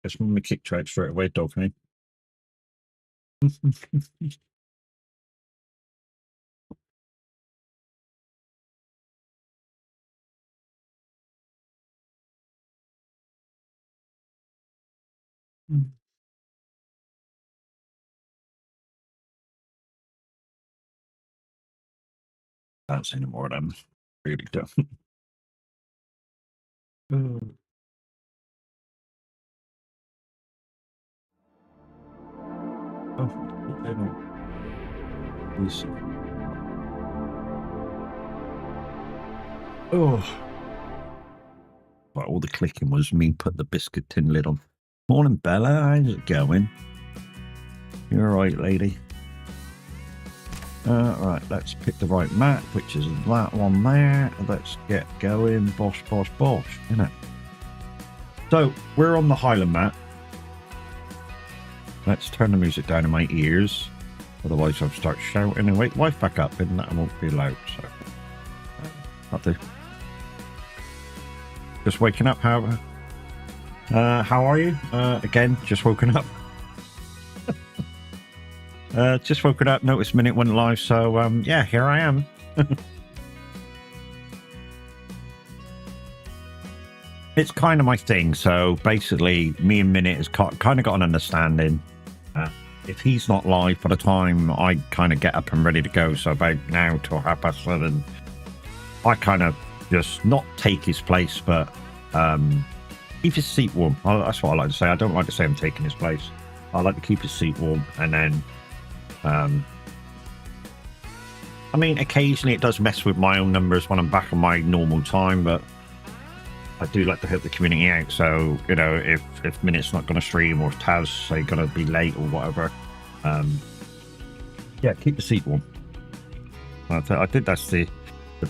It's from the kick trade straight away, dog me. Can't say any more of them. Really don't. Oh, they don't. Easy. Oh. Right, all the clicking was me put the biscuit tin lid on. Morning, Bella. How's it going? You alright, lady? Right, let's pick the right map, which is that one there. Let's get going. Bosh, bosh, bosh, innit? So, we're on the Highland map. Let's turn the music down in my ears. Otherwise, I'll start shouting and wake wife back up, and that won't be loud. So, that'll do. Just waking up. How are you? Again, just woken up. Just woken up. Noticed minute went live. So, yeah, here I am. It's kind of my thing. So basically, me and Minute has kind of got an understanding. If he's not live by the time I kind of get up and ready to go, so about now till 7:30, I kind of just not take his place, but keep his seat warm. That's what I like to say. I don't like to say I'm taking his place. I like to keep his seat warm, and then I mean, occasionally it does mess with my own numbers when I'm back on my normal time, but I do like to help the community out. So, you know, if Minute's not going to stream or if Taz say going to be late or whatever, yeah, keep the seat warm. I think that's the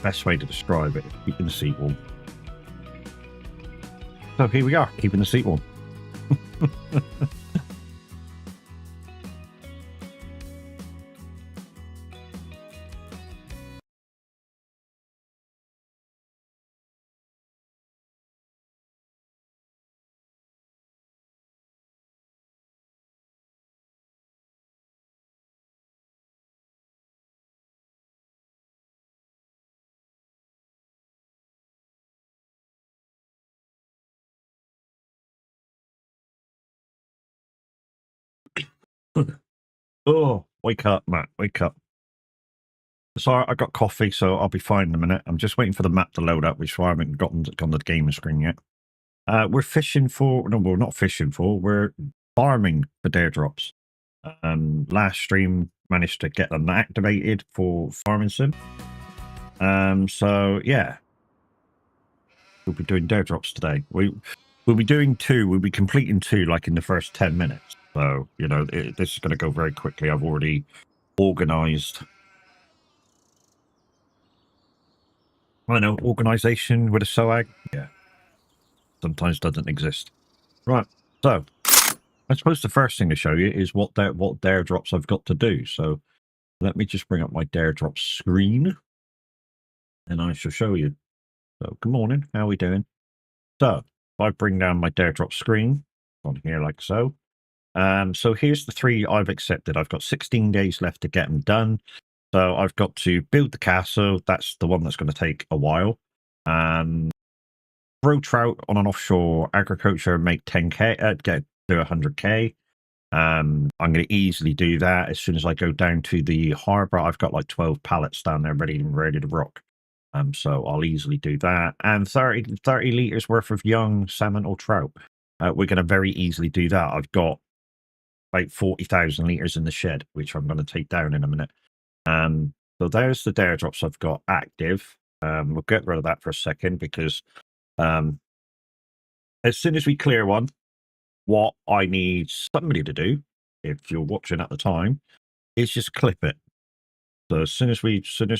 best way to describe it, keeping the seat warm. So here we are, keeping the seat warm. Oh, wake up, Matt, wake up. Sorry, I got coffee, so I'll be fine in a minute. I'm just waiting for the map to load up, which is why I haven't gone to the gaming screen yet. We're fishing for... No, we're not fishing for. We're farming for DareDrops. Last stream managed to get them activated for farming sim. So, yeah. We'll be doing DareDrops today. We'll be doing 2. We'll be completing 2, like, in the first 10 minutes. So, you know, this is going to go very quickly. I've already organised... I know, organisation with a SOAG. Yeah. Sometimes doesn't exist. Right. So, I suppose the first thing to show you is what DareDrops I've got to do. So, let me just bring up my DareDrops screen. And I shall show you. So, good morning. How are we doing? So, if I bring down my DareDrop screen on here like so. So here's the 3 I've accepted. I've got 16 days left to get them done. So I've got to build the castle. That's the one that's going to take a while. Grow trout on an offshore agriculture, make 10k, get to 100k. I'm going to easily do that as soon as I go down to the harbor. I've got like 12 pallets down there ready to rock. So I'll easily do that. And 30 litres worth of young salmon or trout. We're going to very easily do that. I've got about 40,000 litres in the shed, which I'm going to take down in a minute. So there's the DareDrops I've got active. We'll get rid of that for a second because as soon as we clear one, what I need somebody to do, if you're watching at the time, is just clip it. So as soon as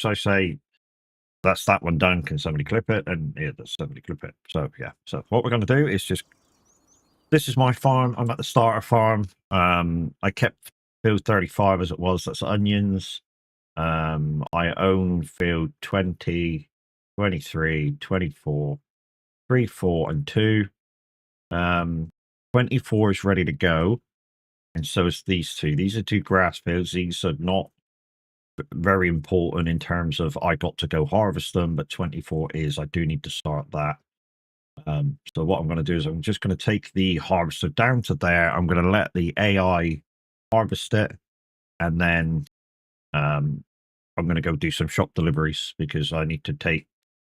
I say that's that one done, can somebody clip it? And yeah, that's somebody clip it. So yeah. So what we're going to do is just, this is my farm. I'm at the starter farm. I kept field 35 as it was. That's onions. I own field 20, 23, 24, 3, 4, and 2. 24 is ready to go, and so is these two. These are two grass fields. These are not very important in terms of I got to go harvest them, but 24 is. I do need to start that. So what I'm going to do is I'm just going to take the harvester down to there. I'm going to let the AI harvest it, and then I'm going to go do some shop deliveries because I need to take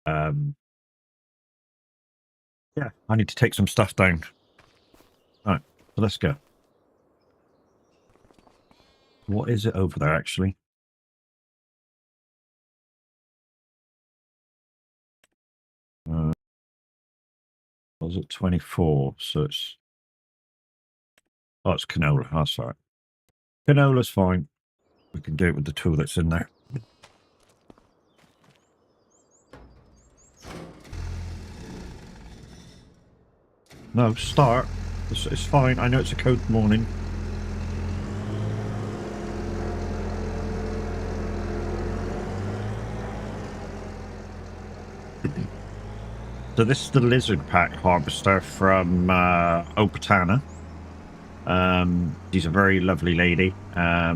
I need to take some stuff down. All right, so let's go. What is it over there actually? Was it 24? So it's it's canola. That's all right. Canola's fine. We can do it with the tool that's in there. No, start. It's fine. I know it's a cold morning. So this is the lizard pack harvester from Opatana. She's a very lovely lady. I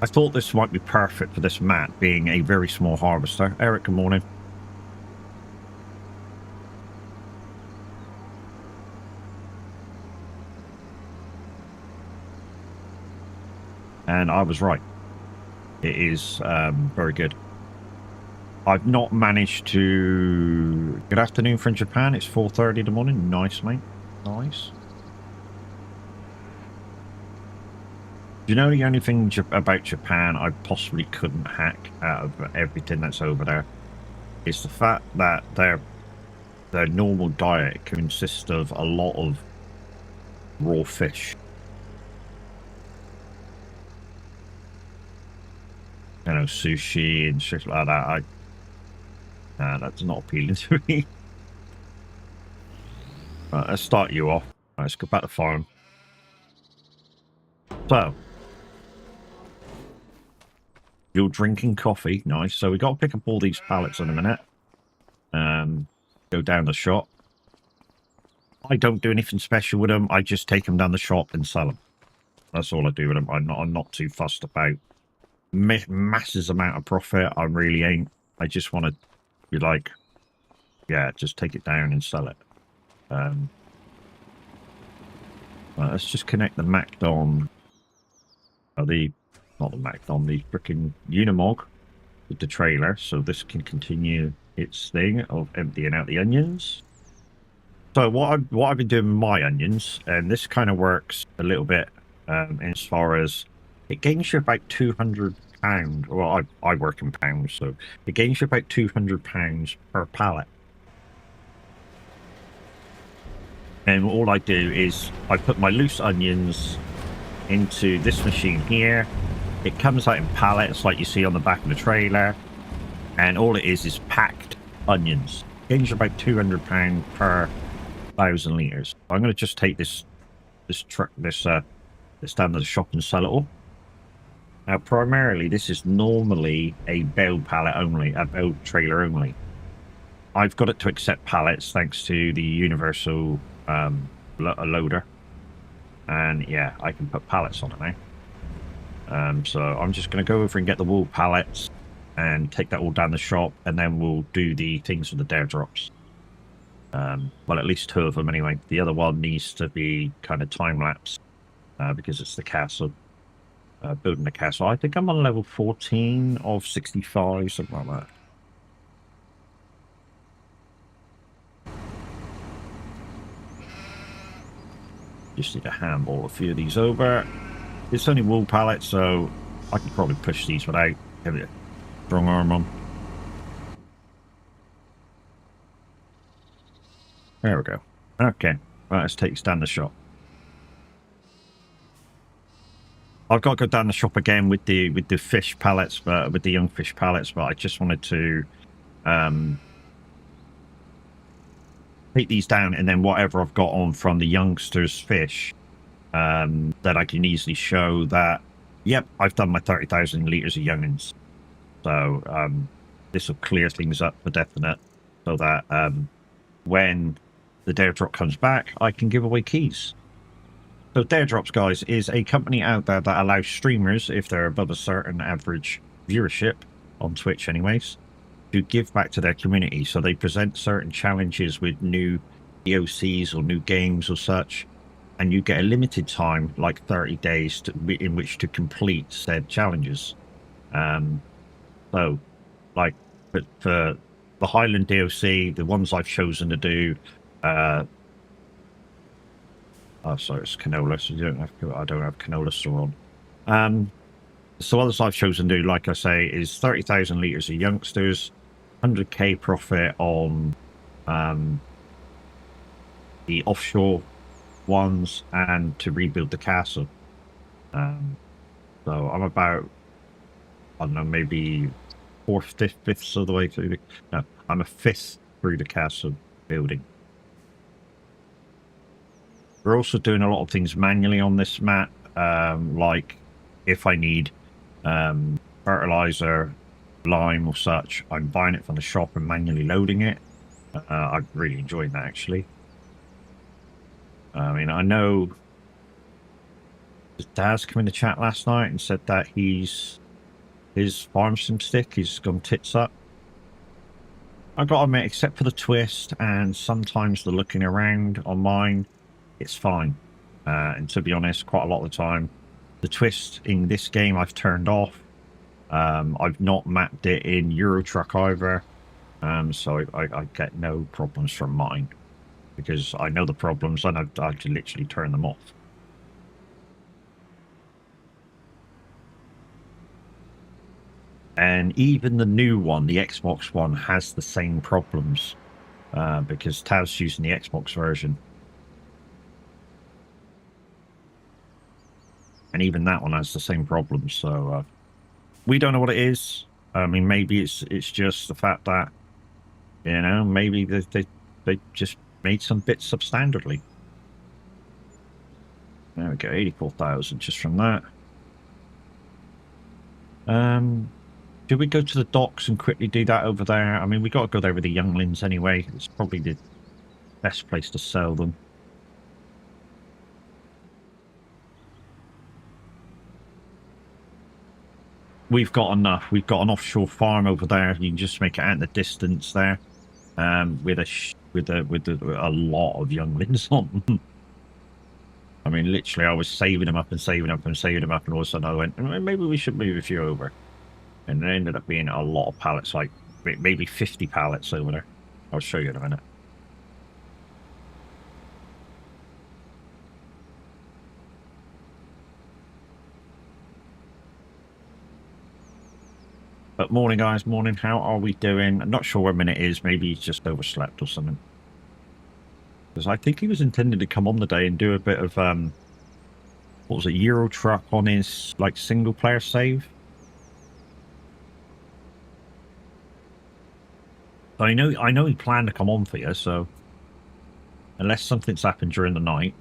thought this might be perfect for this mat, being a very small harvester. Eric, good morning. And I was right. It is very good. I've not managed to... Good afternoon from Japan. It's 4:30 in the morning. Nice, mate. Nice. Do you know the only thing about Japan I possibly couldn't hack out of everything that's over there is the fact that their normal diet consists of a lot of raw fish. You know, sushi and shit like that. That's not appealing to me. Right, let's start you off. Right, let's go back to farm. So, you're drinking coffee. Nice. So we got to pick up all these pallets in a minute. Go down the shop. I don't do anything special with them. I just take them down the shop and sell them. That's all I do with them. I'm not too fussed about masses amount of profit. I really ain't. I just want to be like, yeah, just take it down and sell it. Right, let's just connect the Macdon. Not the Macdon, the freaking Unimog with the trailer, so this can continue its thing of emptying out the onions. So what I've been doing with my onions, and this kind of works a little bit as far as it gains you about £200. Well, I work in pounds, so it gains you about £200 per pallet. And all I do is I put my loose onions into this machine here. It comes out in pallets like you see on the back of the trailer, and all it is packed onions. It gains you about £200 per 1,000 litres. I'm going to just take this truck, this down to the shop and sell it all. Now, primarily, this is normally a bale pallet only, a bale trailer only. I've got it to accept pallets thanks to the universal loader. And yeah, I can put pallets on it now. So I'm just going to go over and get the wool pallets and take that all down the shop, and then we'll do the things with the DareDrops. Well, at least 2 of them anyway. The other one needs to be kind of time-lapse because it's the castle. Building the castle. I think I'm on level 14 of 65, something like that. Just need to handball a few of these over. It's only wool pallets, so I can probably push these without having a strong arm on. There we go. Okay, right, let's take this down the shop. I've got to go down the shop again with the fish pallets, but with the young fish pallets. But I just wanted to take these down, and then whatever I've got on from the youngsters' fish, that I can easily show that, yep, I've done my 30,000 litres of youngins. So this will clear things up for definite, so that when the DareDrop comes back, I can give away keys. So DareDrops, guys, is a company out there that allows streamers, if they're above a certain average viewership, on Twitch anyways, to give back to their community. So they present certain challenges with new DOCs or new games or such, and you get a limited time, like 30 days, in which to complete said challenges. So, like, for the Highland DOC, the ones I've chosen to do, oh, sorry, it's canola, so I don't have canola store on. So others I've chosen to do, like I say, is 30,000 litres of youngsters, 100k profit on the offshore ones, and to rebuild the castle. So I'm about, I don't know, maybe fifth of the way through the, no, I'm a fifth through the castle building. We're also doing a lot of things manually on this map, like if I need fertilizer, lime or such, I'm buying it from the shop and manually loading it. I'm really enjoying that, actually. I mean, I know Daz came in the chat last night and said that his farm sim stick, he's gone tits up. I gotta admit, except for the twist and sometimes the looking around on mine, it's fine. And to be honest, quite a lot of the time, the twist in this game I've turned off. I've not mapped it in Euro Truck either, so I get no problems from mine, because I know the problems and I can literally turn them off. And even the new one, the Xbox one, has the same problems, because Taz's using the Xbox version. And even that one has the same problems, so we don't know what it is. I mean, maybe it's just the fact that, you know, maybe they just made some bits substandardly. There we go, 84,000 just from that. Should we go to the docks and quickly do that over there? I mean, we got to go there with the younglings anyway. It's probably the best place to sell them. We've got enough. We've got an offshore farm over there. You can just make it out in the distance there, with a lot of younglings on them. I mean, literally, I was saving them up and saving up and saving them up, and all of a sudden I went, maybe we should move a few over. And there ended up being a lot of pallets, like maybe 50 pallets over there. I'll show you in a minute. But morning, guys, morning. How are we doing? I'm not sure what minute it is. Maybe he's just overslept or something. Because I think he was intending to come on the day and do a bit of, what was it, Euro Truck on his, like, single-player save. I know he planned to come on for you, so unless something's happened during the night,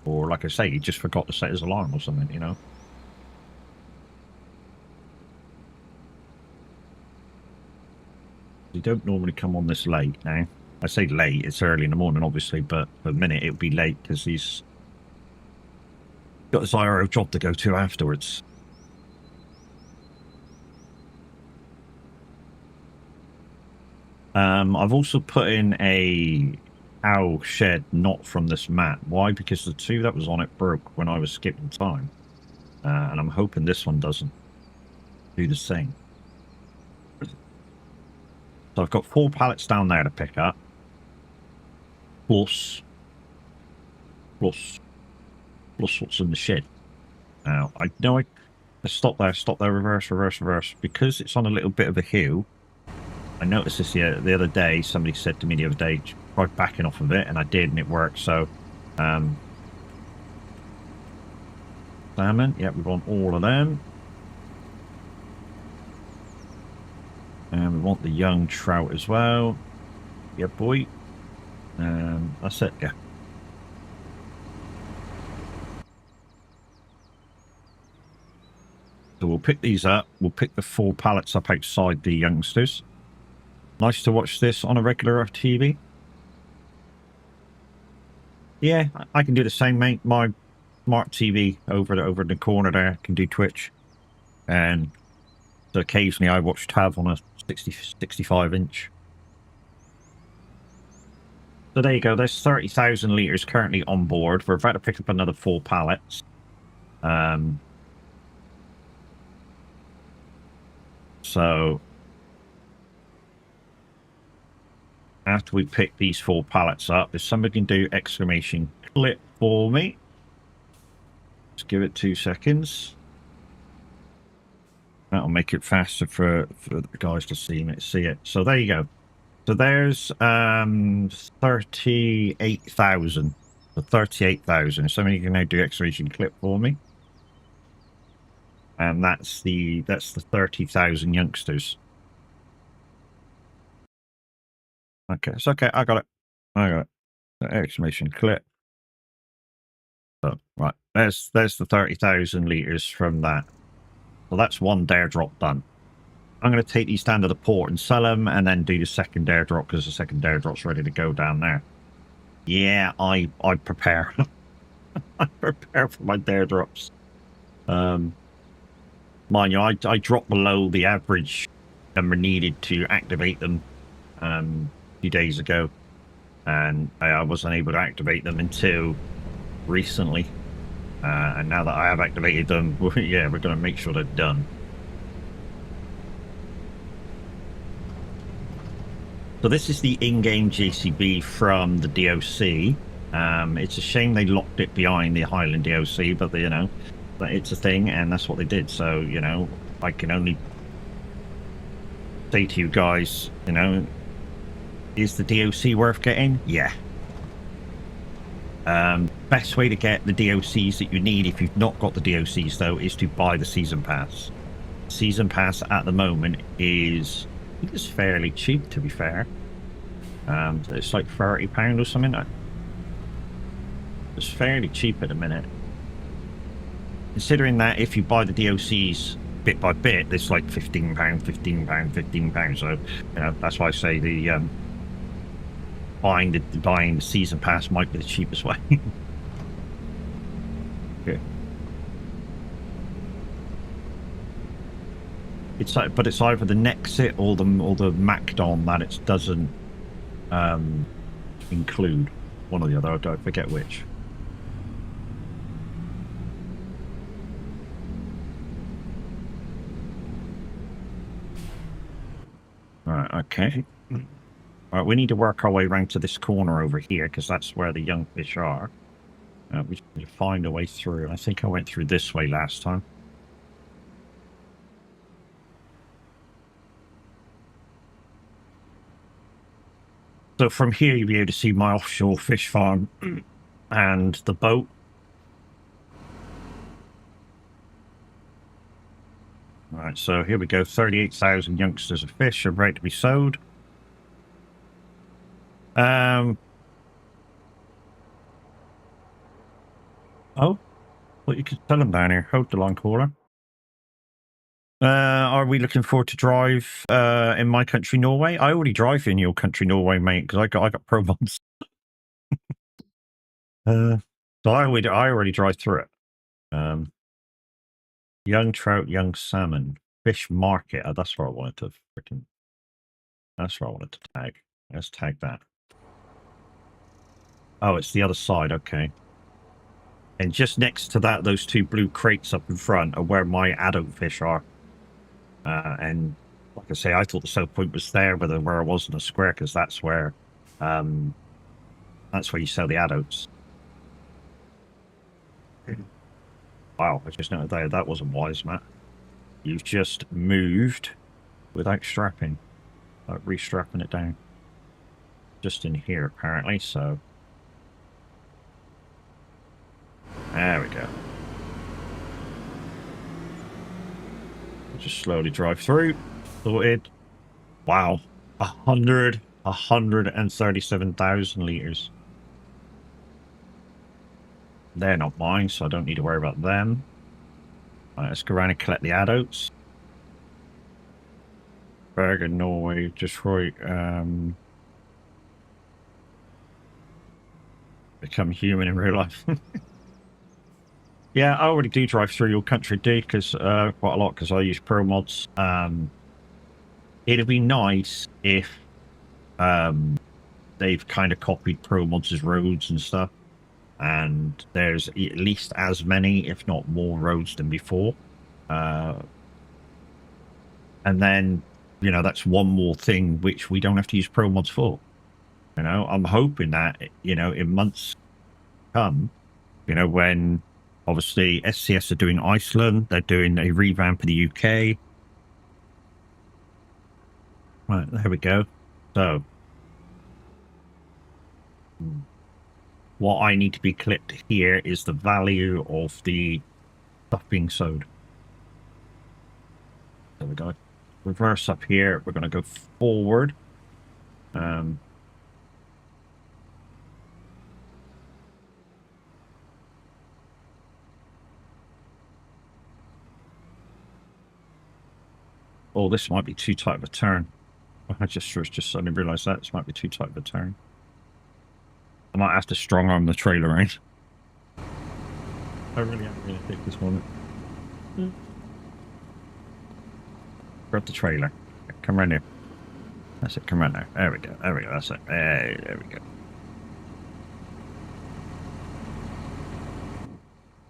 or like I say, he just forgot to set his alarm or something, you know. You don't normally come on this late now. I say late, it's early in the morning, obviously, but for a minute it'll be late because he's got his IRO job to go to afterwards. I've also put in a owl shed not from this map. Why? Because the two that was on it broke when I was skipping time. And I'm hoping this one doesn't do the same. So I've got 4 pallets down there to pick up. Plus what's in the shed. Now, I know stop there, reverse. Because it's on a little bit of a hill, I noticed this the other day. Somebody said to me the other day, try backing off of it, and I did, and it worked. So, salmon, yeah, we want all of them. And we want the young trout as well. Yeah, boy. That's it, yeah. So we'll pick these up. We'll pick the 4 pallets up outside the youngsters. Nice to watch this on a regular TV. Yeah, I can do the same, mate. My smart TV over in the corner there can do Twitch, and so occasionally I watch Tav on a 65 inch. So there you go. There's 30,000 liters currently on board. We're about to pick up another 4 pallets. So after we pick these 4 pallets up, if somebody can do exclamation clip for me, just give it 2 seconds. That'll make it faster for the guys to see it. So there you go. So there's 38,000. So 38,000. Somebody can now do exclamation clip for me. And that's the 30,000 youngsters. Okay, it's okay. I got it. Exclamation clip. So right, there's the 30,000 liters from that. So that's one DareDrop done. I'm going to take these down to the port and sell them, and then do the second DareDrop because the second DareDrop's ready to go down there. Yeah, I prepare. I prepare for my DareDrops. Mind you, I dropped below the average number needed to activate them a few days ago, and I wasn't able to activate them until recently. And now that I have activated them, yeah, we're going to make sure they're done. So this is the in-game JCB from the DOC. It's a shame they locked it behind the Highland DOC, but you know, but it's a thing, and that's what they did. So you know, I can only say to you guys, you know, is the DOC worth getting? Yeah. Best way to get the DOCs that you need if you've not got the DOCs though is to buy the season pass. Season pass at the moment is, I think it's fairly cheap, to be fair. It's like £30 or something. It's fairly cheap at the minute. Considering that if you buy the DOCs bit by bit, it's like £15, £15. So, you know, that's why I say the buying the season pass might be the cheapest way. Okay. It's like, but it's either the Nexit or the Macdon that it doesn't include. One or the other. I don't forget which. Right. Okay. All right. We need to work our way around to this corner over here because that's where the young fish are. We need to find a way through. I think I went through this way last time. So from here, you'll be able to see my offshore fish farm and the boat. All right, so here we go. 38,000 youngsters of fish are ready to be sold. Oh, well, you could tell them down here. Hold the line, caller. Are we looking forward to drive in my country, Norway? I already drive in your country, Norway, mate, because I got pro mods. So I already drive through it. Young trout, young salmon, fish market. Oh, that's where I wanted to freaking. That's where I wanted to tag. Let's tag that. Oh, it's the other side. Okay. And just next to that, those 2 blue crates up in front are where my adult fish are. And like I say, I thought the sell point was there, but where I was in a square, because that's where you sell the adults. Wow, I just noted that wasn't wise, Matt. You've just moved without strapping, like restrapping it down. Just in here, apparently, so. There we go. We'll just slowly drive through. Sorted. Wow. 137,000 liters. They're not mine, so I don't need to worry about them. Right, let's go around and collect the adults. Bergen, Norway, Detroit. become human in real life. Yeah, I already do drive through your country, D, because quite a lot, because I use Pro Mods. It'd be nice if they've kind of copied Pro Mods' roads and stuff, and there's at least as many, if not more, roads than before. And then, you know, that's one more thing which we don't have to use Pro Mods for. You know, I'm hoping that, you know, in months come, you know, when obviously SCS are doing Iceland, they're doing a revamp of the UK. Right, there we go. So, what I need to be clipped here is the value of the stuff being sold. There we go. Reverse up here. We're going to go forward. Oh, this might be too tight of a turn. I just suddenly realised that this might be too tight of a turn. I might have to strong arm the trailer, right? I really am going to take this one. Grab the trailer. Come around here. That's it. Come around there. There we go. There we go. That's it. Hey, there we go.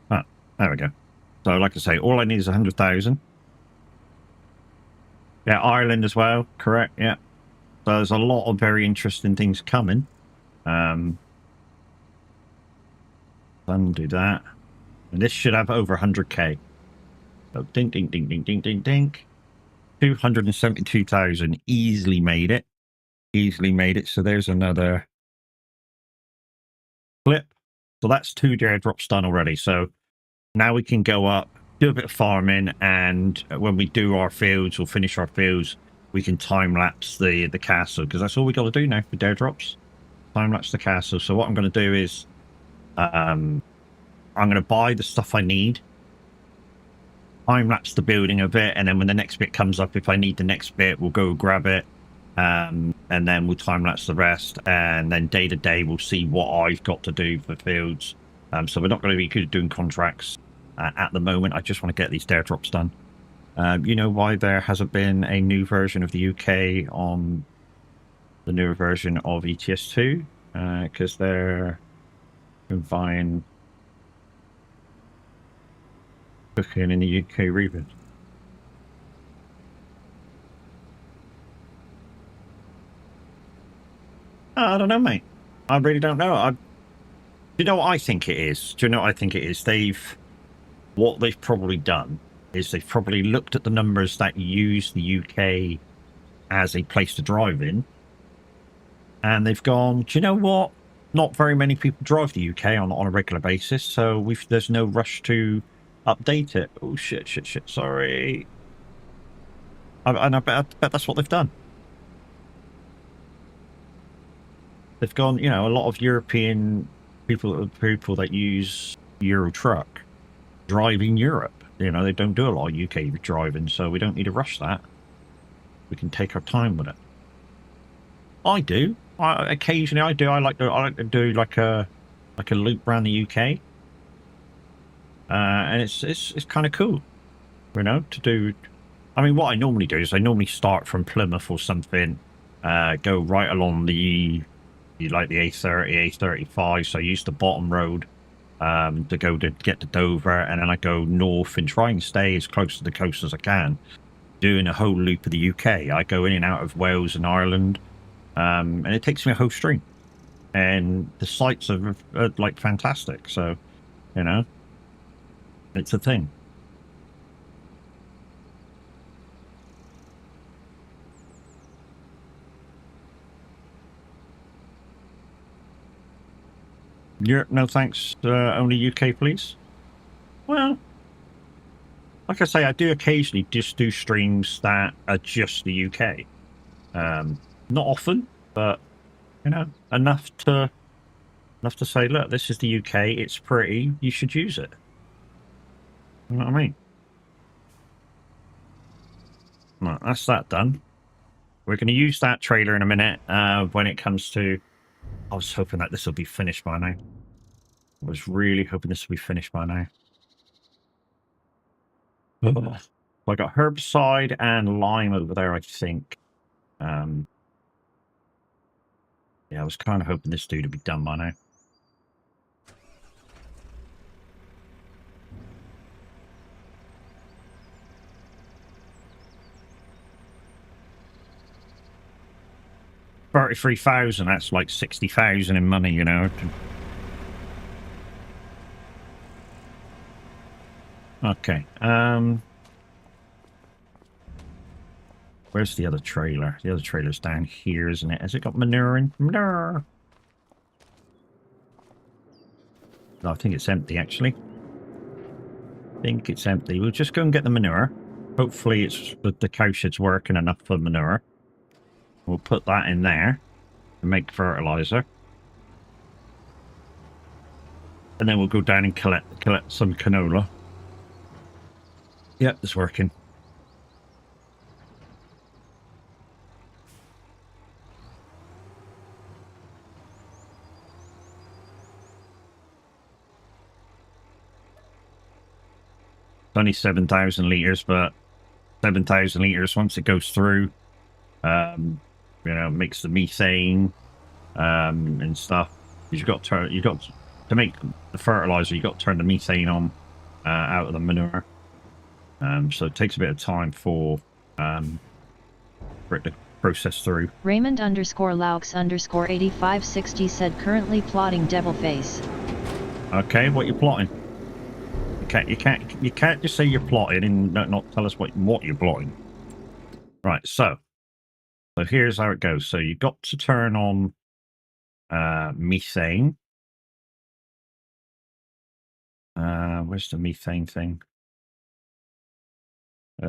Ah, there we go. So, like I say, all I need is 100,000. Yeah, Ireland as well. Correct. Yeah. So there's a lot of very interesting things coming. Undo that. And this should have over 100k. So ding, ding, ding, ding, ding, ding, ding. 272,000. Easily made it. Easily made it. So there's another clip. So that's 2 DareDrops done already. So now we can go up, do a bit of farming, and when we do our fields or finish our fields, we can time lapse the castle, because that's all we got to do now for DareDrops. Time lapse the castle. So what I'm going to do is I'm going to buy the stuff I need, time lapse the building of it, and then when the next bit comes up, if I need the next bit, we'll go grab it, and then we'll time lapse the rest, and then day to day we'll see what I've got to do for fields. So we're not going to be good doing contracts at the moment. I just want to get these DareDrops done. You know why there hasn't been a new version of the UK on the newer version of ETS2? Because they're buying cooking in the UK region. I don't know, mate. I really don't know. Do you know what I think it is? Do you know what I think it is? What they've probably done is they've probably looked at the numbers that use the UK as a place to drive in, and they've gone, do you know what? Not very many people drive the UK on a regular basis, so there's no rush to update it. Oh, shit, sorry. I bet that's what they've done. They've gone, you know, a lot of European people that use Euro Truck drive in Europe. You know, they don't do a lot of UK driving, so we don't need to rush that. We can take our time with it. I do. Occasionally I do. I like to do like a loop around the UK, and it's kind of cool, you know, to do. I mean, what I normally do is I normally start from Plymouth or something, go right along the A30, A35. So I use the bottom road to get to Dover, and then I go north and try and stay as close to the coast as I can, doing a whole loop of the UK. I go in and out of Wales and Ireland. And it takes me a whole stream, and the sights are like fantastic. So, you know, it's a thing. Europe, no thanks. Only UK, please. Well, like I say, I do occasionally just do streams that are just the UK. Not often, but you know, enough to say, look, this is the UK. It's pretty. You should use it. You know what I mean? Right, that's that done. We're going to use that trailer in a minute when it comes to. I was hoping that this will be finished by now. I was really hoping this would be finished by now. So I got herbicide and lime over there, I think. Yeah, I was kind of hoping this dude would be done by now. $33,000, that's like 60,000 in money, you know. Okay. Where's the other trailer? The other trailer's down here, isn't it? Has it got manure in? Manure! No, I think it's empty, actually. I think it's empty. We'll just go and get the manure. Hopefully it's the cow shed's working enough for manure. We'll put that in there and make fertilizer. And then we'll go down and collect some canola. Yep, it's working. It's only 7,000 litres, but 7,000 litres once it goes through, you know, makes the methane and stuff. You've got to make the fertilizer. You've got to turn the methane on out of the manure. So it takes a bit of time for it to process through. Raymond _Laux 8560 said currently plotting devil face. Okay, what you plotting? You can't just say you're plotting and not tell us what you're plotting. Right, so here's how it goes. So you've got to turn on methane. Where's the methane thing? So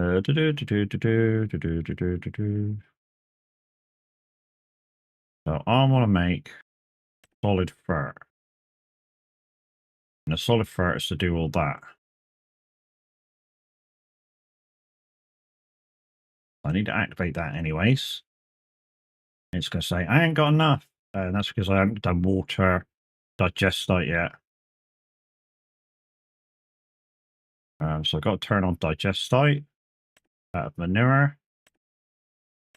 I want to make solid fur. And a solid fur is to do all that. I need to activate that anyways. It's going to say, I ain't got enough. And that's because I haven't done water digestite yet. So I've got to turn on digestite. Manure.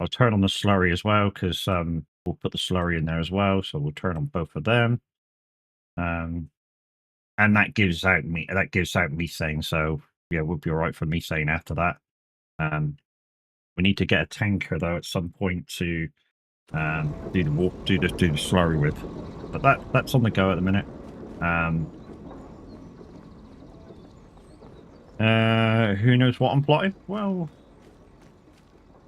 I'll turn on the slurry as well, because we'll put the slurry in there as well. So we'll turn on both of them. And that gives out methane. So yeah, we'll be all right for methane after that. We need to get a tanker though at some point to do the slurry with. But that's on the go at the minute. Who knows what I'm plotting? Well,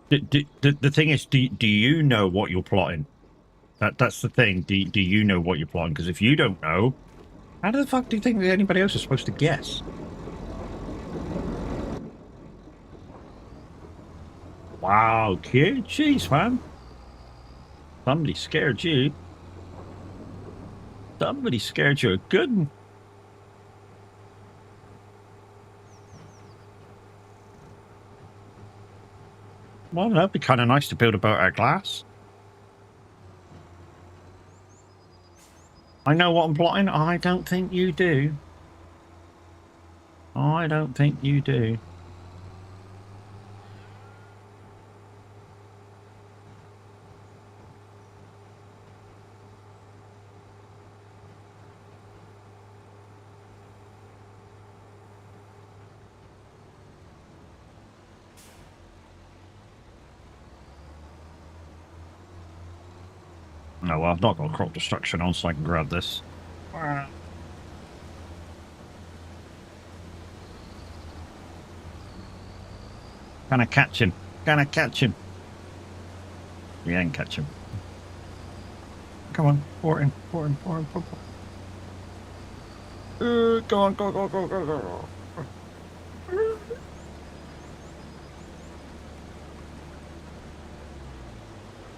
the thing is, do you know what you're plotting? That's the thing. Do you know what you're plotting? Because if you don't know, how the fuck do you think that anybody else is supposed to guess? Wow, kid, jeez, man. Somebody scared you. Somebody scared you a good one. Well, that'd be kind of nice to build a boat out of glass. I know what I'm plotting. I don't think you do. I don't think you do. No, well, I've not got crop destruction on, so I can grab this. Can I catch him? Can I catch him? We ain't catch him. Come on, pour him. Go on, go.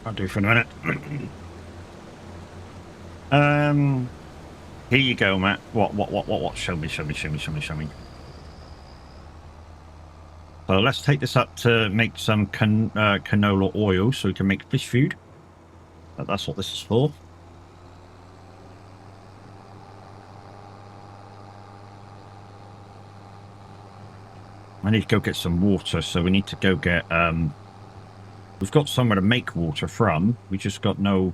I'll do for a minute. Here you go, Matt. What? Show me. So let's take this up to make some canola oil so we can make fish food. That's what this is for. I need to go get some water, so we need to go get, we've got somewhere to make water from. We just got no,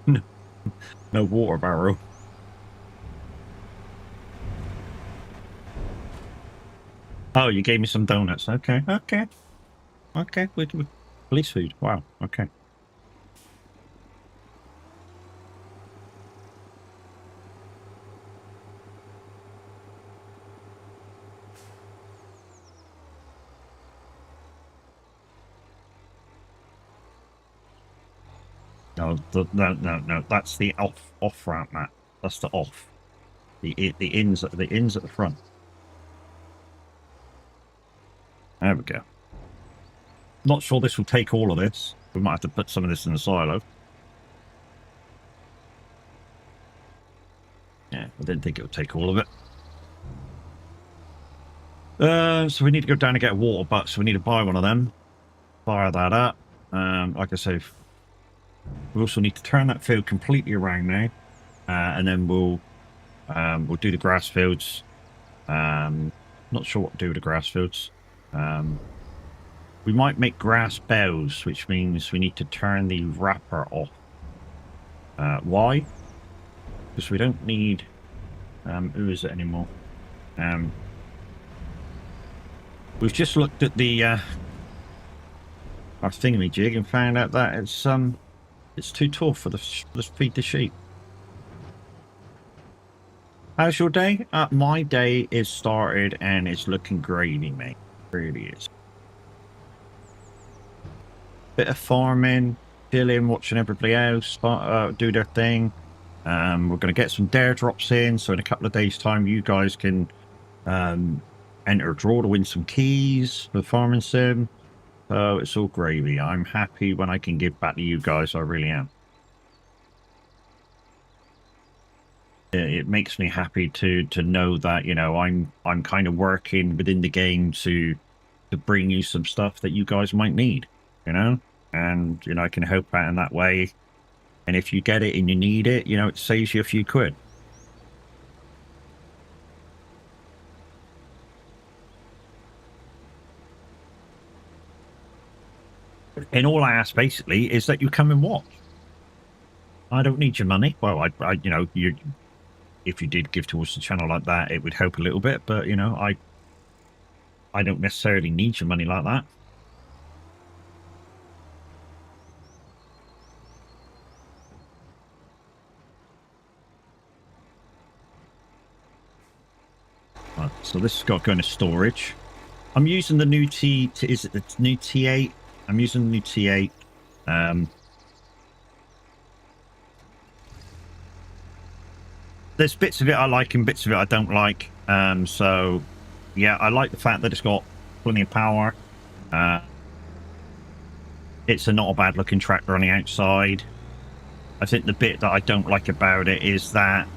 no water barrel. Oh, you gave me some donuts. Okay, okay. Okay, with police food. Wow, okay. No, no. That's the off ramp, Matt. That's the off. The inns at the front. There we go. Not sure this will take all of this. We might have to put some of this in the silo. Yeah, I didn't think it would take all of it. So we need to go down and get a water butt, so we need to buy one of them. Fire that up. Like I say, we also need to turn that field completely around now. And then we'll do the grass fields. Not sure what to do with the grass fields. We might make grass bells, which means we need to turn the wrapper off. Why? Because we don't need... who is it anymore? We've just looked at the our thingamajig and found out that it's too tall for the feed the sheep. How's your day? My day is started and it's looking gravy, mate. It really is. Bit of farming, chilling, watching everybody else do their thing. We're going to get some DareDrops in, so in a couple of days' time, you guys can enter a draw to win some keys for the farming sim. So it's all gravy. I'm happy when I can give back to you guys. I really am. It makes me happy to know that, you know, I'm kind of working within the game to bring you some stuff that you guys might need, you know, and you know I can help out in that way. And if you get it and you need it, you know, it saves you a few quid. And all I ask basically is that you come and watch. I don't need your money. Well, I you know, if you did give towards the channel like that, it would help a little bit. But you know, I don't necessarily need your money like that. Right, so this has got going to storage. I'm using the new is it the new T8? I'm using the new T8. There's bits of it I like and bits of it I don't like. So yeah, I like the fact that it's got plenty of power. It's not a bad looking tractor on the outside. I think the bit that I don't like about it is that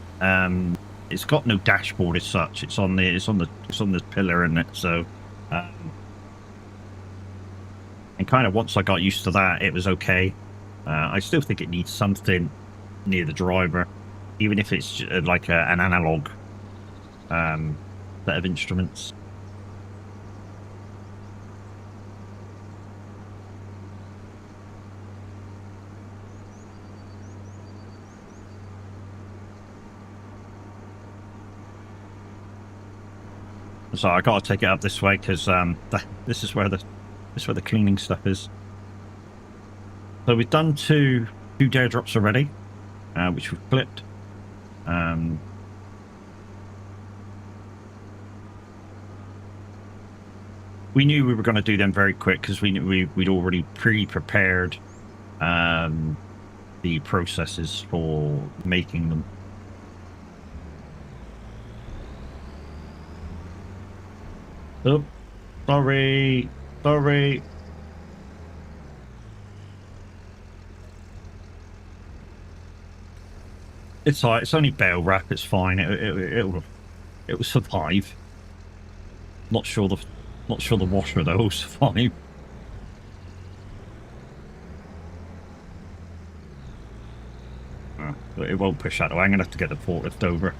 it's got no dashboard as such. It's on the pillar, isn't it? So and kind of once I got used to that, it was okay. I still think it needs something near the driver, even if it's like an analog set of instruments. So I got to take it up this way because this is where the cleaning stuff is. So we've done two DareDrops already, which we've flipped. We knew we were going to do them very quick because we'd already pre-prepared the processes for making them. Oh, sorry. It's alright. It's only bale wrap. It's fine. It will survive. Not sure the washer though will survive. But it won't push that away. I'm gonna have to get the forklift over.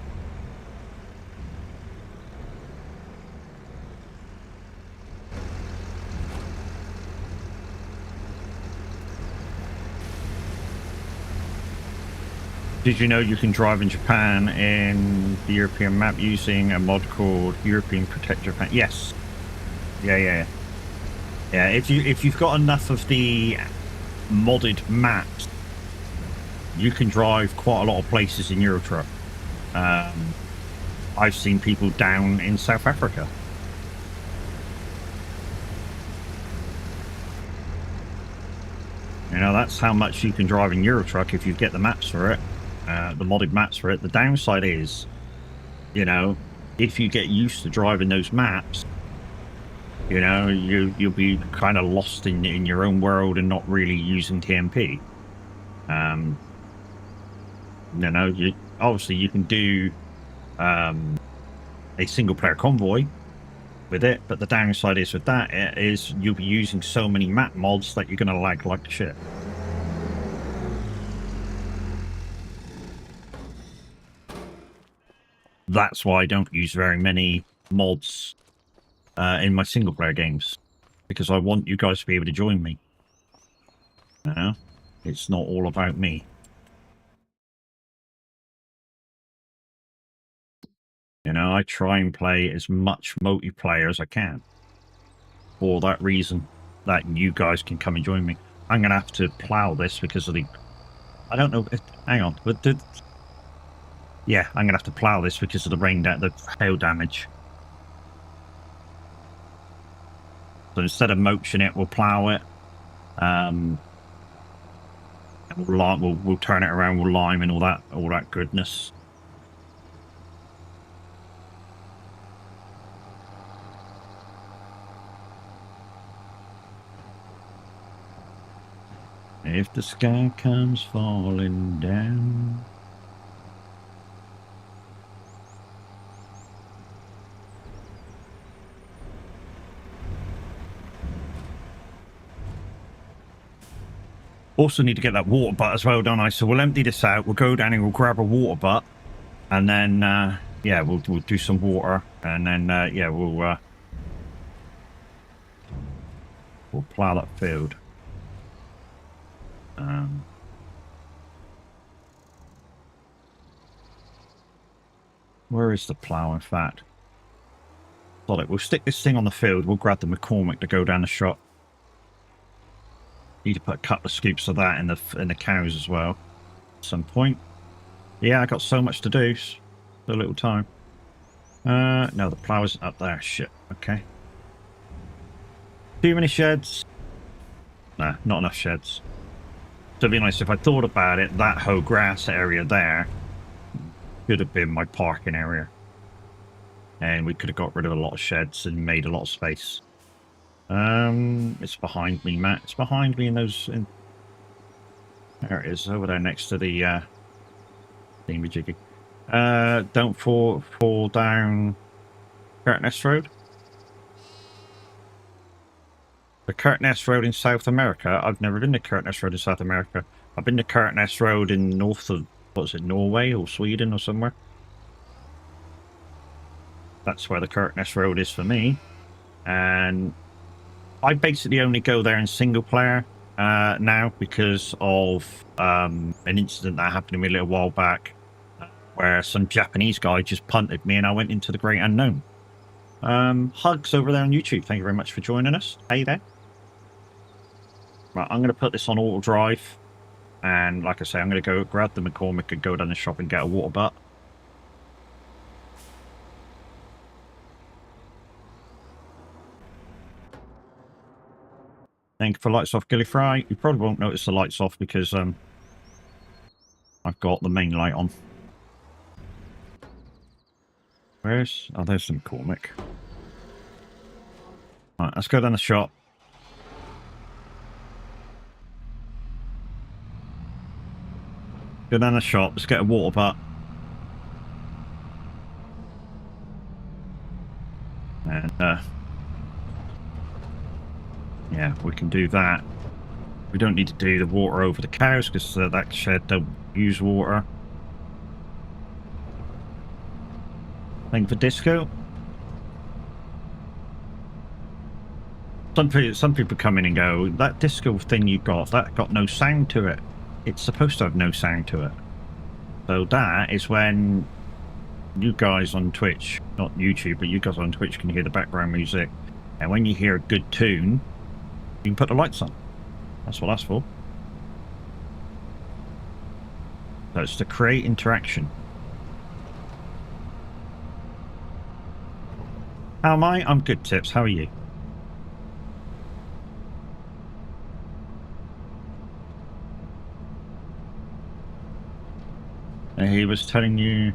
Did you know you can drive in Japan in the European map using a mod called European Protect Japan? Yes. Yeah. If you've got enough of the modded maps, you can drive quite a lot of places in Euro Truck. I've seen people down in South Africa. You know, that's how much you can drive in Euro Truck if you get the maps for it, the modded maps for it. The downside is, you know, if you get used to driving those maps, you know, you'll be kind of lost in your own world and not really using TMP. You know, obviously you can do a single player convoy with it, but the downside is with that is you'll be using so many map mods that you're going to lag like shit. That's why I don't use very many mods in my single player games, because I want you guys to be able to join me. You know, it's not all about me. You know, I try and play as much multiplayer as I can for that reason, that you guys can come and join me. I'm going to have to plow this because of the... I don't know. Hang on. But yeah, I'm going to have to plow this because of the the hail damage. So instead of mulching it, we'll plow it. We'll turn it around, we'll lime and all that goodness. If the sky comes falling down. Also need to get that water butt as well, don't I? So we'll empty this out, we'll go down and we'll grab a water butt, and then yeah, we'll do some water, and then yeah, we'll plow that field. Where is the plow, in fact? Got it. We'll stick this thing on the field. We'll grab the McCormick to go down the shop. Need to put a couple of scoops of that in the cows as well at some point. Yeah, I got so much to do. So little time. No, the plow isn't up there. Shit. Okay. Too many sheds? Nah, not enough sheds. To be honest, if I thought about it, that whole grass area there could have been my parking area. And we could have got rid of a lot of sheds and made a lot of space. It's behind me, Matt. It's behind me in those... There it is, over there next to the thingy-jiggy. Don't fall down Curtness Road. The Curtness Road in South America? I've never been to Curtness Road in South America. I've been to Curtness Road in north of, what is it, Norway or Sweden or somewhere. That's where the Curtness Road is for me. And I basically only go there in single player now because of an incident that happened to me a little while back where some Japanese guy just punted me and I went into the great unknown. Hugs over there on YouTube. Thank you very much for joining us. Hey there. Right, I'm going to put this on auto drive. And like I say, I'm going to go grab the McCormick and go down the shop and get a water butt. Thank you for lights off, Gilly Fry. You probably won't notice the lights off because I've got the main light on. Where's... Oh, there's the McCormick. Right, let's go down the shop. Go down the shop, let's get a water butt. And, yeah, we can do that. We don't need to do the water over the cows because that shed don't use water. Thank you for disco. Some people come in and go, that disco thing you got, that got no sound to it. It's supposed to have no sound to it. So that is when you guys on Twitch, not YouTube, but you guys on Twitch can hear the background music. And when you hear a good tune, you can put the lights on. That's what that's for. So it's to create interaction. How am I? I'm good, Tips. How are you? And he was telling you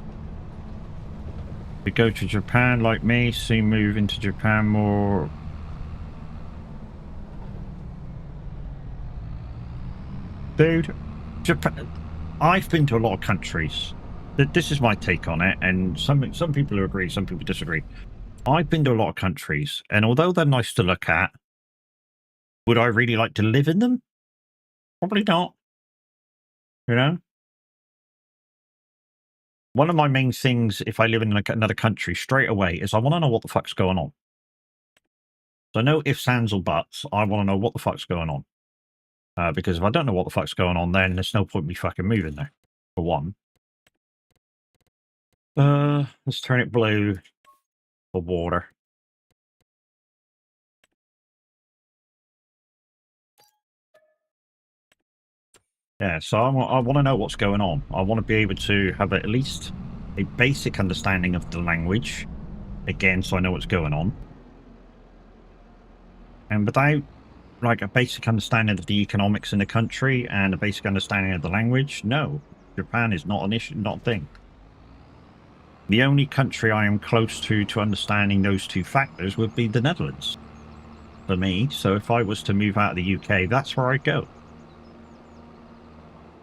to go to Japan like me, soon move into Japan more. Dude, Japan. I've been to a lot of countries. This is my take on it, and some people agree, some people disagree. I've been to a lot of countries, and although they're nice to look at, would I really like to live in them? Probably not. You know? One of my main things, if I live in another country, straight away, is I want to know what the fuck's going on. So no ifs, ands, or buts. I want to know what the fuck's going on. Because if I don't know what the fuck's going on, then there's no point in me fucking moving there, for one. Let's turn it blue for water. Yeah, so I want to know what's going on. I want to be able to have at least a basic understanding of the language, again, so I know what's going on. And without, like, a basic understanding of the economics in the country and a basic understanding of the language, no, Japan is not an issue, not a thing. The only country I am close to understanding those two factors would be the Netherlands, for me. So if I was to move out of the UK, that's where I'd go.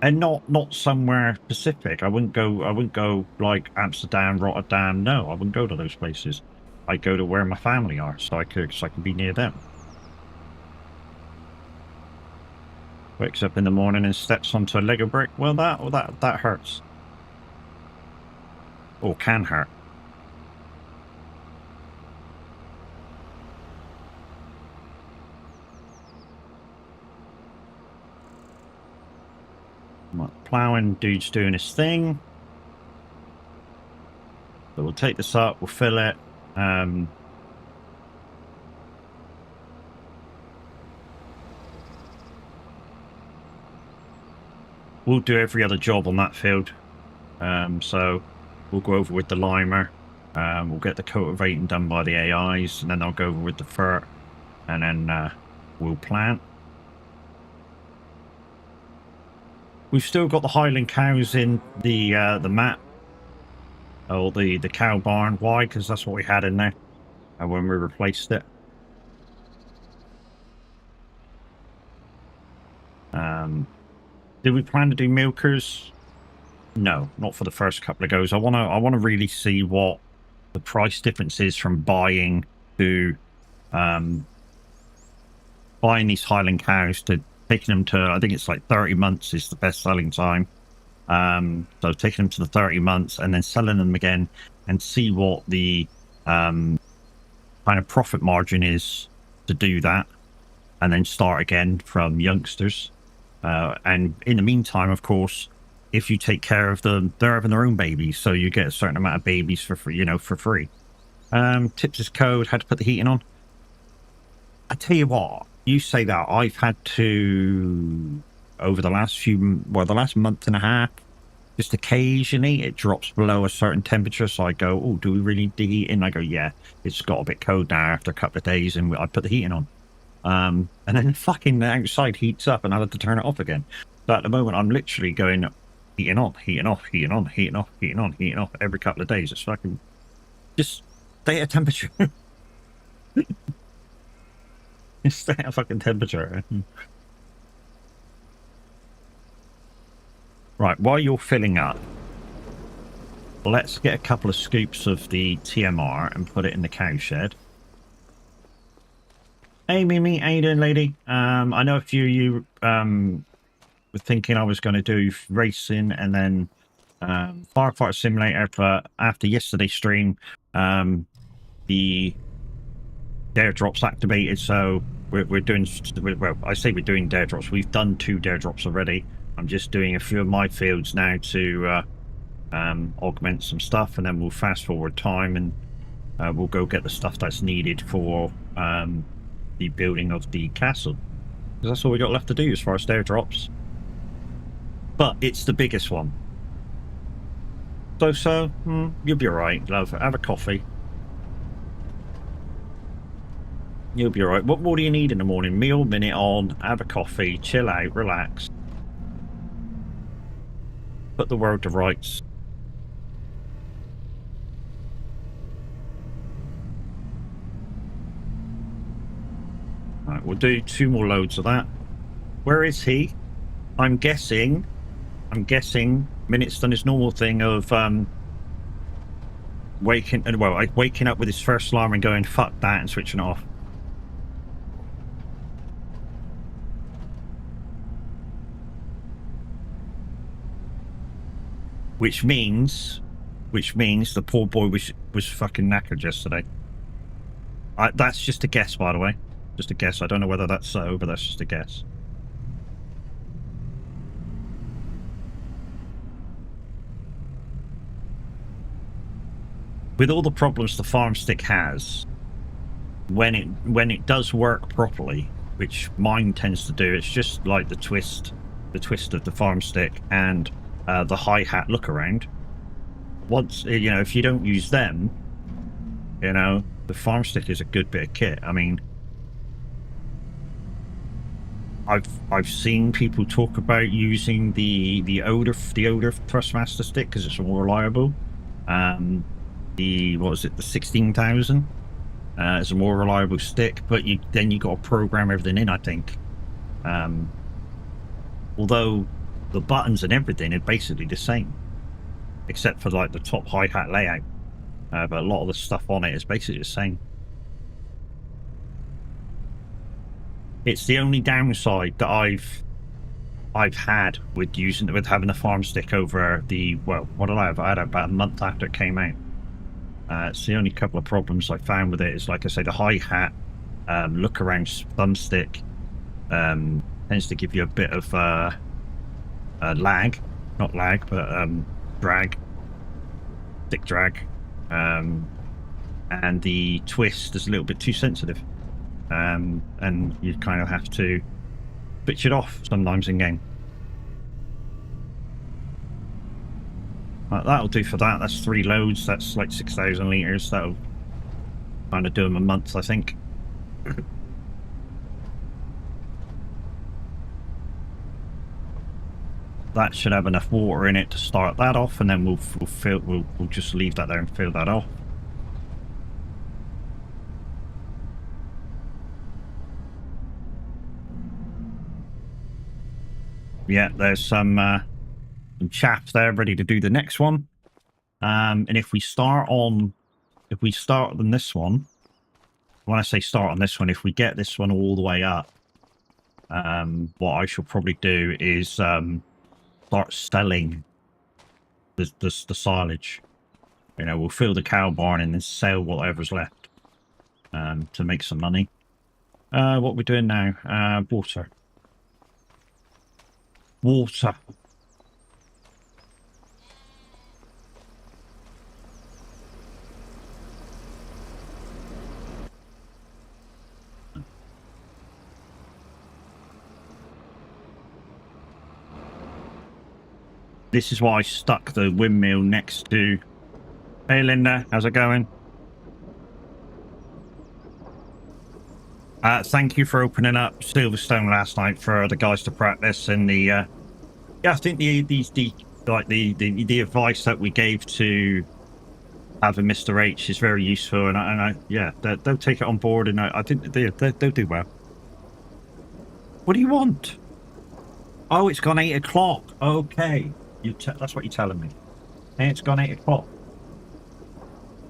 And not somewhere specific. I wouldn't go like Amsterdam, Rotterdam. No, I wouldn't go to those places. I'd go to where my family are, so I could be near them. Wakes up in the morning and steps onto a Lego brick. Well, that hurts, or can hurt. Plowing dude's doing his thing. So we'll take this up, we'll fill it. We'll do every other job on that field. So we'll go over with the limer. We'll get the cultivating done by the AIs, and then I'll go over with the fert, and then we'll plant. We've still got the Highland cows in the map, or the cow barn. Why? Because that's what we had in there when we replaced it. Did we plan to do milkers? No, not for the first couple of goes. I wanna really see what the price difference is from buying to buying these Highland cows to taking them to, I think it's like 30 months is the best selling time. So taking them to the 30 months and then selling them again and see what the kind of profit margin is to do that, and then start again from youngsters. And in the meantime, of course, if you take care of them, they're having their own babies, so you get a certain amount of babies for free, you know, for free. Tips is code, had to put the heating on. I tell you what, you say that, I've had to, over the last the last month and a half, just occasionally it drops below a certain temperature, so I go, oh, do we really need the heating? I go, yeah, it's got a bit cold now after a couple of days, and I put the heating on. And then fucking the outside heats up and I had to turn it off again. So at the moment I'm literally going heating on, heating off, heating on, heating off, heating on, heating off every couple of days. It's fucking just stay at temperature. Just stay at fucking temperature. Right, while you're filling up, let's get a couple of scoops of the TMR and put it in the cow shed. Hey Mimi, how you doing, lady? I know a few of you were thinking I was going to do racing and then Firefighter Simulator, but after yesterday's stream, the DareDrops activated, so we're doing, well, I say we're doing DareDrops. We've done 2 DareDrops already. I'm just doing a few of my fields now to augment some stuff, and then we'll fast forward time and we'll go get the stuff that's needed for the building of the castle. Because that's all we got left to do as far as DareDrops. But it's the biggest one. So, you'll be alright, love. Have a coffee. You'll be alright. What more do you need in the morning? Meal, minute on, have a coffee, chill out, relax. Put the world to rights. Right, we'll do 2 more loads of that. Where is he? I'm guessing Minute's done his normal thing of waking up with his first alarm and going fuck that and switching it off. Which means the poor boy was fucking knackered yesterday. That's just a guess, by the way. Just a guess. I don't know whether that's so, but that's just a guess. With all the problems the farm stick has, when it does work properly, which mine tends to do, it's just like the twist of the farm stick and the hi-hat look around. Once, you know, if you don't use them, you know, the farm stick is a good bit of kit. I mean, I've seen people talk about using the older Thrustmaster stick because it's more reliable. The 16,000 is a more reliable stick, but then you got to program everything in, I think. Although the buttons and everything are basically the same, except for like the top hi-hat layout, but a lot of the stuff on it is basically the same. It's the only downside that I've had with having the farm stick over the, well, what did I have? I had it about a month after it came out. It's the only couple of problems I found with it is, like I say, the hi-hat look around thumbstick tends to give you a bit of lag, not lag, but drag, stick drag, and the twist is a little bit too sensitive, and you kind of have to switch it off sometimes in game. That'll do for that. That's 3 loads. That's like 6,000 litres. That'll kind of do them a month, I think. That should have enough water in it to start that off, and then we'll just leave that there and fill that off. Yeah, there's some chaff there ready to do the next one. And if we start on this one, when I say start on this one, if we get this one all the way up, what I shall probably do is start selling the silage. You know, we'll fill the cow barn and then sell whatever's left to make some money. What we're doing now, water. This is why I stuck the windmill next to... Hey Linda, how's it going? Thank you for opening up Silverstone last night for the guys to practice, and the yeah, I think the advice that we gave to having Mr. H is very useful, and I yeah, they'll take it on board, and I think they'll do well. What do you want? Oh, it's gone 8 o'clock. Okay, that's what you're telling me. Hey, it's gone 8 o'clock.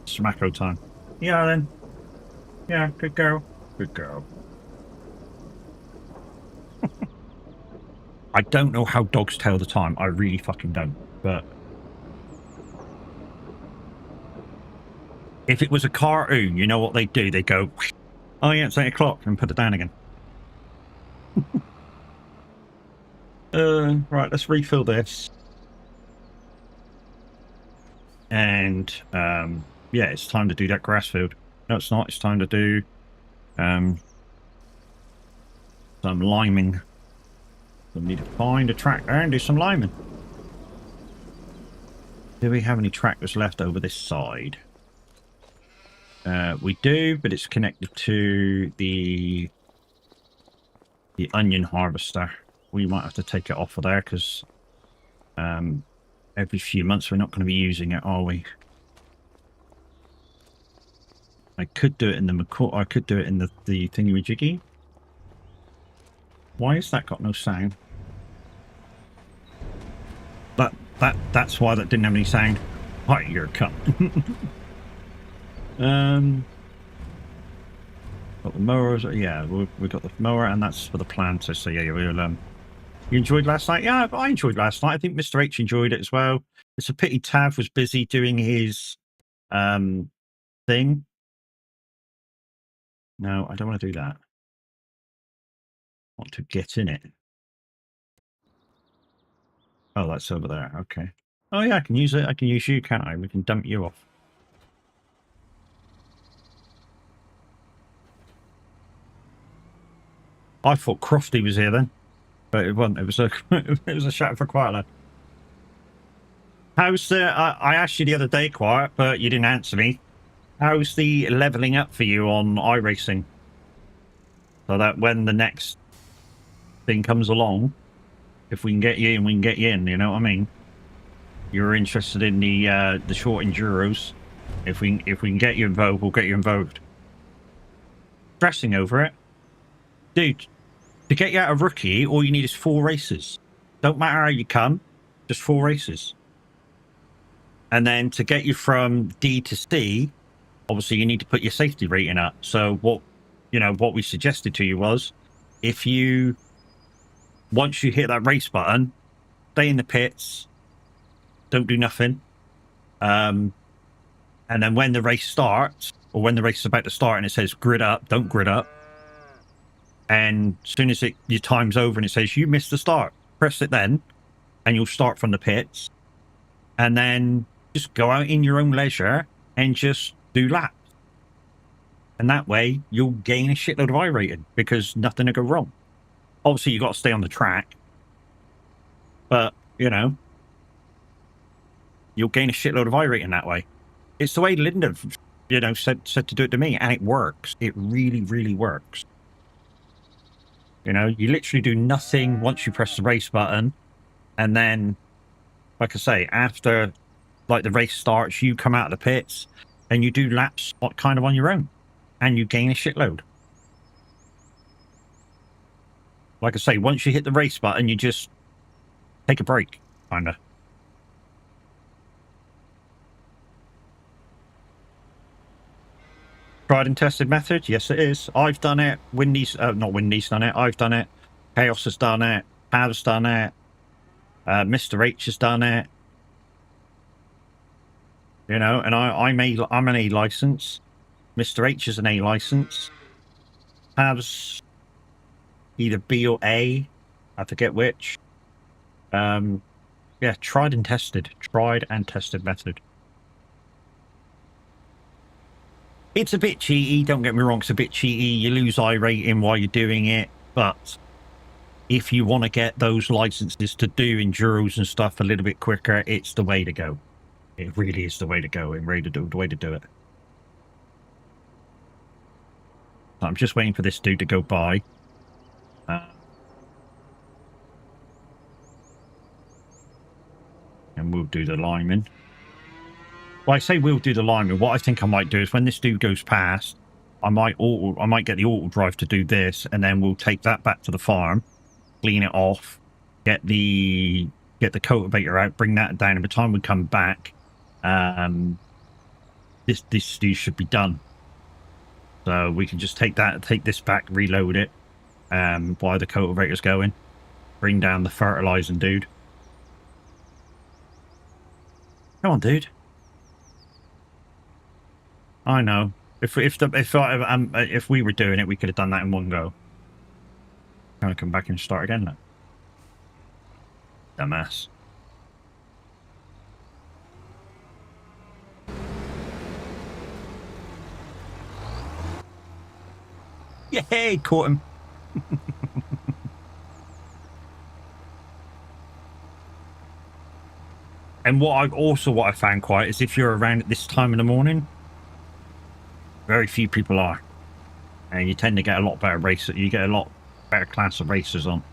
Smacko time. Yeah, then. Yeah, good girl. Good girl. I don't know how dogs tell the time. I really fucking don't. But if it was a cartoon, you know what they do? They go, oh yeah, it's 8 o'clock, and put it down again. Right, let's refill this. And yeah, it's time to do that grass field. No, it's not. It's time to do some liming. We need to find a tractor and do some liming. Do we have any tractors left over this side? We do, but it's connected to the onion harvester. We might have to take it off of there because every few months we're not going to be using it, are we? I could do it in the I could do it in the thingy-majiggy. Why has that got no sound? That's why that didn't have any sound. Right, you're a cunt. Got the mowers. Yeah, we got the mower, and that's for the planters. So yeah, we'll You enjoyed last night? Yeah, I enjoyed last night. I think Mr. H enjoyed it as well. It's a pity Tav was busy doing his thing. No, I don't want to do that. I want to get in it. Oh, that's over there. Okay. Oh yeah, I can use it. I can use you, can't I? We can dump you off. I thought Crofty was here then, but it wasn't. It was a it was a shout for Quiet Lad. How's I asked you the other day, Quiet, but you didn't answer me. How's the leveling up for you on iRacing? So that when the next thing comes along, if we can get you in, we can get you in. You know what I mean? You're interested in the short enduros. If we can get you involved, we'll get you involved. Stressing over it, dude. To get you out of rookie, all you need is 4 races. Don't matter how you come, just 4 races. And then to get you from D to C, obviously you need to put your safety rating up. So what we suggested to you was, if you once you hit that race button, stay in the pits, don't do nothing. And then when the race starts, or when the race is about to start and it says grid up, don't grid up. And as soon as your time's over and it says you missed the start, press it then, and you'll start from the pits. And then just go out in your own leisure and just do laps. And that way you'll gain a shitload of iRating because nothing will go wrong. Obviously, you got to stay on the track, but you'll gain a shitload of iRating that way. It's the way Linda, said to do it to me, and it works. It really, really works. You literally do nothing once you press the race button, and then, like I say, after the race starts, you come out of the pits and you do laps kind of on your own, and you gain a shitload. Like I say, once you hit the race button, you just take a break, kind of. Tried and tested method? Yes, it is. I've done it. Not Windy's done it. I've done it. Chaos has done it. Pav's done it. Mr. H has done it. And I'm an A license. Mr. H is an A license. Pav's either B or A. I forget which. Yeah, tried and tested method. It's a bit cheaty, don't get me wrong, it's a bit cheaty. You lose iRating while you're doing it, but if you want to get those licenses to do enduros and stuff a little bit quicker, it's the way to go. It really is the way to go and the way to do it. So I'm just waiting for this dude to go by. And we'll do the lineman. Well, I say we'll do the lineman. What I think I might do is when this dude goes past, I might get the auto drive to do this, and then we'll take that back to the farm, clean it off, get the cultivator out, bring that down. And by the time we come back, this dude should be done. So we can just take this back, reload it, while the cultivator's going, bring down the fertilizing dude. Come on, dude. I know. If we were doing it, we could have done that in one go. Can I come back and start again now? Dumbass. Yay, caught him. And what I found quite is if you're around at this time in the morning, very few people are, and you tend to get a lot better racers. You get a lot better class of racers on.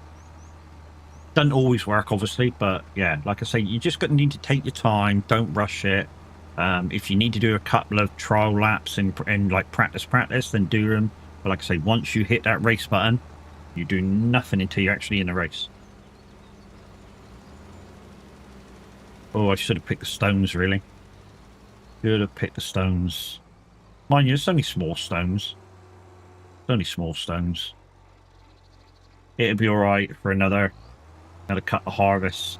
Doesn't always work, obviously, but yeah, like I say, you just need to take your time. Don't rush it. If you need to do a couple of trial laps and like practice, then do them. But like I say, once you hit that race button, you do nothing until you're actually in the race. Oh, I should have picked the stones, really. Should have picked the stones. Mind you, it's only small stones. It's only small stones. It'll be alright for another cut of harvest.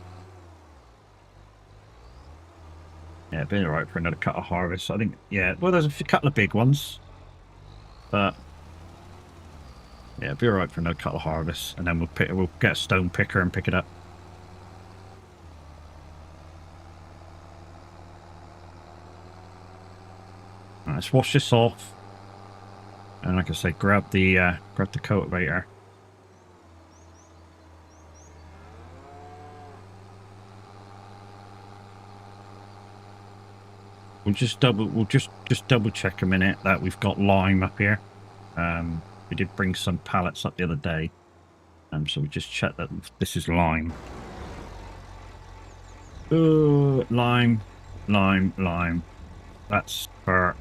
Yeah, it'll be alright for another cut of harvest. I think, yeah, well, there's a couple of big ones. But, yeah, it'll be alright for another cut of harvest. And then we'll get a stone picker and pick it up. Let's wash this off, and like I say, grab the cultivator. We'll just double check a minute that we've got lime up here. We did bring some pallets up the other day, so we just check that this is lime. Lime. That's for.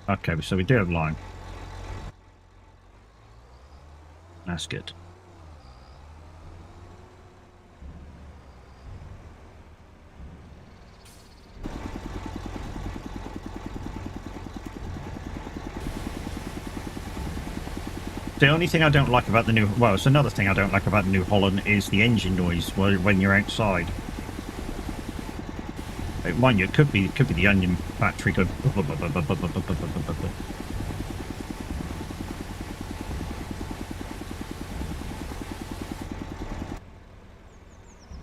Okay, so we do have lime. That's good. The only thing I don't like about the new... Well, it's another thing I don't like about the New Holland is the engine noise when you're outside. Mind you, it could be the onion factory going...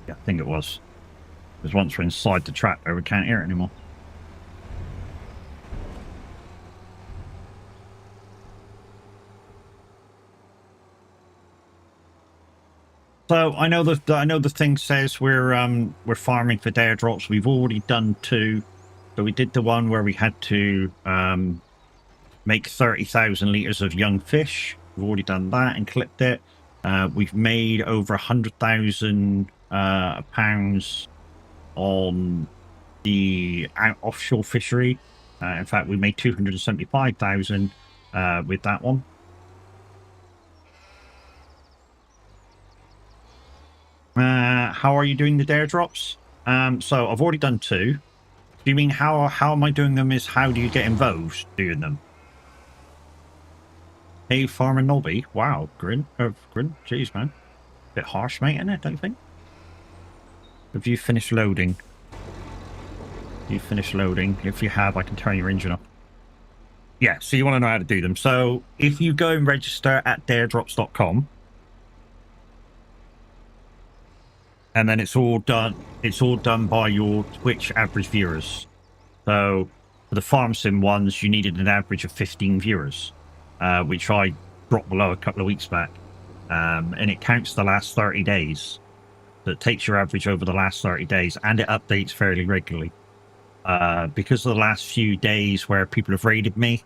Yeah, I think it was. Because once we're inside the tractor, we can't hear it anymore. So I know the thing says we're farming for DareDrops. We've already done 2. So we did the one where we had to make 30,000 litres of young fish. We've already done that and clipped it. We've made over 100,000 pounds on the offshore fishery. In fact, we made 275,000 with that one. How are you doing the DareDrops? So I've already done 2. Do you mean how am I doing them? Is how do you get involved doing them? Hey, Farmer Nobby. Wow, Grin. Jeez, man. Bit harsh, mate, isn't it? Don't you think? Have you finished loading? You finished loading. If you have, I can turn your engine off. Yeah, so you want to know how to do them. So if you go and register at DareDrops.com, and then it's all done by your Twitch average viewers. So for the farm sim ones, you needed an average of 15 viewers, which I dropped below a couple of weeks back. And it counts the last 30 days. So it takes your average over the last 30 days, and it updates fairly regularly. Because of the last few days where people have raided me,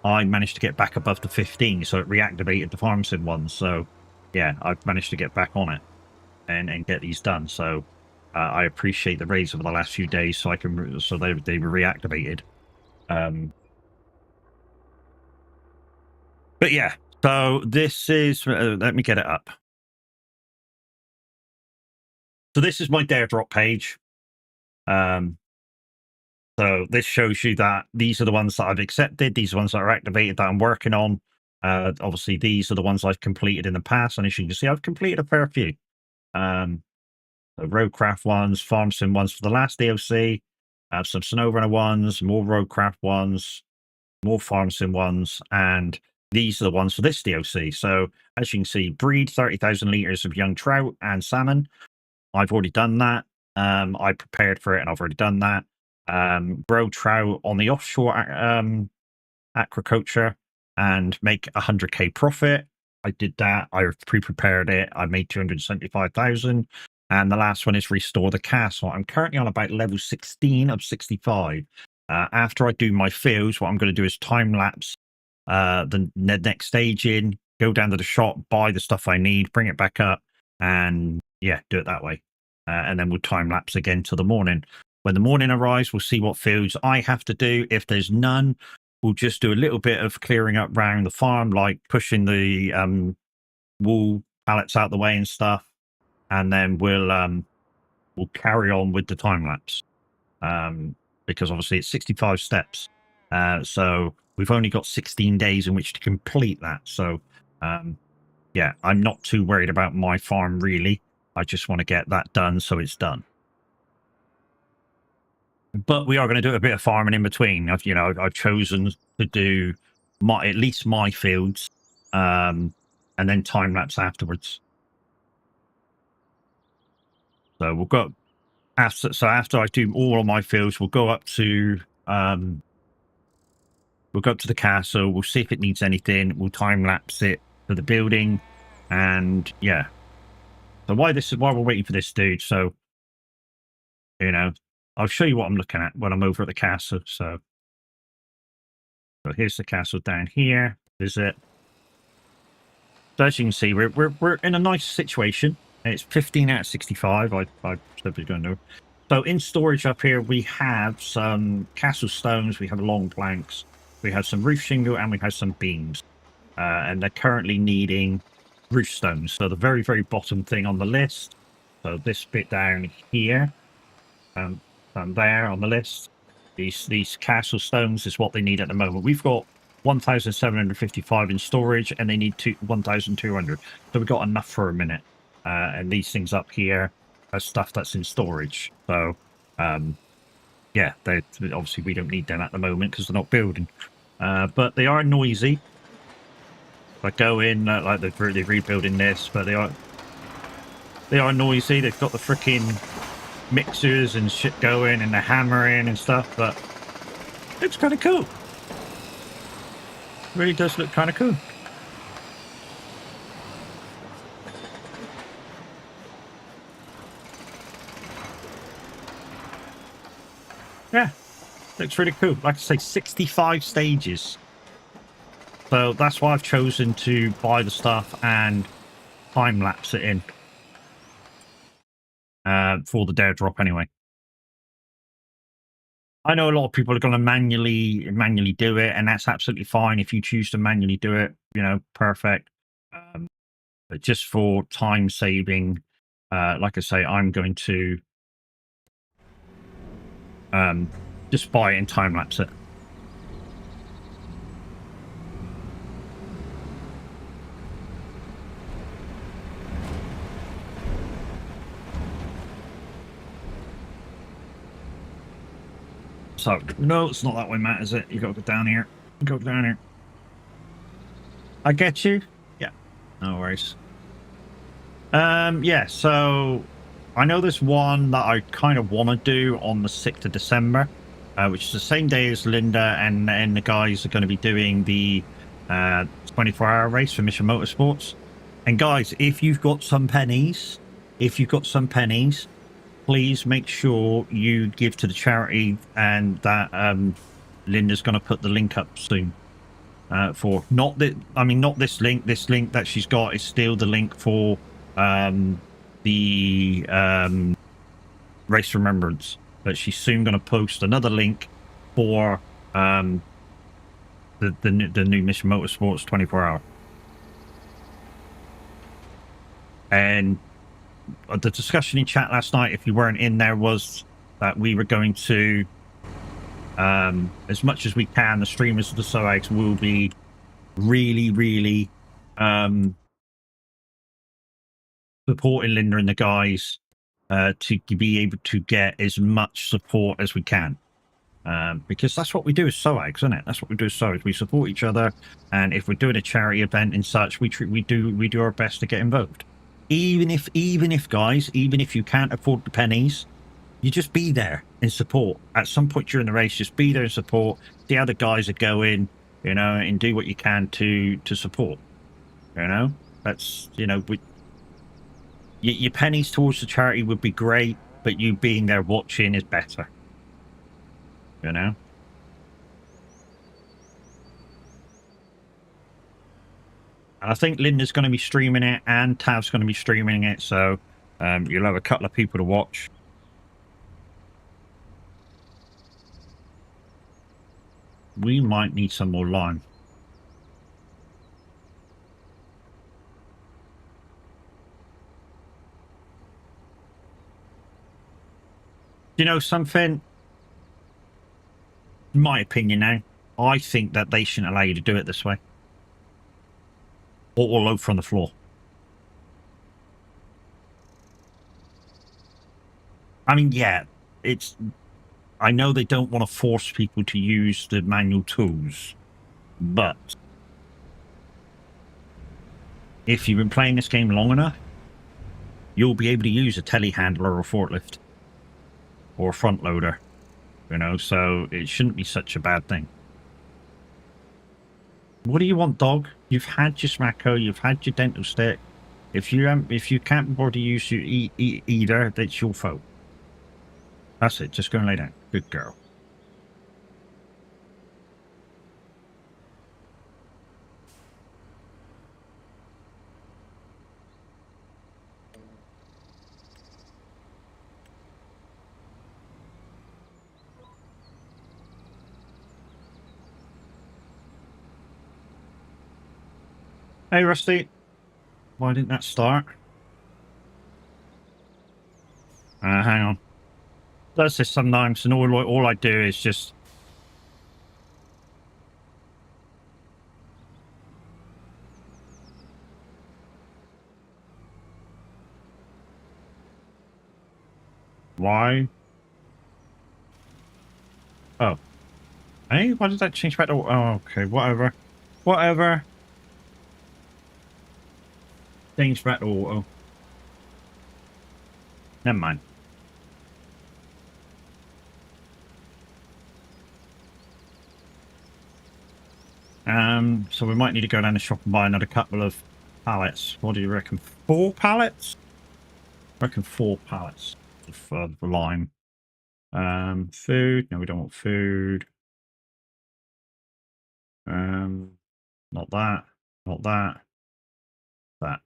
I managed to get back above the 15, so it reactivated the farm sim ones. So yeah, I've managed to get back on it and get these done. So I appreciate the raids over the last few days, so they were reactivated. But yeah, so this is let me get it up. So this is my DareDrop page. So this shows you that these are the ones that I've accepted. These are the ones that are activated that I'm working on. Obviously, these are the ones I've completed in the past, and as you can see, I've completed a fair few. The roadcraft ones, farm sim ones for the last DLC, some snowrunner ones, more roadcraft ones, more farm sim ones, and these are the ones for this DLC. So as you can see, breed 30,000 litres of young trout and salmon. I've already done that. I prepared for it and I've already done that. Grow trout on the offshore aquaculture. and make 100k profit. I did that. I pre-prepared it. I made 275,000. And the last one is restore the castle. I'm currently on about level 16 of 65. After I do my fields, what I'm going to do is time lapse the next stage in, go down to the shop, buy the stuff I need, bring it back up, and yeah, do it that way. And then we'll time lapse again till the morning. When the morning arrives, we'll see what fields I have to do. If there's none, we'll just do a little bit of clearing up around the farm, like pushing the wool pallets out the way and stuff, and then we'll carry on with the time lapse because obviously it's 65 steps, so we've only got 16 days in which to complete that. So yeah, I'm not too worried about my farm really. I just want to get that done so it's done. But we are going to do a bit of farming in between. I've chosen to do at least my fields, and then time lapse afterwards. So we'll go after I do all of my fields, we'll go up to the castle. We'll see if it needs anything. We'll time lapse it for the building, and yeah. So while we're waiting for this dude, so I'll show you what I'm looking at when I'm over at the castle. So here's the castle down here. Visit. So as you can see, we're in a nice situation. It's 15 out of 65. I said we're going to. So in storage up here, we have some castle stones. We have long planks. We have some roof shingle, and we have some beams. And they're currently needing roof stones. So the very, very bottom thing on the list. So this bit down here. There on the list, these castle stones is what they need at the moment. We've got 1,755 in storage, and they need 1,200. So we've got enough for a minute. And these things up here are stuff that's in storage. So yeah, obviously we don't need them at the moment because they're not building. But they are noisy. I go in like they're rebuilding this, but they are noisy. They've got the freaking mixers and shit going, and they're hammering and stuff, but it looks kind of cool. It really does look kind of cool. Yeah, looks really cool. Like I say, 65 stages. So that's why I've chosen to buy the stuff and time lapse it in. For the dare drop anyway. I know a lot of people are going to manually do it, and that's absolutely fine. If you choose to manually do it, perfect. But just for time saving, like I say, I'm going to just buy it and time lapse it. So, no, it's not that way, Matt, is it? You got to go down here. Go down here. I get you. Yeah, no worries. Yeah, so I know there's one that I kind of want to do on the 6th of December, which is the same day as Linda and the guys are going to be doing the 24-hour race for Mission Motorsports. And guys, if you've got some pennies, please make sure you give to the charity, and that Linda's going to put the link up soon. For not this link. This link that she's got is still the link for the Race Remembrance, but she's soon going to post another link for the new Mission Motorsports 24-hour. And the discussion in chat last night, if you weren't in there, was that we were going to, as much as we can, the streamers of the SOAGs will be really supporting Linda and the guys to be able to get as much support as we can. Because that's what we do as SOAGs, isn't it? That's what we do as SOAGs. We support each other, and if we're doing a charity event and such, we do our best to get involved. Even if you can't afford the pennies, you just be there and support. At some point during the race, just be there and support. See how the guys are going. you know, and do what you can to support. You know, that's, you know, your pennies towards the charity would be great, but you being there watching is better. You know. And I think Linda's going to be streaming it, and Tav's going to be streaming it, so you'll have a couple of people to watch. We might need some more lime. You know something? In my opinion now, I think that they shouldn't allow you to do it this way. Or loaf from the floor. I mean, yeah, it's... I know they don't want to force people to use the manual tools, but if you've been playing this game long enough, you'll be able to use a telehandler or a forklift or a front loader, you know, so it shouldn't be such a bad thing. What do you want, dog? You've had your smacko, you've had your dental stick. If you can't bother to use your either, that's your fault. That's it. Just go and lay down. Good girl. Hey, Rusty. Why didn't that start? Hang on. Does this sometimes, and all I do is just... Why? Oh. Hey, why did that change back to... Oh, okay, whatever. Whatever. Change back to auto. Never mind. So we might need to go down the shop and buy another couple of pallets. What do you reckon? 4 pallets? I reckon 4 pallets of lime. Food. No, we don't want food. Not that. Not that. That.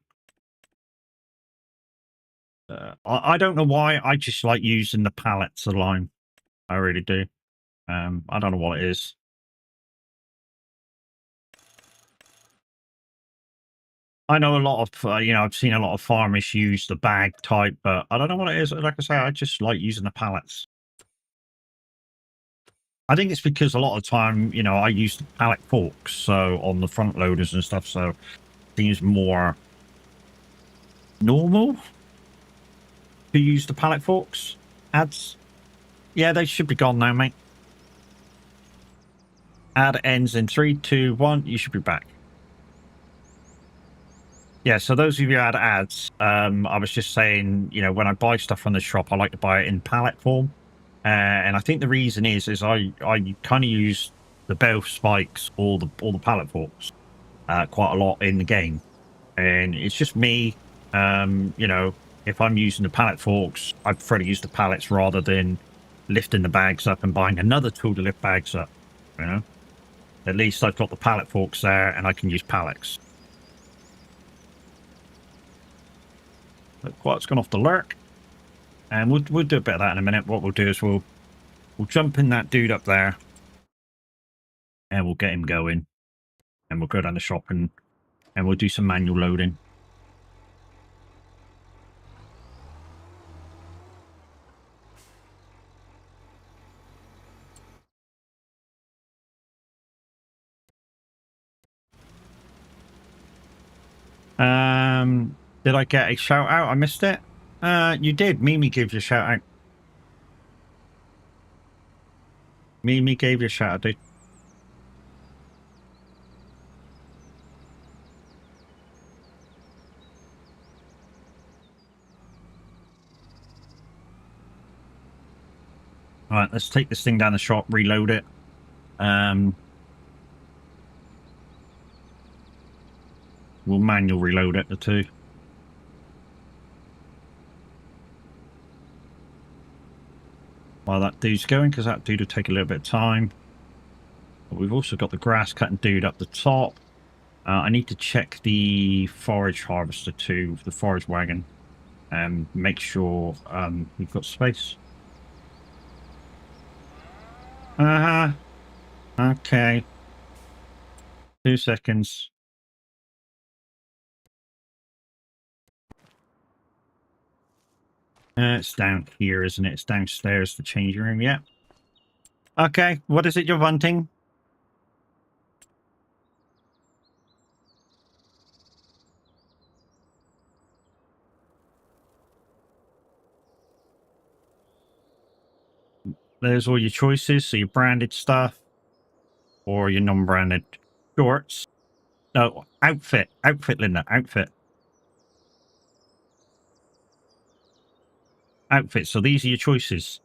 I don't know why. I just like using the pallets of lime. I really do. I don't know what it is. I know a lot of, you know, I've seen a lot of farmers use the bag type, but I don't know what it is. Like I say, I just like using the pallets. I think it's because a lot of time, you know, I use the pallet forks, so on the front loaders and stuff, so it seems more normal to use the pallet forks. Ads. Yeah, they should be gone now, mate. Ad ends in 3, 2, 1. You should be back. Yeah, so those of you who had ads, I was just saying, you know, when I buy stuff from the shop, I like to buy it in pallet form. And I think the reason is I kind of use the bell spikes or the pallet forks quite a lot in the game. And it's just me, you know, if I'm using the pallet forks, I prefer to use the pallets rather than lifting the bags up and buying another tool to lift bags up, you know. At least I've got the pallet forks there and I can use pallets. But Quiet's gone off the lurk. And we'll do a bit of that in a minute. What we'll do is we'll jump in that dude up there and we'll get him going. And we'll go down the shop and we'll do some manual loading. Did I get a shout out? I missed it. You did. Mimi gave you a shout out. Mimi gave you a shout out, dude. All right, let's take this thing down the shop, reload it. we'll manual reload it, the two. While that dude's going, because that dude will take a little bit of time. But we've also got the grass cutting dude up the top. I need to check the forage harvester too, the forage wagon, and make sure we've got space. Okay. 2 seconds. It's down here, isn't it? It's downstairs, the changing room. Yeah. Okay. What is it you're wanting? There's all your choices. So your branded stuff or your non-branded shorts. No, outfit. Outfit, Linda. Outfit. Outfit. So these are your choices.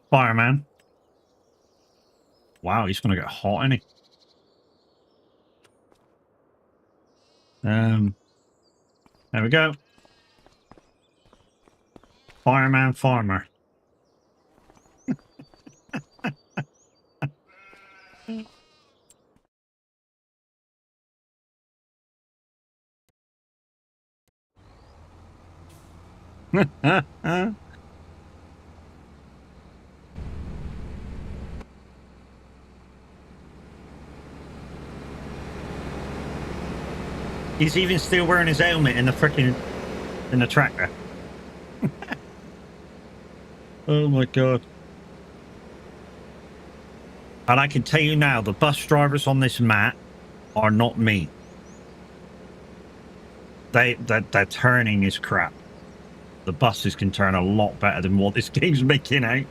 Fireman. Wow, he's going to get hot, isn't he? There we go. Fireman, farmer. He's even still wearing his helmet in the freaking tractor. Oh my god. And I can tell you now, the bus drivers on this map are not me. Their turning is crap. The buses can turn a lot better than what this game's making out.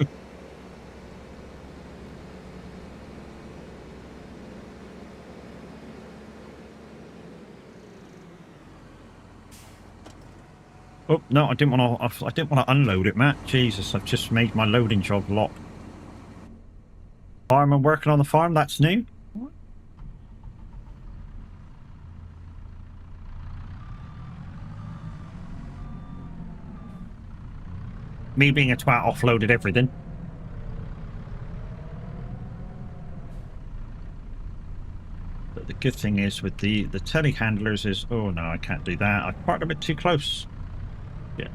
Oh no, I didn't want to unload it, Matt. Jesus, I've just made my loading job locked. Fireman working on the farm, that's new. What? Me being a twat offloaded everything. But the good thing is with the telehandlers is, oh no, I can't do that. I parked a bit too close. Yeah.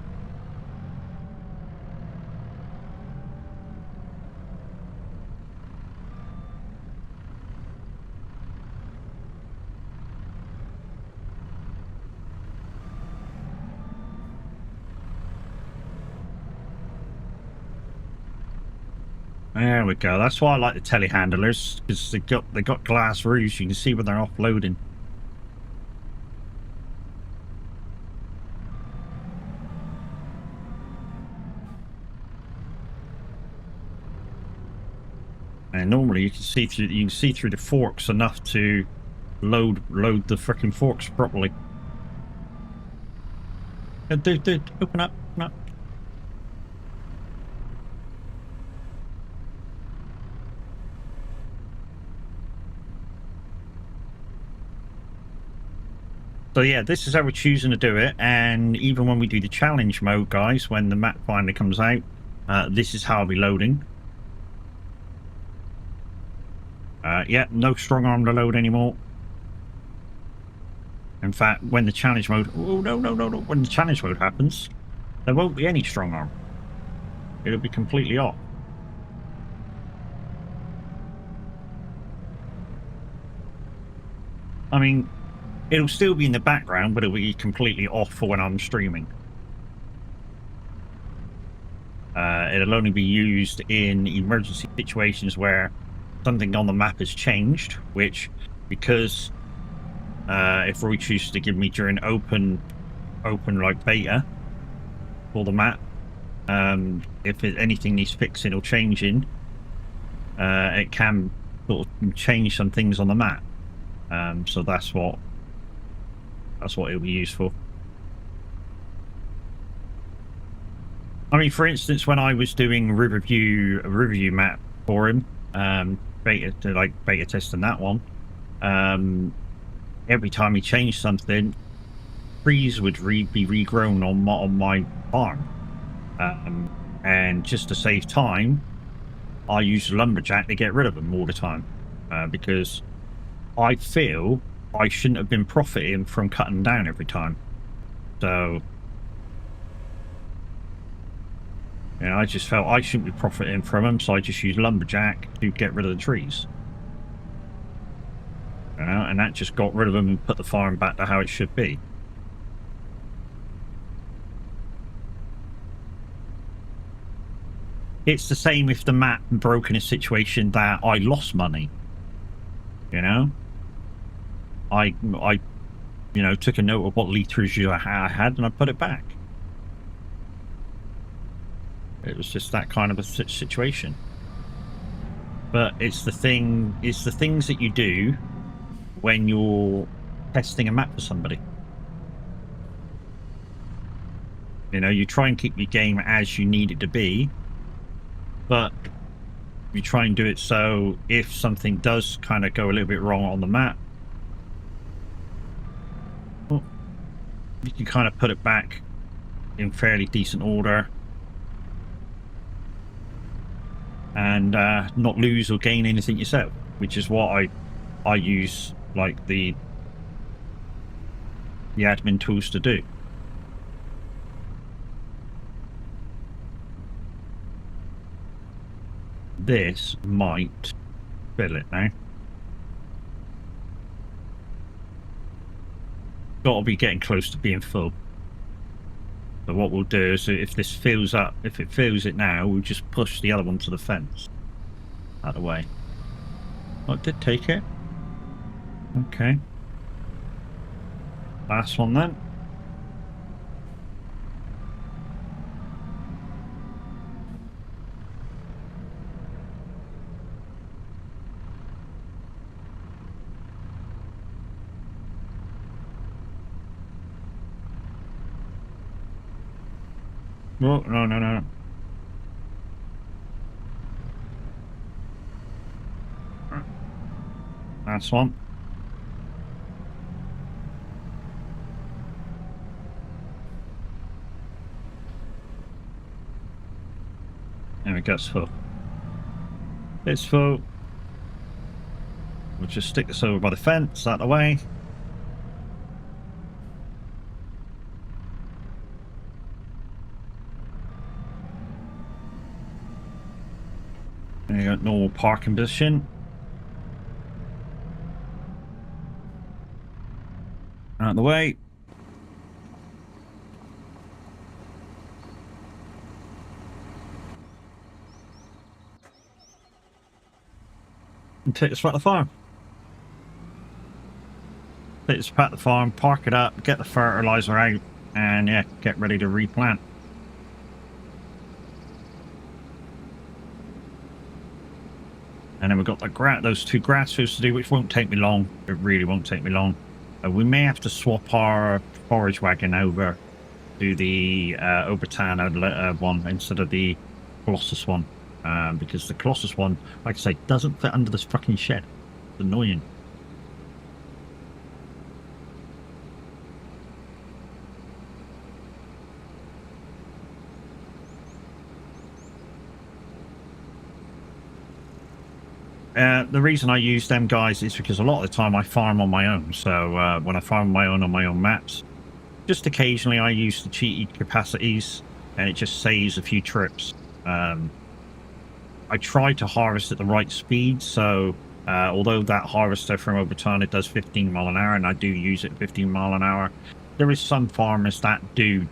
There we go. That's why I like the telehandlers, because they got glass roofs. You can see when they're offloading. And normally you can see through the forks enough to load the freaking forks properly. Dude, open up, open up. So yeah, this is how we're choosing to do it, and even when we do the challenge mode, guys, when the map finally comes out, this is how I'll be loading. Yeah, no strong arm to load anymore. In fact, when the challenge mode... Oh, no. When the challenge mode happens, there won't be any strong arm. It'll be completely off. I mean, it'll still be in the background, but it'll be completely off for when I'm streaming. It'll only be used in emergency situations where something on the map has changed, which, because if Roy chooses to give me during open like beta for the map, if anything needs fixing or changing, it can sort of change some things on the map. So that's what it'll be used for. I mean, for instance, when I was doing a Riverview map for him, beta testing that one. Every time we changed something, trees would be regrown on my farm. And just to save time, I use a lumberjack to get rid of them all the time, because I feel I shouldn't have been profiting from cutting down every time. So, you know, I just felt I shouldn't be profiting from them, so I just use lumberjack to get rid of the trees. You know, and that just got rid of them and put the farm back to how it should be. It's the same if the map broke in a situation that I lost money. You know, I you know, took a note of what liters I had and I put it back. It was just that kind of a situation. But it's the things that you do when you're testing a map for somebody. You know, you try and keep your game as you need it to be, but you try and do it so if something does kind of go a little bit wrong on the map, well, you can kind of put it back in fairly decent order and not lose or gain anything yourself, which is what I use, like the admin tools to do. This might fill it now. Got to be getting close to being full. So what we'll do is, if this fills up, if it fills it now, we'll just push the other one to the fence. Out of the way. Oh, it did take it. Okay. Last one then. Oh, no. Last one. There we go, it's full. It's full. We'll just stick this over by the fence, out of the way. There you go, normal parking position. Out of the way. And take this back to the farm. Take this back to the farm, park it up, get the fertilizer out, and yeah, get ready to replant. And then we've got those two grass fields to do, which won't take me long. It really won't take me long. We may have to swap our forage wagon over to the Obertan one instead of the Colossus one. Because the Colossus one, like I say, doesn't fit under this fucking shed. It's annoying. The reason I use them guys is because a lot of the time I farm on my own. So when I farm on my own maps, just occasionally I use the cheated capacities and it just saves a few trips. I try to harvest at the right speed. So although that harvester from Obertan, it does 15 mile an hour and I do use it 15 mile an hour, there is some farmers that do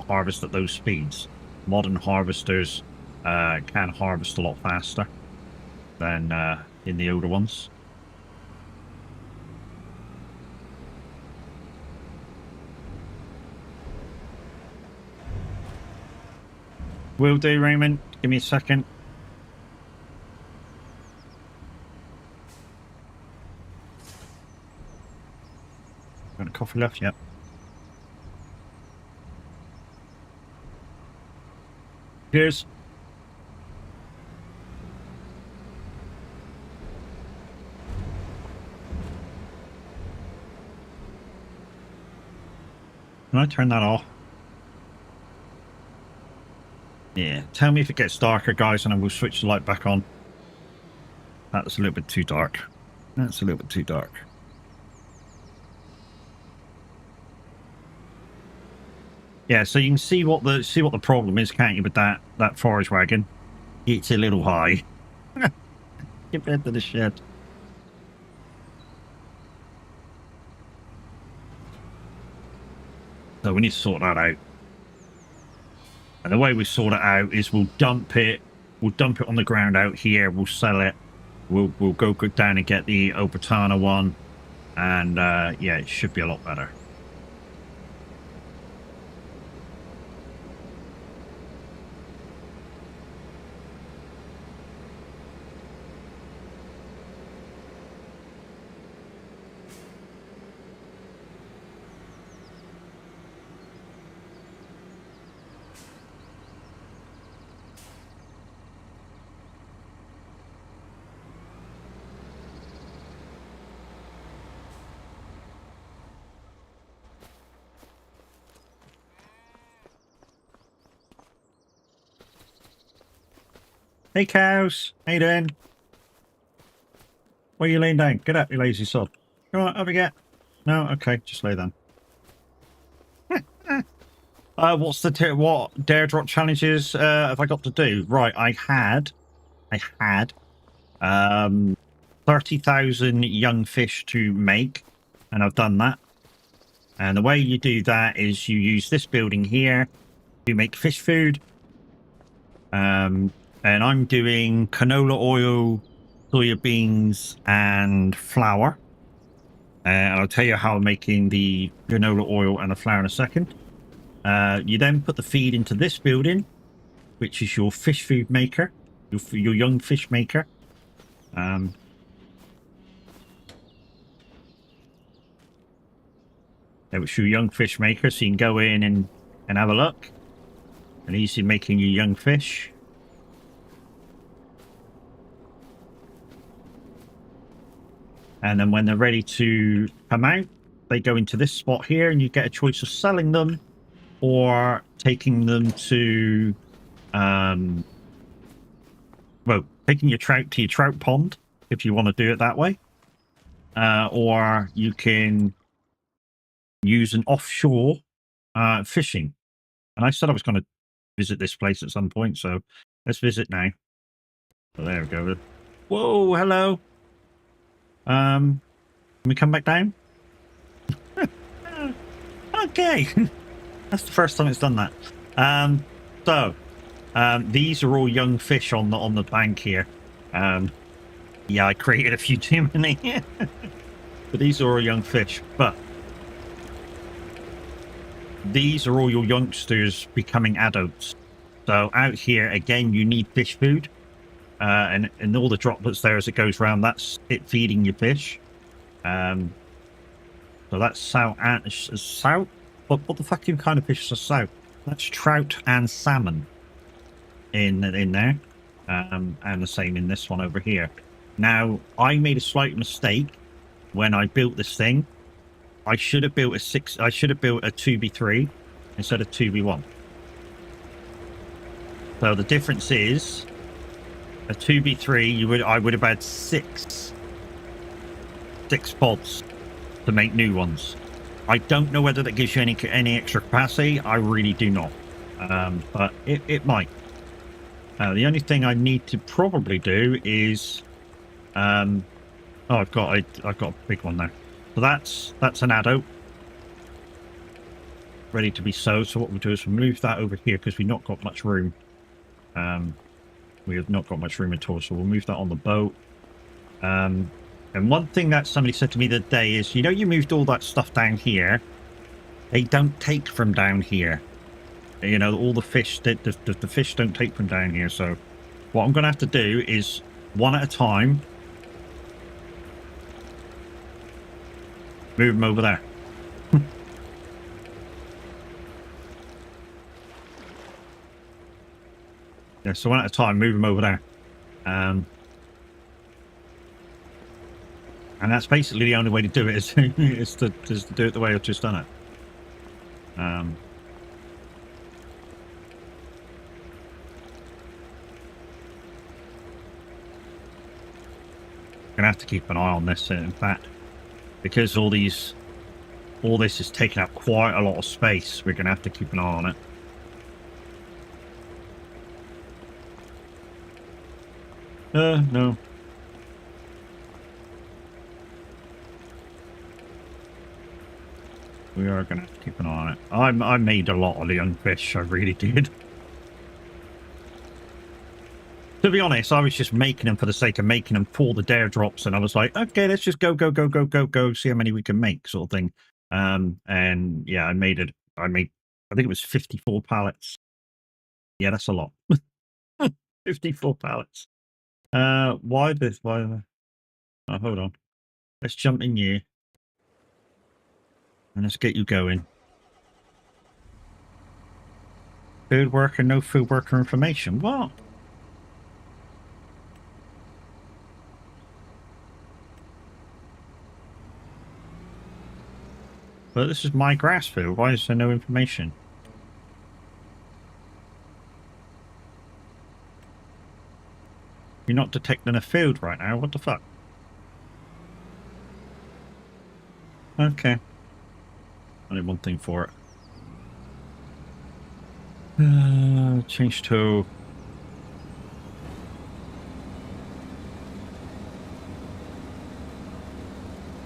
harvest at those speeds. Modern harvesters can harvest a lot faster than in the older ones. Will do, Raymond. Give me a second. Got a coffee left? Yep. Cheers. Can I turn that off? Yeah. Tell me if it gets darker, guys, and I will switch the light back on. That's a little bit too dark. That's a little bit too dark. Yeah, so you can see what the problem is, can't you, with that forage wagon? It's a little high compared to the shed. So we need to sort that out. And the way we sort it out is we'll dump it on the ground out here, we'll sell it, we'll go down and get the Opatana one, and yeah, it should be a lot better. Hey cows, how you doing? Where are you laying down? Get up, you lazy sod. Come on, over get. No, okay, just lay down. What DareDrop challenges have I got to do? Right, I had 30,000 young fish to make, and I've done that. And the way you do that is you use this building here to make fish food. And I'm doing canola oil, soya beans, and flour. And I'll tell you how I'm making the canola oil and the flour in a second. You then put the feed into this building, which is your fish food maker, your young fish maker. It's your young fish maker, so you can go in and have a look. And easy making your young fish. And then when they're ready to come out, they go into this spot here, and you get a choice of selling them or taking them to, well, taking your trout to your trout pond if you want to do it that way. Or you can use an offshore fishing. And I said I was going to visit this place at some point, so let's visit now. So there we go. Whoa, hello. Can we come back down? Okay. That's the first time it's done that. These are all young fish on the bank here. Yeah, I created a few too many. But these are all young fish. But these are all your youngsters becoming adults. So out here, again, you need fish food. And all the droplets there as it goes around, that's it feeding your fish. So that's sout and sout. What the fucking kind of fish is sout? That's trout and salmon in there, and the same in this one over here. Now I made a slight mistake when I built this thing. I should have built a 2v3 instead of 2v1. So the difference is, a 2v3, I would have had six pods to make new ones. I don't know whether that gives you any extra capacity. I really do not, but it might. The only thing I need to probably do is, oh, I've got a big one there. So that's an adult ready to be sowed. So what we'll do is we'll move that over here because we've not got much room. We have not got much room at all, so we'll move that on the boat. And one thing that somebody said to me the other day is, you know, you moved all that stuff down here. They don't take from down here. You know, all the fish, the fish don't take from down here. So what I'm going to have to do is, one at a time, move them over there. Yeah, so one at a time, move them over there. And that's basically the only way to do it, is to do it the way I've just done it. Gonna have to keep an eye on this, in fact, because all this is taking up quite a lot of space. We're gonna have to keep an eye on it. No. We are gonna have to keep an eye on it. I made a lot of the young fish, I really did. To be honest, I was just making them for the sake of making them for the DareDrops, and I was like, okay, let's just go, see how many we can make, sort of thing. And yeah, I think it was 54 pallets. Yeah, that's a lot. 54 pallets. Why this? Oh, hold on. Let's jump in here. And let's get you going. Food worker, no food worker information. What? But this is my grass field. Why is there no information? You're not detecting a field right now. What the fuck? Okay. Only one thing for it. Change to...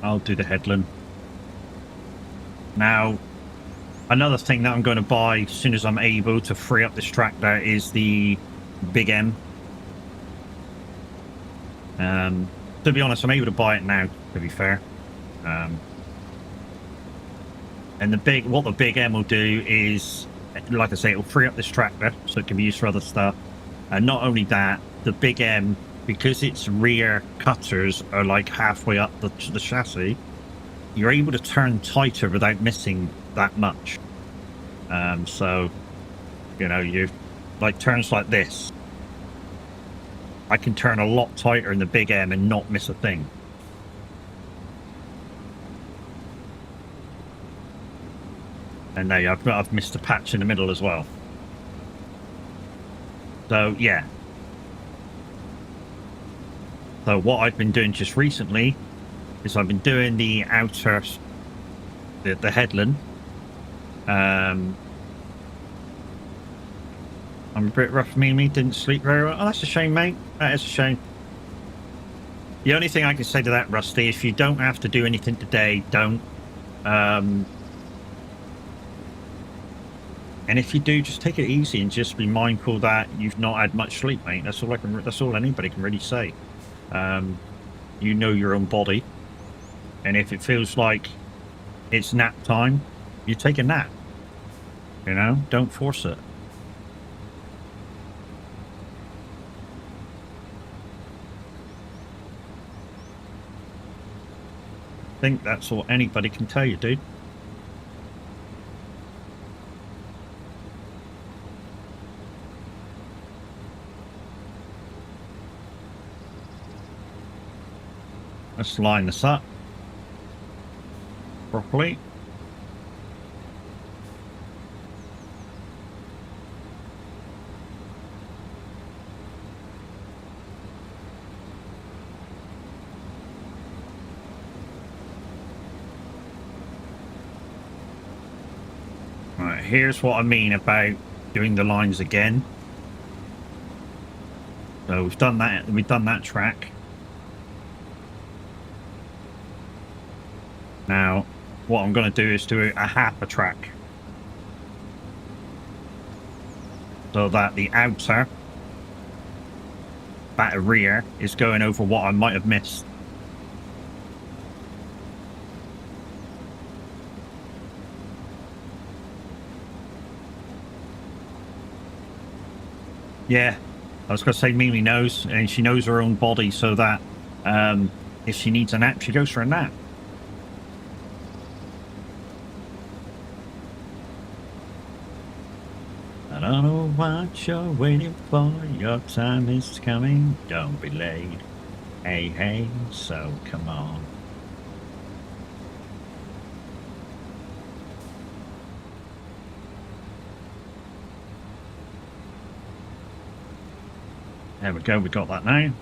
I'll do the headland. Now, another thing that I'm going to buy as soon as I'm able to free up this tractor is the Big M. To be honest, I'm able to buy it now, to be fair. And what the Big M will do is, like I say, it'll free up this tractor so it can be used for other stuff. And not only that, the Big M, because its rear cutters are like halfway up the chassis, you're able to turn tighter without missing that much. So, you know, you like turns like this. I can turn a lot tighter in the Big M and not miss a thing. And now I've missed a patch in the middle as well. So, yeah. So what I've been doing just recently is I've been doing the outer, the headland. I'm a bit rough, Mimi, didn't sleep very well. Oh, that's a shame, mate. That is a shame. The only thing I can say to that, Rusty, if you don't have to do anything today, don't. And if you do, just take it easy and just be mindful that you've not had much sleep, mate. That's all anybody can really say. You know your own body, and if it feels like it's nap time, you take a nap. You know, don't force it. I think that's all anybody can tell you, dude. Let's line this up properly. Right, here's what I mean about doing the lines again. So we've done that track. Now, what I'm going to do is do a half a track. So that the outer, that rear, is going over what I might have missed. Yeah, I was going to say Mimi knows, and she knows her own body, so that if she needs a nap, she goes for a nap. I don't know what you're waiting for, your time is coming, don't be late. Hey, hey, so come on. There we go, we got that now.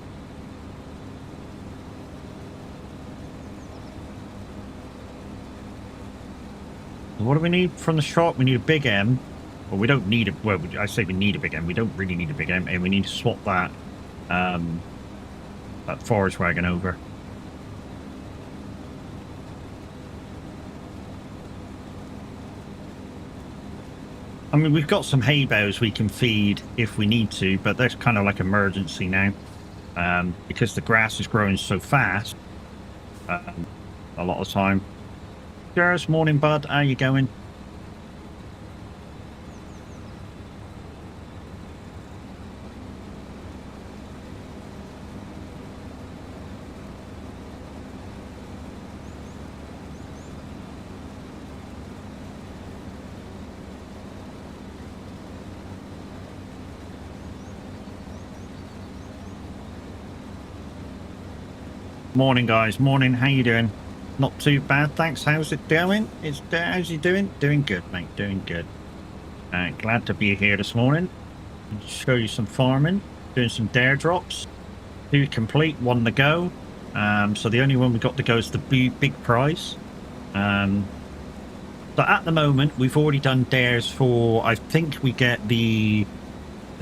What do we need from the shop? We need a big M. Well, we don't need a... Well, I say we need a big M. We don't really need a big M. And we need to swap that, that forage wagon over. I mean, we've got some hay bales we can feed if we need to, but that's kind of like emergency now. Because the grass is growing so fast. A lot of the time. Cheers, morning, bud. How you going? Morning, guys. Morning. How you doing? Not too bad, thanks. How's it going? How's you doing? Doing good, mate. Doing good. Glad to be here this morning. Show you some farming. Doing some DareDrops. 2 complete, 1 to go. So the only one we got to go is the big prize. So at the moment, we've already done dares for... I think we get the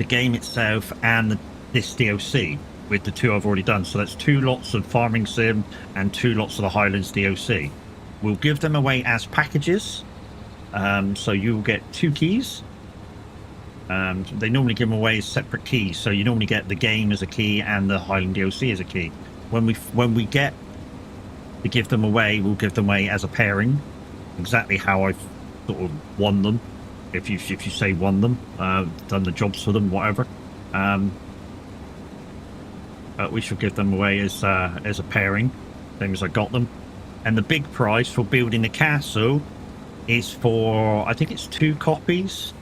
game itself and this DLC. With the 2 I've already done. So that's 2 lots of Farming Sim and 2 lots of the Highlands DLC. We'll give them away as packages. So you'll get 2 keys. They normally give them away as separate keys. So you normally get the game as a key and the Highland DLC as a key. When we get to give them away, we'll give them away as a pairing. Exactly how I've sort of won them. If you say won them, done the jobs for them, whatever. But we shall give them away as a pairing, same as I got them. And the big prize for building the castle is for, I think it's 2 copies.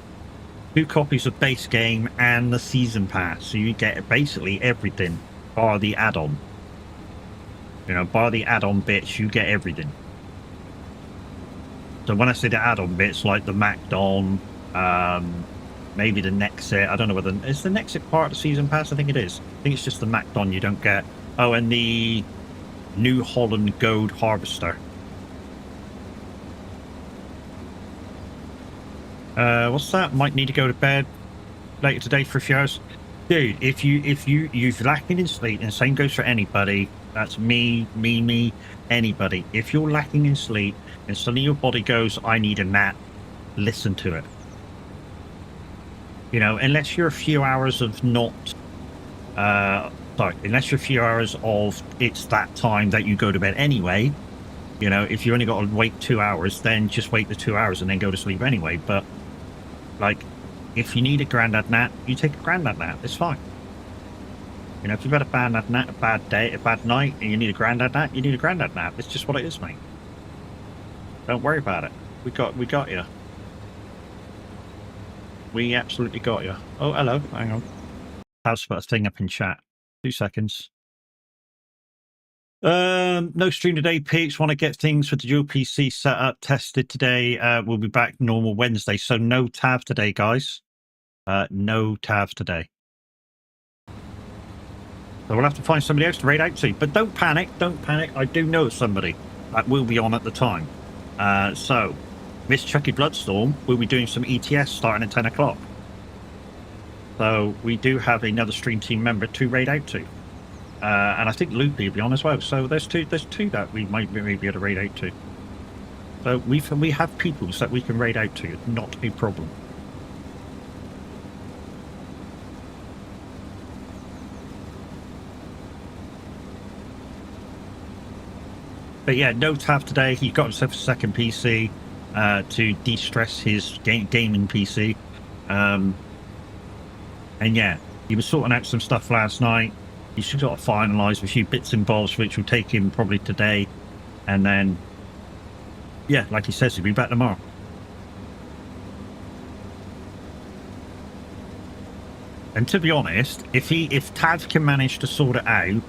2 copies of base game and the season pass. So you get basically everything, bar the add-on. You know, bar the add-on bits, you get everything. So when I say the add-on bits, like the Macdon, maybe the Nexit. I don't know whether... Is the Nexit part of the season pass? I think it is. I think it's just the Macdon you don't get. Oh, and the New Holland Gold Harvester. What's that? Might need to go to bed later today for a few hours. Dude, if you're lacking in sleep, and the same goes for anybody, that's me, anybody. If you're lacking in sleep, and suddenly your body goes, I need a nap, listen to it. You know, unless you're a few hours of not, unless you're a few hours of it's that time that you go to bed anyway, you know, if you only got to wait 2 hours, then just wait the 2 hours and then go to sleep anyway. But, like, if you need a granddad nap, you take a granddad nap. It's fine. You know, if you've had a bad nap, a bad day, a bad night, and you need a granddad nap, you need a granddad nap. It's just what it is, mate. Don't worry about it. We got you. We absolutely got you. Oh, hello. Hang on. I'll put a thing up in chat. 2 seconds. No stream today, Peach. Want to get things for the dual PC set up, tested today. We'll be back normal Wednesday. So no tab today, guys. No tab today. So we'll have to find somebody else to raid out to. But don't panic. Don't panic. I do know somebody that will be on at the time. So... Miss Chucky Bloodstorm will be doing some ETS starting at 10 o'clock. So we do have another stream team member to raid out to. And I think Loopy will be on as well. So there's two that we might be able to raid out to. So we have people that we can raid out to, not a problem. But yeah, no tab today. He got himself a second PC. To de-stress his gaming PC. And yeah, he was sorting out some stuff last night. He's sort of finalised a few bits and bobs, which will take him probably today. And then, yeah, like he says, he'll be back tomorrow. And to be honest, if Tad can manage to sort it out,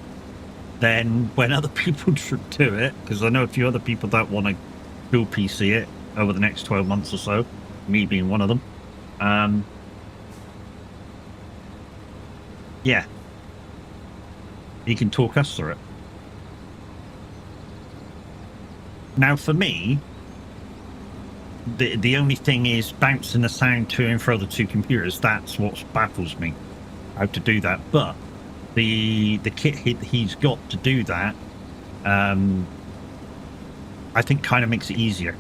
then when other people do it, because I know a few other people that want to dual PC it over the next 12 months or so, me being one of them. Yeah, he can talk us through it. Now, for me, the only thing is bouncing the sound to and fro the two computers. That's what baffles me, how to do that. But the kit he's got to do that, I think kind of makes it easier.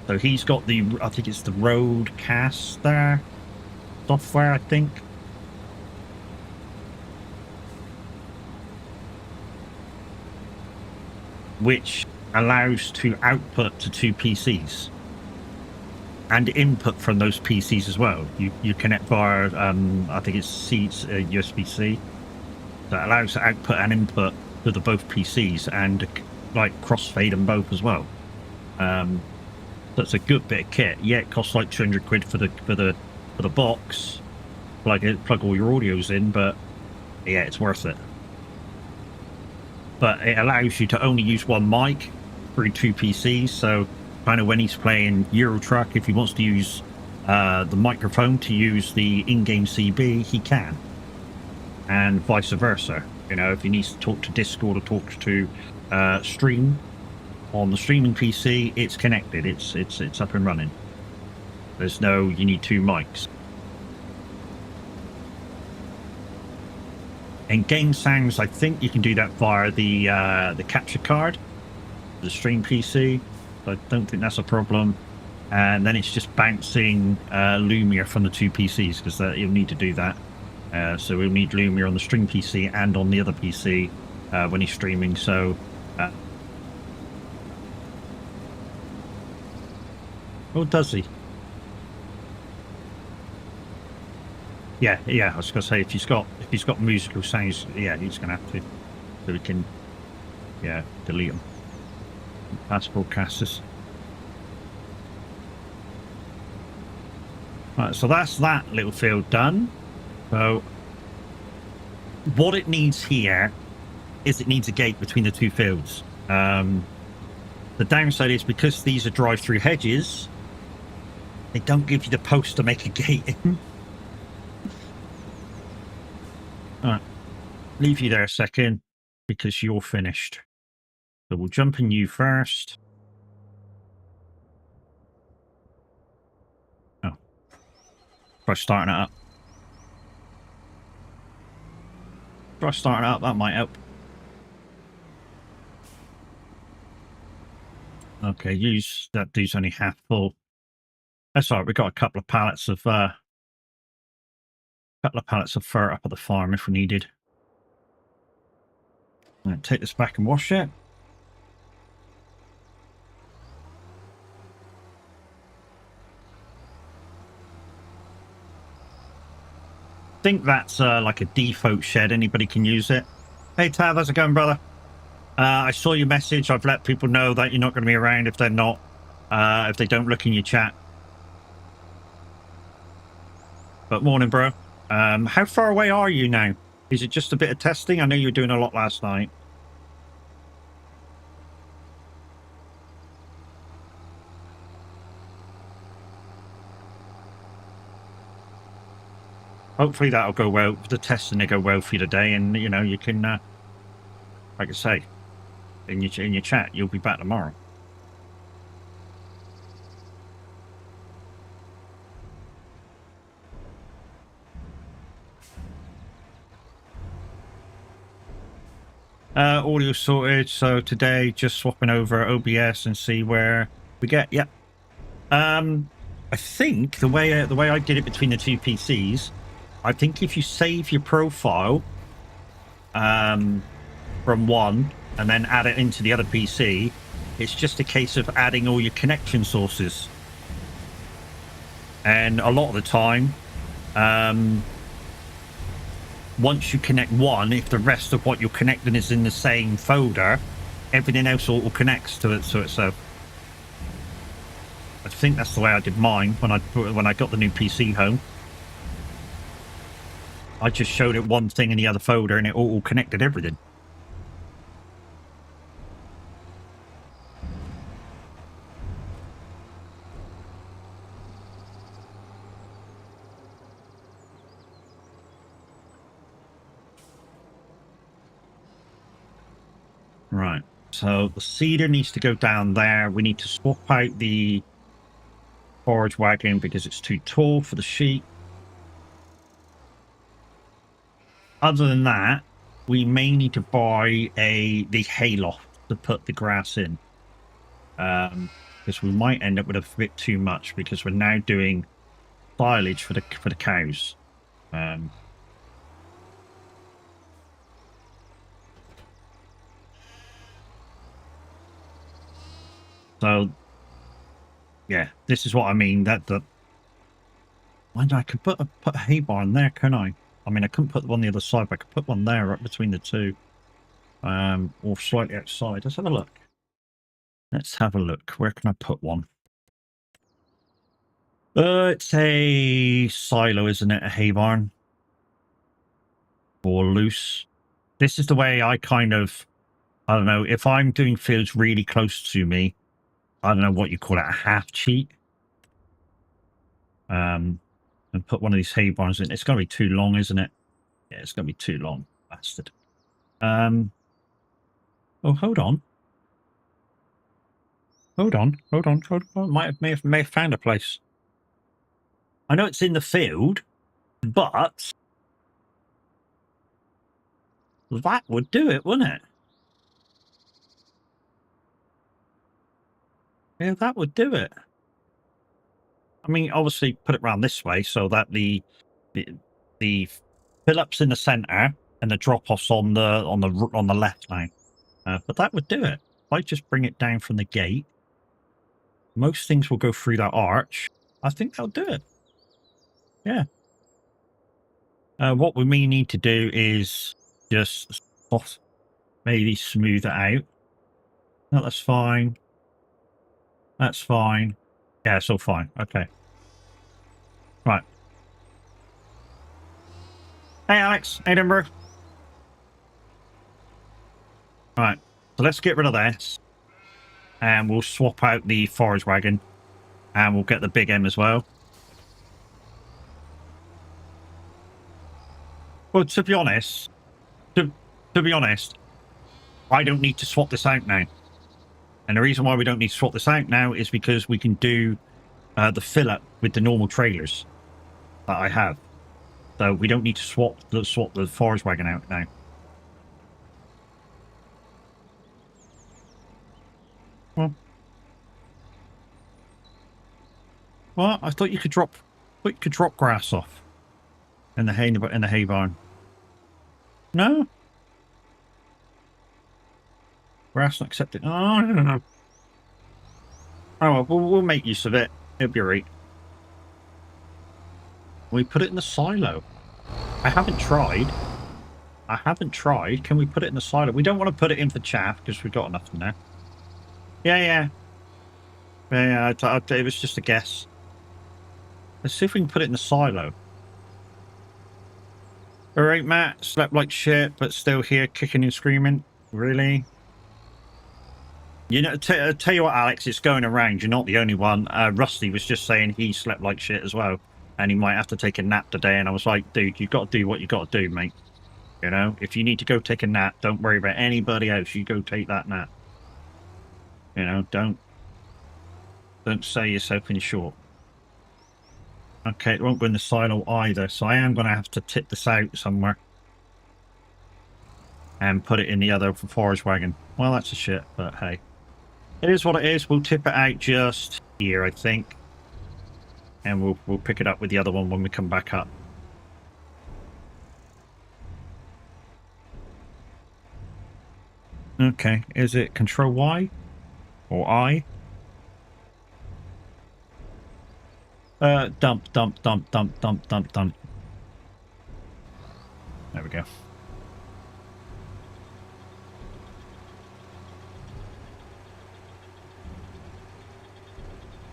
So he's got I think it's the Rodecaster software, I think. Which allows to output to two PCs and input from those PCs as well. You connect via I think it's USB-C that allows output and input to the both PCs and like crossfade them both as well. That's a good bit of kit. Yeah, it costs like 200 quid for the box. Plug all your audios in, but yeah, it's worth it. But it allows you to only use one mic through two PCs. So kind of when he's playing Euro Truck, if he wants to use the microphone to use the in-game CB, he can. And vice versa. You know, if he needs to talk to Discord or talk to stream on the streaming PC, it's connected. It's up and running. There's no, you need two mics. And game sounds, I think you can do that via the capture card, the stream PC. I don't think that's a problem. And then it's just bouncing Lumia from the two PCs, because you'll need to do that. So we'll need Lumia on the stream PC and on the other PC when he's streaming. So oh, does he? Yeah. I was gonna say if he's got musical sounds, yeah, he's gonna have to, so we can, yeah, delete them. Pass broadcasters. Right, so that's that little field done. So what it needs here is it needs a gate between the two fields. The downside is because these are drive-through hedges, they don't give you the post to make a gate in. Alright, leave you there a second because you're finished. So we'll jump in you first. Oh, try starting it up. Try starting it up, that might help. Okay, that dude's only half full. That's alright, we've got a couple of pallets of fur up at the farm if we needed. Right, take this back and wash it. I think that's like a default shed. Anybody can use it. Hey Tav, how's it going, brother? I saw your message. I've let people know that you're not going to be around if they're not, if they don't look in your chat. But morning, bro. How far away are you now? Is it just a bit of testing? I know you were doing a lot last night. Hopefully that'll go well. The testing will go well for you today, and you know you can, like I say, in your chat, you'll be back tomorrow. Audio sorted. So today, just swapping over OBS and see where we get. Yep. I think the way I did it between the two PCs, I think if you save your profile from one and then add it into the other PC, it's just a case of adding all your connection sources. And a lot of the time, once you connect one, if the rest of what you're connecting is in the same folder, everything else all connects to it. So I think that's the way I did mine when I got the new PC home. I just showed it one thing in the other folder and it all connected everything. Right. So the cedar needs to go down there. We need to swap out the forage wagon because it's too tall for the sheep. Other than that, we may need to buy the hayloft to put the grass in. Because we might end up with a bit too much because we're now doing silage for the cows. So yeah, this is what I mean. I could put a hay barn there, can I? I mean, I couldn't put one on the other side, but I could put one there right between the two. Or slightly outside. Let's have a look. Let's have a look. Where can I put one? It's a silo, isn't it? A hay barn. Or loose. This is the way I kind of, I don't know, if I'm doing fields really close to me, I don't know what you call it, a half cheat. And put one of these hay barns in. It's going to be too long, isn't it? Yeah, it's going to be too long. Bastard. Oh, hold on. Hold on. May have found a place. I know it's in the field, but that would do it, wouldn't it? Yeah, that would do it. I mean, obviously, put it around this way so that the fill-ups in the center and the drop-offs on the left now. But that would do it. If I just bring it down from the gate, most things will go through that arch. I think that'll do it. Yeah. What we may need to do is just maybe smooth it out. No, that's fine. That's fine. Yeah, it's all fine. Okay. Right. Hey, Alex. Edinburgh. Right. So let's get rid of this. And we'll swap out the forage wagon. And we'll get the big M as well. Well, to be honest, I don't need to swap this out now. And the reason why we don't need to swap this out now is because we can do the fill-up with the normal trailers that I have. So we don't need to swap the forage wagon out now. Well, what? I thought you could drop grass off in the hay barn. No, grass not accepted. Oh, no. Oh, well, we'll make use of it. It'll be right. We put it in the silo. I haven't tried. Can we put it in the silo? We don't want to put it in for chaff because we've got enough in there. Yeah. It was just a guess. Let's see if we can put it in the silo. All right, Matt. Slept like shit, but still here, kicking and screaming. Really? You know, tell you what, Alex, it's going around. You're not the only one. Rusty was just saying he slept like shit as well, and he might have to take a nap today. And I was like, dude, you've got to do what you got to do, mate. You know, if you need to go take a nap, don't worry about anybody else. You go take that nap. You know, don't sell yourself in short. Okay, it won't go in the silo either, so I am going to have to tip this out somewhere and put it in the other forage wagon. Well, that's a shit, but hey. It is what it is. We'll tip it out just here, I think. And we'll pick it up with the other one when we come back up. Okay, is it Control Y? Or I? Dump. There we go.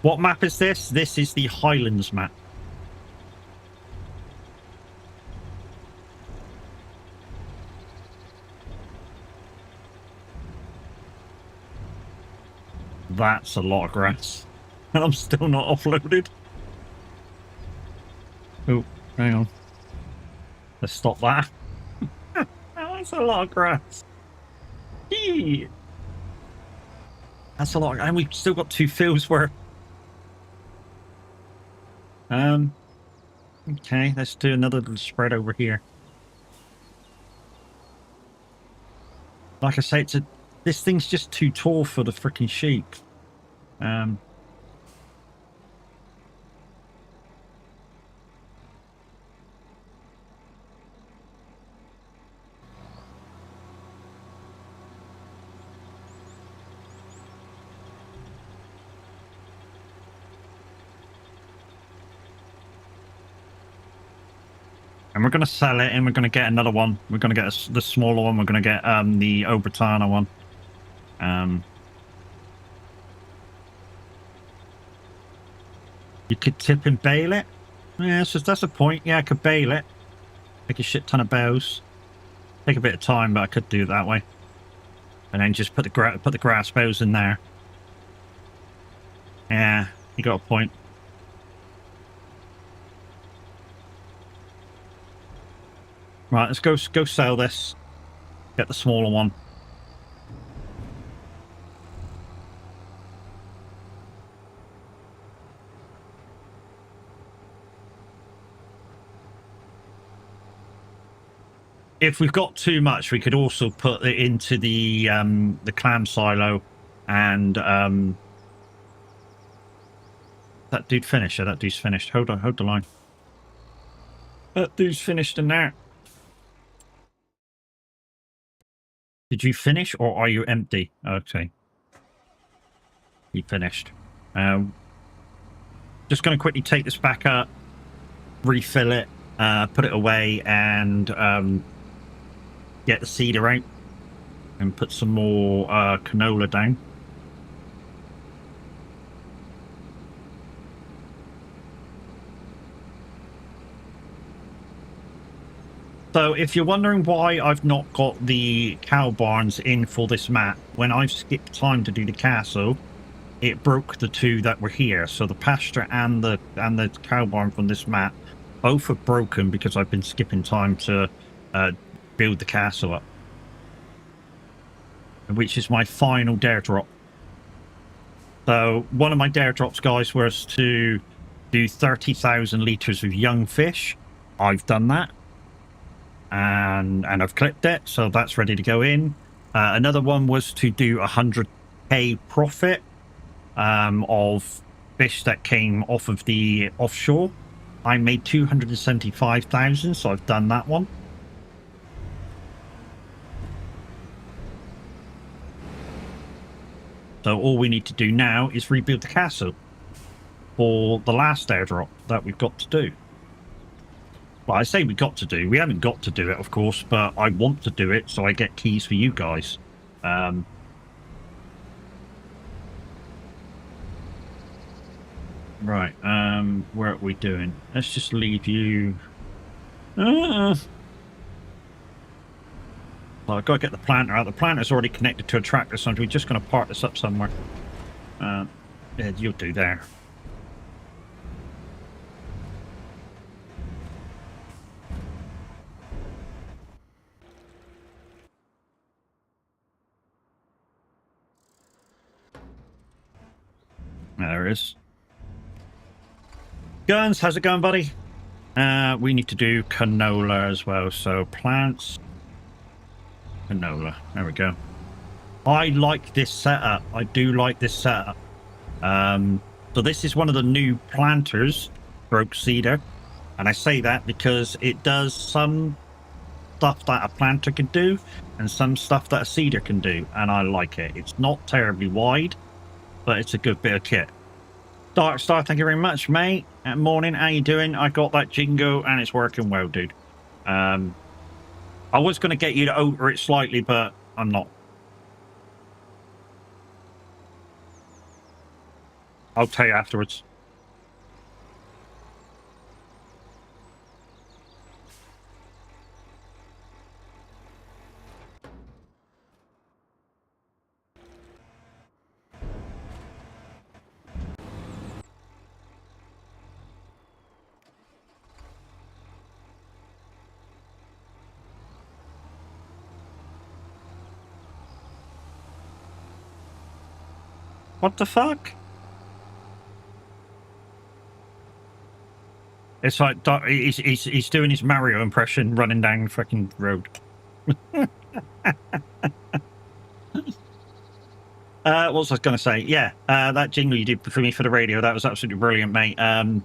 What map is this? This is the Highlands map. That's a lot of grass. And I'm still not offloaded. Oh, hang on. Let's stop that. That's a lot of grass. Gee. That's a lot. And we've still got 2 fills worth. Okay, let's do another little spread over here. Like I say, this thing's just too tall for the freaking sheep. And we're going to sell it, and we're going to get another one. We're going to get the smaller one. We're going to get the Obertana one. You could tip and bale it. Yeah, so that's a point. Yeah, I could bale it. Make a shit ton of bales. Take a bit of time, but I could do it that way. And then just put the grass bales in there. Yeah, you got a point. Right, let's go sell this. Get the smaller one. If we've got too much, we could also put it into the clam silo, and that dude finished. That dude's finished. Hold on, hold the line. That dude's finished in there. Did you finish, or are you empty? Okay, he finished. Just going to quickly take this back up, refill it, put it away, and get the cedar out, and put some more canola down. So if you're wondering why I've not got the cow barns in for this map, when I've skipped time to do the castle, it broke the 2 that were here. So the pasture and the cow barn from this map both are broken because I've been skipping time to build the castle up, which is my final dare drop. So one of my dare drops, guys, was to do 30,000 litres of young fish. I've done that. And I've clipped it, so that's ready to go in. Another one was to do 100k profit of fish that came off of the offshore. I made 275,000, so I've done that one. So all we need to do now is rebuild the castle for the last airdrop that we've got to do. Well, I say we got to do. We haven't got to do it, of course, but I want to do it so I get keys for you guys. Right, where are we doing? Let's just leave you... Well, I've got to get the planter out. The planter's already connected to a tractor, so we're just going to park this up somewhere. Yeah, you'll do there. There it is. Guns, how's it going, buddy? We need to do canola as well. So plants, canola. There we go. I like this setup. I do like this setup. So this is one of the new planters, broke cedar, and I say that because it does some stuff that a planter can do and some stuff that a cedar can do, and I like it. It's not terribly wide, but it's a good bit of kit. Dark Star, thank you very much, mate. Morning, how you doing? I got that jingo and it's working well, dude. I was going to get you to alter it slightly, but I'm not. I'll tell you afterwards. What the fuck? It's like he's doing his Mario impression running down the fucking road. What was I going to say? Yeah, that jingle you did for me for the radio, that was absolutely brilliant, mate. I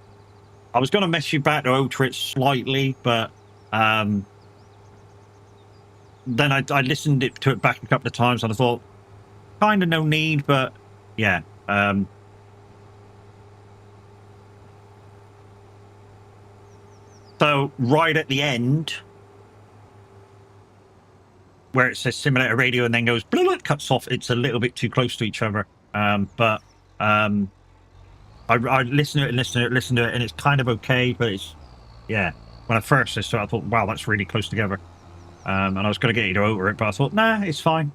was going to mess you back to alter it slightly, but then I listened to it back a couple of times and I thought, kind of no need, but yeah. So right at the end, where it says simulator radio and then goes, blah, blah, cuts off, it's a little bit too close to each other. But I listen to it and listen to it, and it's kind of okay, but it's, yeah. When I first listened to it, I thought, wow, that's really close together. And I was going to get you to over it, but I thought, nah, it's fine.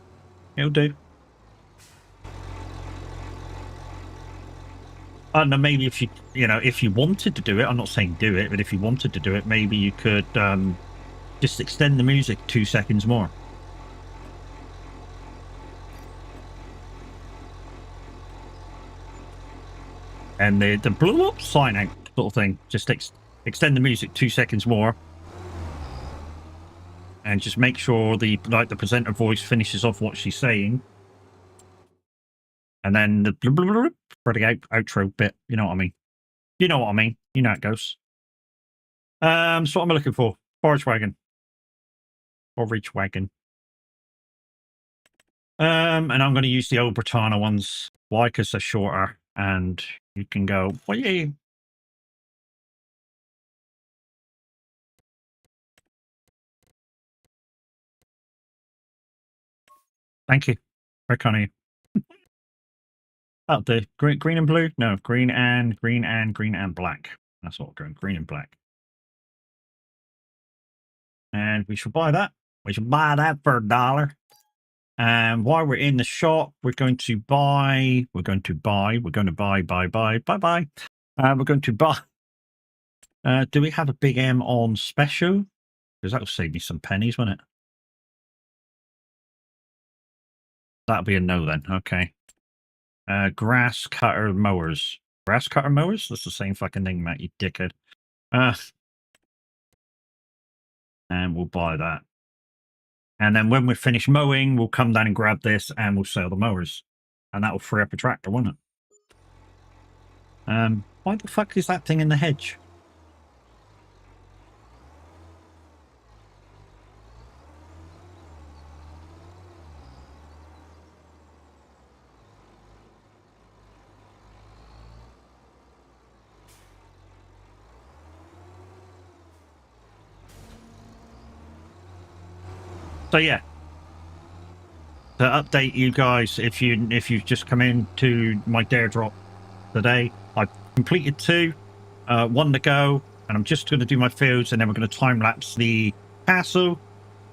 It'll do. I don't know, maybe if if you wanted to do it, I'm not saying do it, but if you wanted to do it, maybe you could just extend the music 2 seconds more. And the blow up sign out sort of thing. Just extend the music 2 seconds more. And just make sure the presenter voice finishes off what she's saying. And then the blah, blah, blah, for the outro bit. You know what I mean? You know what I mean? You know how it goes. So what am I looking for? Forage wagon. Forage wagon. And I'm going to use the old Britannia ones. Why? Because they're shorter. And you can go, well, yeah. Thank you. Very kind of you. Oh, the green and blue? No, green and black. That's what we're doing. Green and black. And we should buy that. We should buy that for $1. And while we're in the shop, we're going to buy. We're going to buy. We're going to buy. We're going to buy. Do we have a big M on special? Because that will save me some pennies, won't it? That'll be a no then. Okay. Grass cutter mowers. Grass cutter mowers? That's the same fucking thing, Matt, you dickhead. And we'll buy that. And then when we're finished mowing, we'll come down and grab this and we'll sell the mowers. And that will free up a tractor, won't it? Why the fuck is that thing in the hedge? So yeah, to update you guys, if you've just come into my DareDrop today, I've completed 2, 1 to go, and I'm just going to do my fields, and then we're going to time lapse the castle.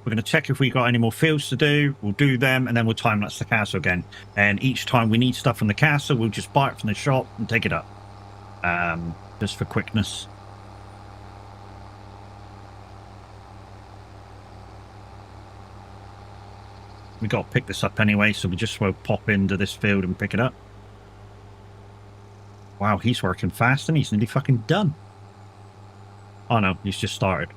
We're going to check if we got any more fields to do. We'll do them, and then we'll time lapse the castle again. And each time we need stuff from the castle, we'll just buy it from the shop and take it up, just for quickness. We got to pick this up anyway, so we just will pop into this field and pick it up. Wow, he's working fast and he's nearly fucking done. Oh no, he's just started.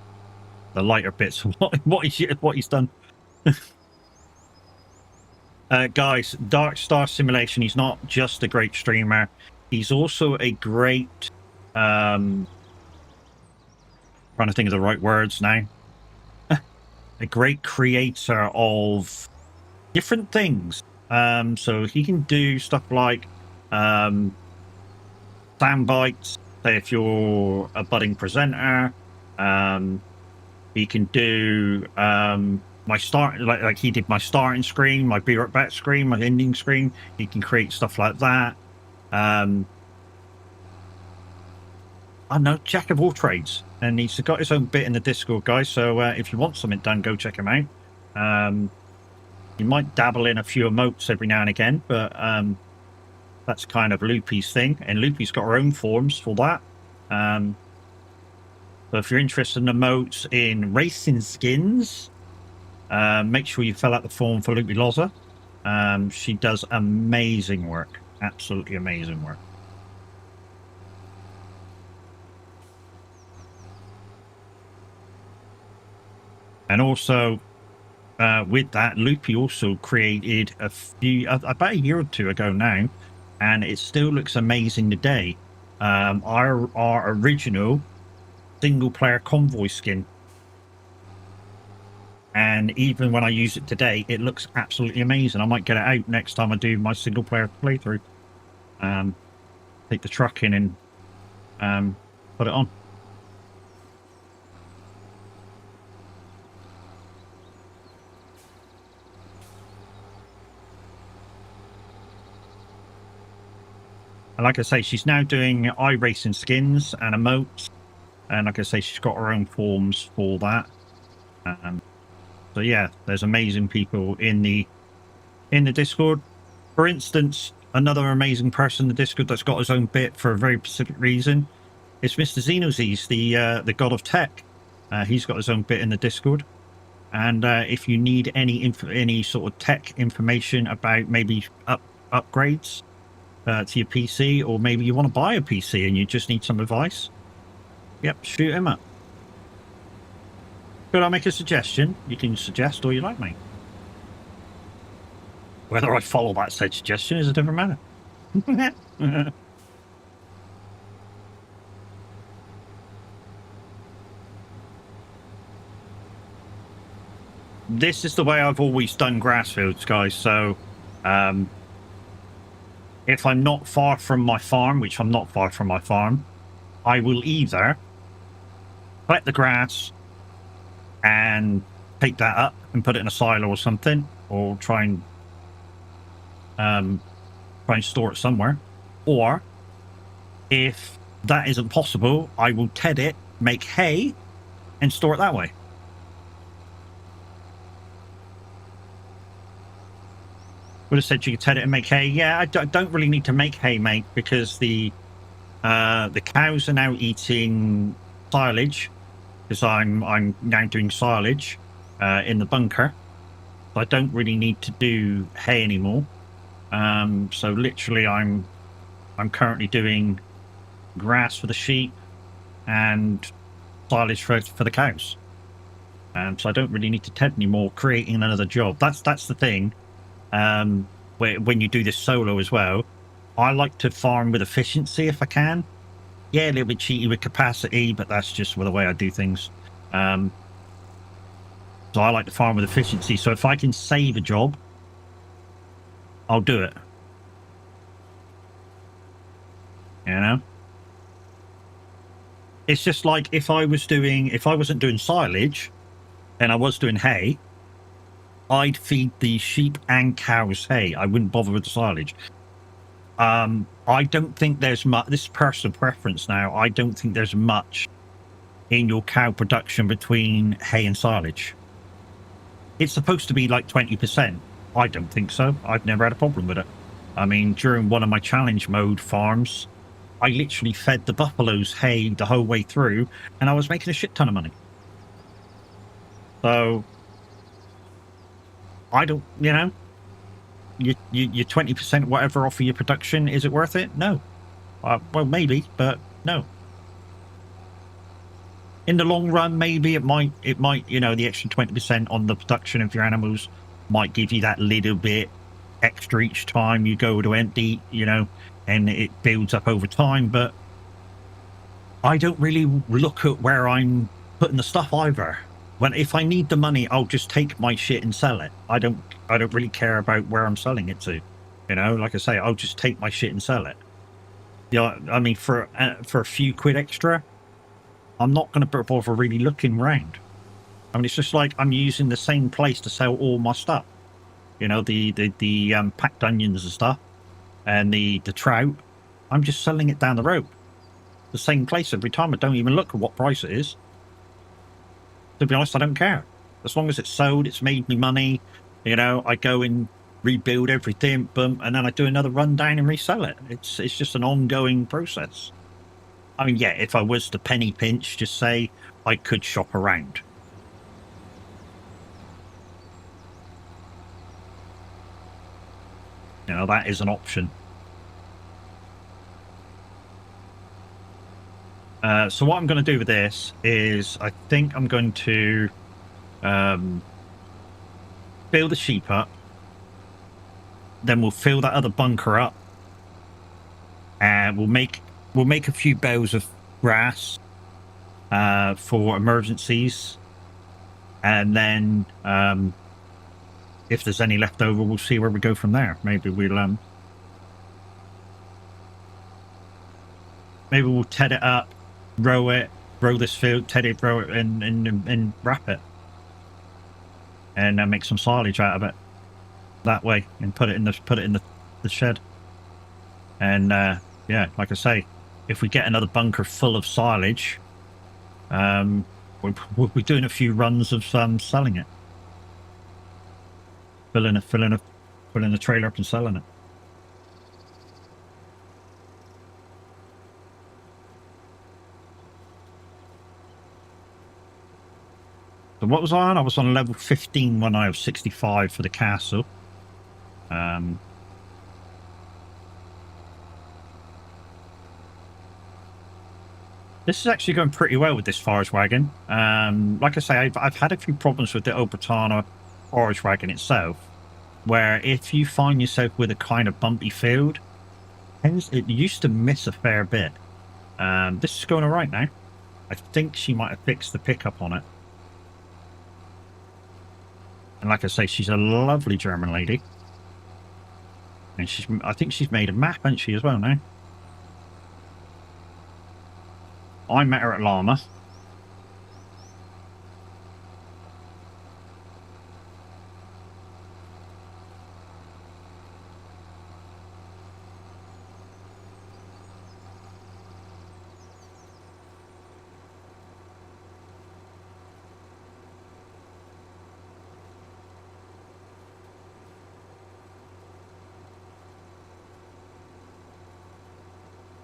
The lighter bits of what he's done. Guys, Dark Star Simulation, he's not just a great streamer, he's also a great trying to think of the right words now. A great creator of different things. So he can do stuff like sound bites, say if you're a budding presenter. He can do my start, like he did my starting screen, my be right back screen, my ending screen. He can create stuff like that. I don't know, jack of all trades, and he's got his own bit in the Discord, guys. So if you want something done, go check him out. You might dabble in a few emotes every now and again, but that's kind of Loopy's thing, and Loopy's got her own forms for that. So if you're interested in emotes in racing skins, make sure you fill out the form for Loopy Loza. She does amazing work. Absolutely amazing work. And also, with that, Loopy also created a few, about a year or two ago now, and it still looks amazing today. Our original single player convoy skin. And even when I use it today, it looks absolutely amazing. I might get it out next time I do my single player playthrough. Take the truck in and put it on. And like I say, she's now doing iRacing skins and emotes. And like I say, she's got her own forms for that. So yeah, there's amazing people in the Discord. For instance, another amazing person in the Discord that's got his own bit for a very specific reason is Mr. Xenozes, the god of tech. He's got his own bit in the Discord. And if you need any sort of tech information about maybe upgrades to your PC, or maybe you want to buy a PC and you just need some advice, yep, shoot him up. Could I make a suggestion? You can suggest all you like, mate. Whether I follow that said suggestion is a different matter. This is the way I've always done grass fields, guys. So if I'm not far from my farm, which I'm not far from my farm, I will either collect the grass and take that up and put it in a silo or something, or try and store it somewhere. Or if that isn't possible, I will ted it, make hay, and store it that way. Would have said you could ted it and make hay. Yeah, I don't really need to make hay, mate, because the cows are now eating silage, because I'm now doing silage in the bunker. So I don't really need to do hay anymore. So literally, I'm currently doing grass for the sheep and silage for the cows. So I don't really need to ted anymore, creating another job. That's the thing. When you do this solo as well, I like to farm with efficiency if I can. Yeah, a little bit cheaty with capacity, but that's just the way I do things. So I like to farm with efficiency. So if I can save a job, I'll do it. You know? It's just like if I wasn't doing silage and I was doing hay, I'd feed the sheep and cows hay. I wouldn't bother with the silage. I don't think there's much. This is personal preference now. I don't think there's much in your cow production between hay and silage. It's supposed to be like 20%. I don't think so. I've never had a problem with it. I mean, during one of my challenge mode farms, I literally fed the buffaloes hay the whole way through, and I was making a shit ton of money. So I don't, your 20% whatever off of your production, is it worth it? No. Well, maybe, but no. In the long run, maybe it might, the extra 20% on the production of your animals might give you that little bit extra each time you go to empty, and it builds up over time. But I don't really look at where I'm putting the stuff either. If I need the money, I'll just take my shit and sell it. I don't really care about where I'm selling it to. Like I say, I'll just take my shit and sell it. I mean, for a few quid extra, I'm not going to bother really looking around. I mean, it's just like I'm using the same place to sell all my stuff. The packed onions and stuff, and the trout. I'm just selling it down the road, the same place every time. I don't even look at what price it is. To be honest, I don't care. As long as it's sold, it's made me money. I go and rebuild everything, boom, and then I do another rundown and resell it. It's just an ongoing process. I mean, yeah, if I was to penny pinch, just say I could shop around. That is an option. So what I'm going to do with this is I think I'm going to fill the sheep up. Then we'll fill that other bunker up. And we'll make a few bales of grass for emergencies. And then if there's any left over, we'll see where we go from there. Maybe we'll ted it up, row this field, ted it, row it, and wrap it, and make some silage out of it that way, and put it in the shed. And yeah, like I say, if we get another bunker full of silage, we'll be doing a few runs of selling it, filling the trailer up and selling it. So what was I on? I was on level 15 when I was 65 for the castle. This is actually going pretty well with this forage wagon. Like I say, I've had a few problems with the Obertana forage wagon itself, where if you find yourself with a kind of bumpy field, it used to miss a fair bit. This is going all right now. I think she might have fixed the pickup on it. And like I say, she's a lovely German lady. And I think she's made a map, hasn't she, as well now? I met her at Llama.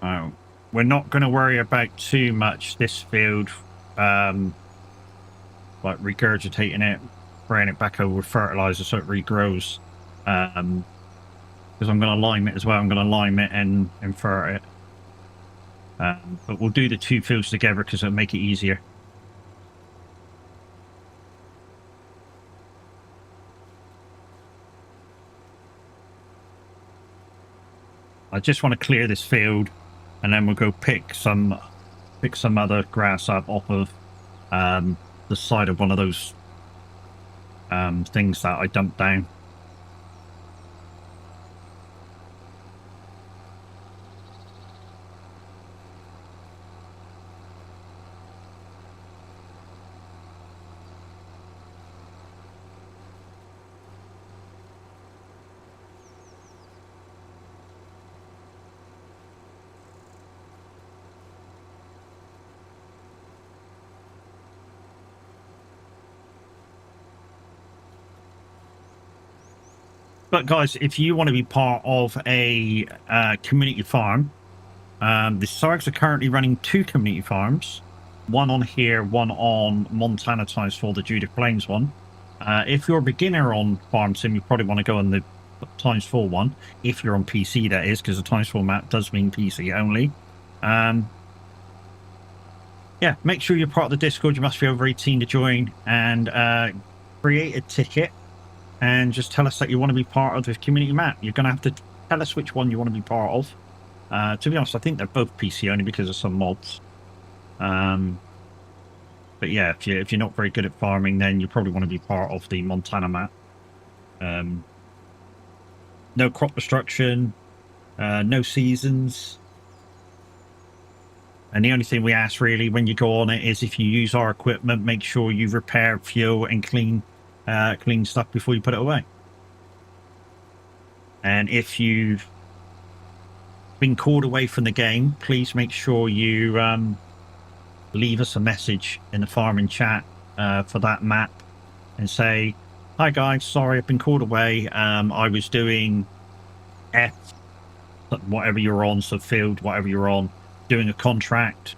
Oh, we're not going to worry about too much this field, like regurgitating it, spraying it back over with fertilizer so it regrows. Because I'm going to lime it as well. I'm going to lime it and ferret it. But we'll do the two fields together because it'll make it easier. I just want to clear this field, and then we'll go pick some other grass up off of the side of one of those things that I dumped down. But guys, if you want to be part of a community farm, the Sargs are currently running 2 community farms, one on here, one on Montana Times4, the Judith Plains one. If you're a beginner on Farm Sim, you probably want to go on the Times4 one, if you're on PC, that is, because the Times4 map does mean PC only. Yeah, make sure you're part of the Discord. You must be over 18 to join, and create a ticket. And just tell us that you want to be part of the community map. You're going to have to tell us which one you want to be part of. To be honest, I think they're both PC only because of some mods. But yeah, if you're not very good at farming, then you probably want to be part of the Montana map. No crop destruction, no seasons. And the only thing we ask really when you go on it is if you use our equipment, make sure you repair, fuel, and clean stuff before you put it away. And if you've been called away from the game, please make sure you leave us a message in the farming chat for that map and say, hi guys, sorry I've been called away. I was doing F, whatever you're on, so field, whatever you're on, doing a contract.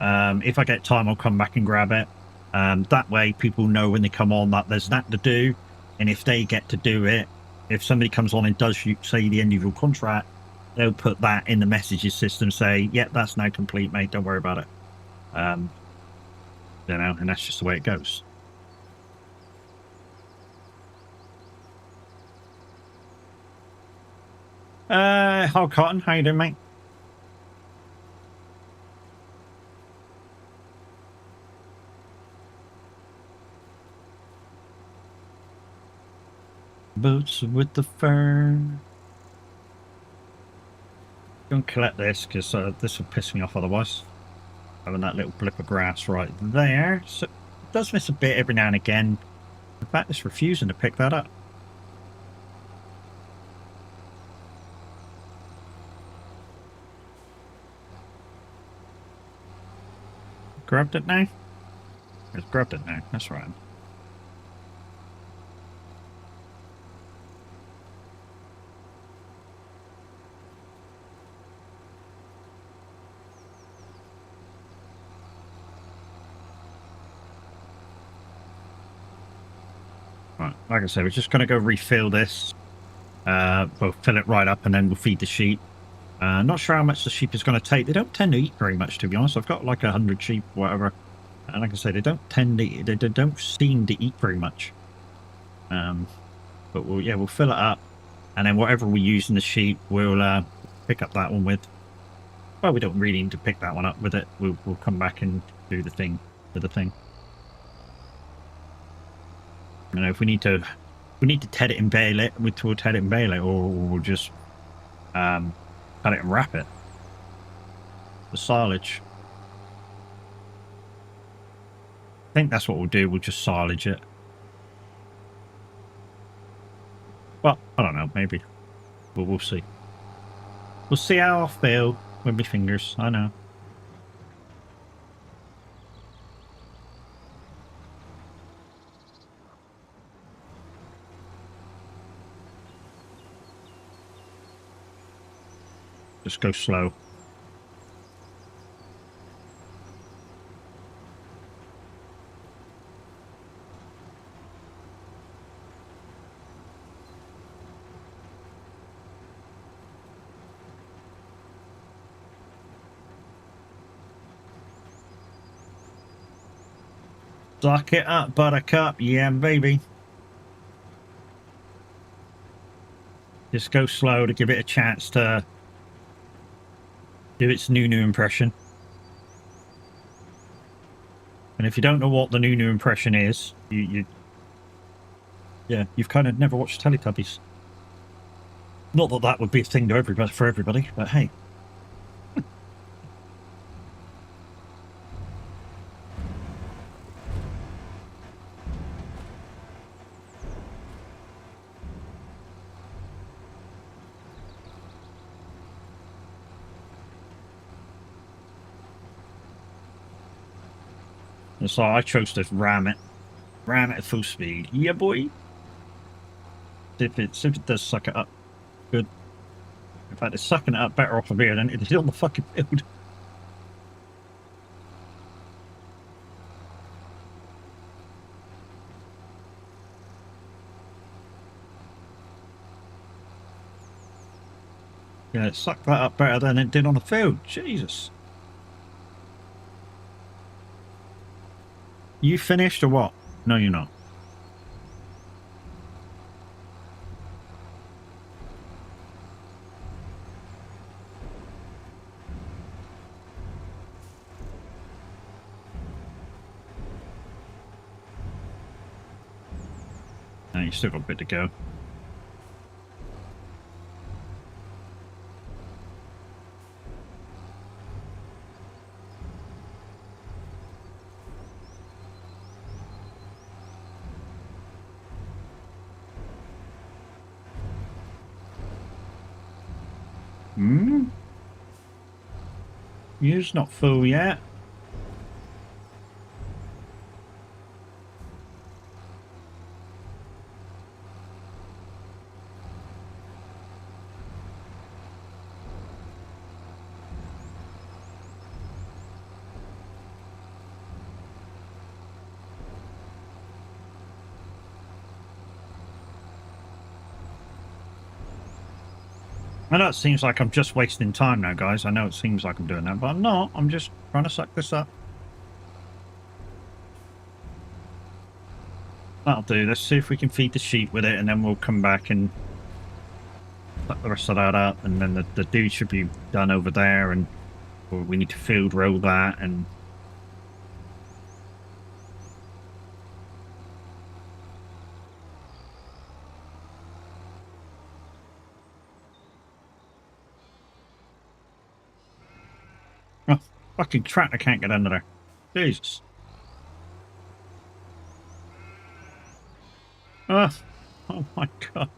If I get time, I'll come back and grab it. That way people know when they come on that there's that to do, and if they get to do it, if somebody comes on and does say the end of your contract, they'll put that in the messages system, say, yeah, that's now complete, mate, don't worry about it. You know, and that's just the way it goes. Hog Cotton, how you doing, mate? Boots with the fur. Go and collect this, because this will piss me off otherwise. Having that little blip of grass right there. So it does miss a bit every now and again. In fact, it's refusing to pick that up. Grabbed it now? It's grabbed it now, that's right. Right, like I said, we're just going to go refill this. We'll fill it right up and then we'll feed the sheep. Not sure how much the sheep is going to take. They don't tend to eat very much, to be honest. I've got like 100 sheep, whatever. And like I say, they don't tend to, they don't seem to eat very much. But we'll fill it up. And then whatever we use in the sheep, we'll pick up that one with. Well, we don't really need to pick that one up with it. We'll come back and do the thing with the thing. You know, if we need to ted it and bale it, we'll ted it and bale it, or we'll just cut it and wrap it. The silage. I think that's what we'll do. We'll just silage it. Well, I don't know. Maybe. But we'll see. We'll see how I feel with my fingers. I know. Just go slow. Suck it up, buttercup. Yeah, baby. Just go slow to give it a chance to do its new impression. And if you don't know what the new impression is, you've kind of never watched Teletubbies. Not that that would be a thing to everybody, for everybody, but hey. So I chose to ram it at full speed. Yeah, boy. If it does suck it up, good. In fact, it's sucking it up better off of here than it is on the fucking field. Yeah, it sucked that up better than it did on the field. Jesus. You finished or what? No, you're not. No, you still got a bit to go. You're not full yet. I know it seems like I'm just wasting time now, guys. I know it seems like I'm doing that, but I'm not. I'm just trying to suck this up. That'll do. Let's see if we can feed the sheep with it, and then we'll come back and put the rest of that up, and then the dude should be done over there, and we need to field roll that, and oh, fucking tractor can't get under there. Jesus. Oh my god.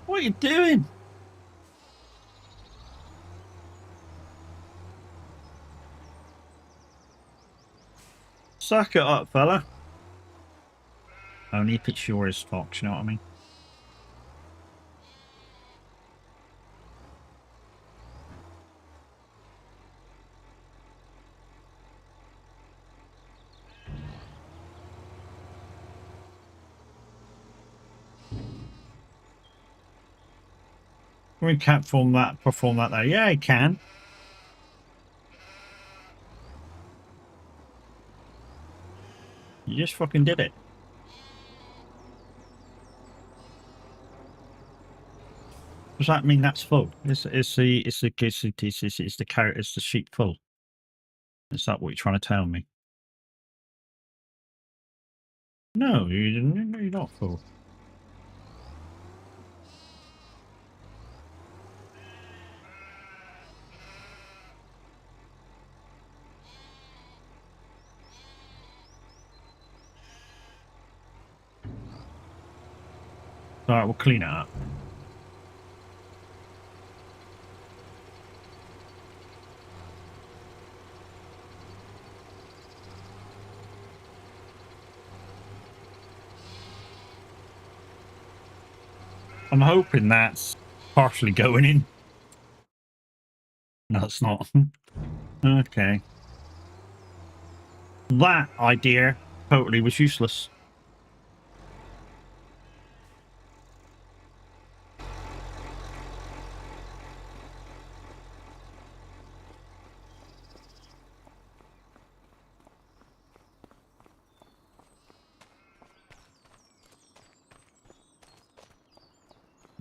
What are you doing? Suck it up, fella. Only if it's yours, Fox, you know what I mean? We can't perform that there. Yeah, it can. You just fucking did it. Does that mean that's full? Is the carrot, is the sheep full? Is that what you're trying to tell me? No, you're not full. Alright, we'll clean it up. I'm hoping that's partially going in. No, it's not. Okay. That idea totally was useless.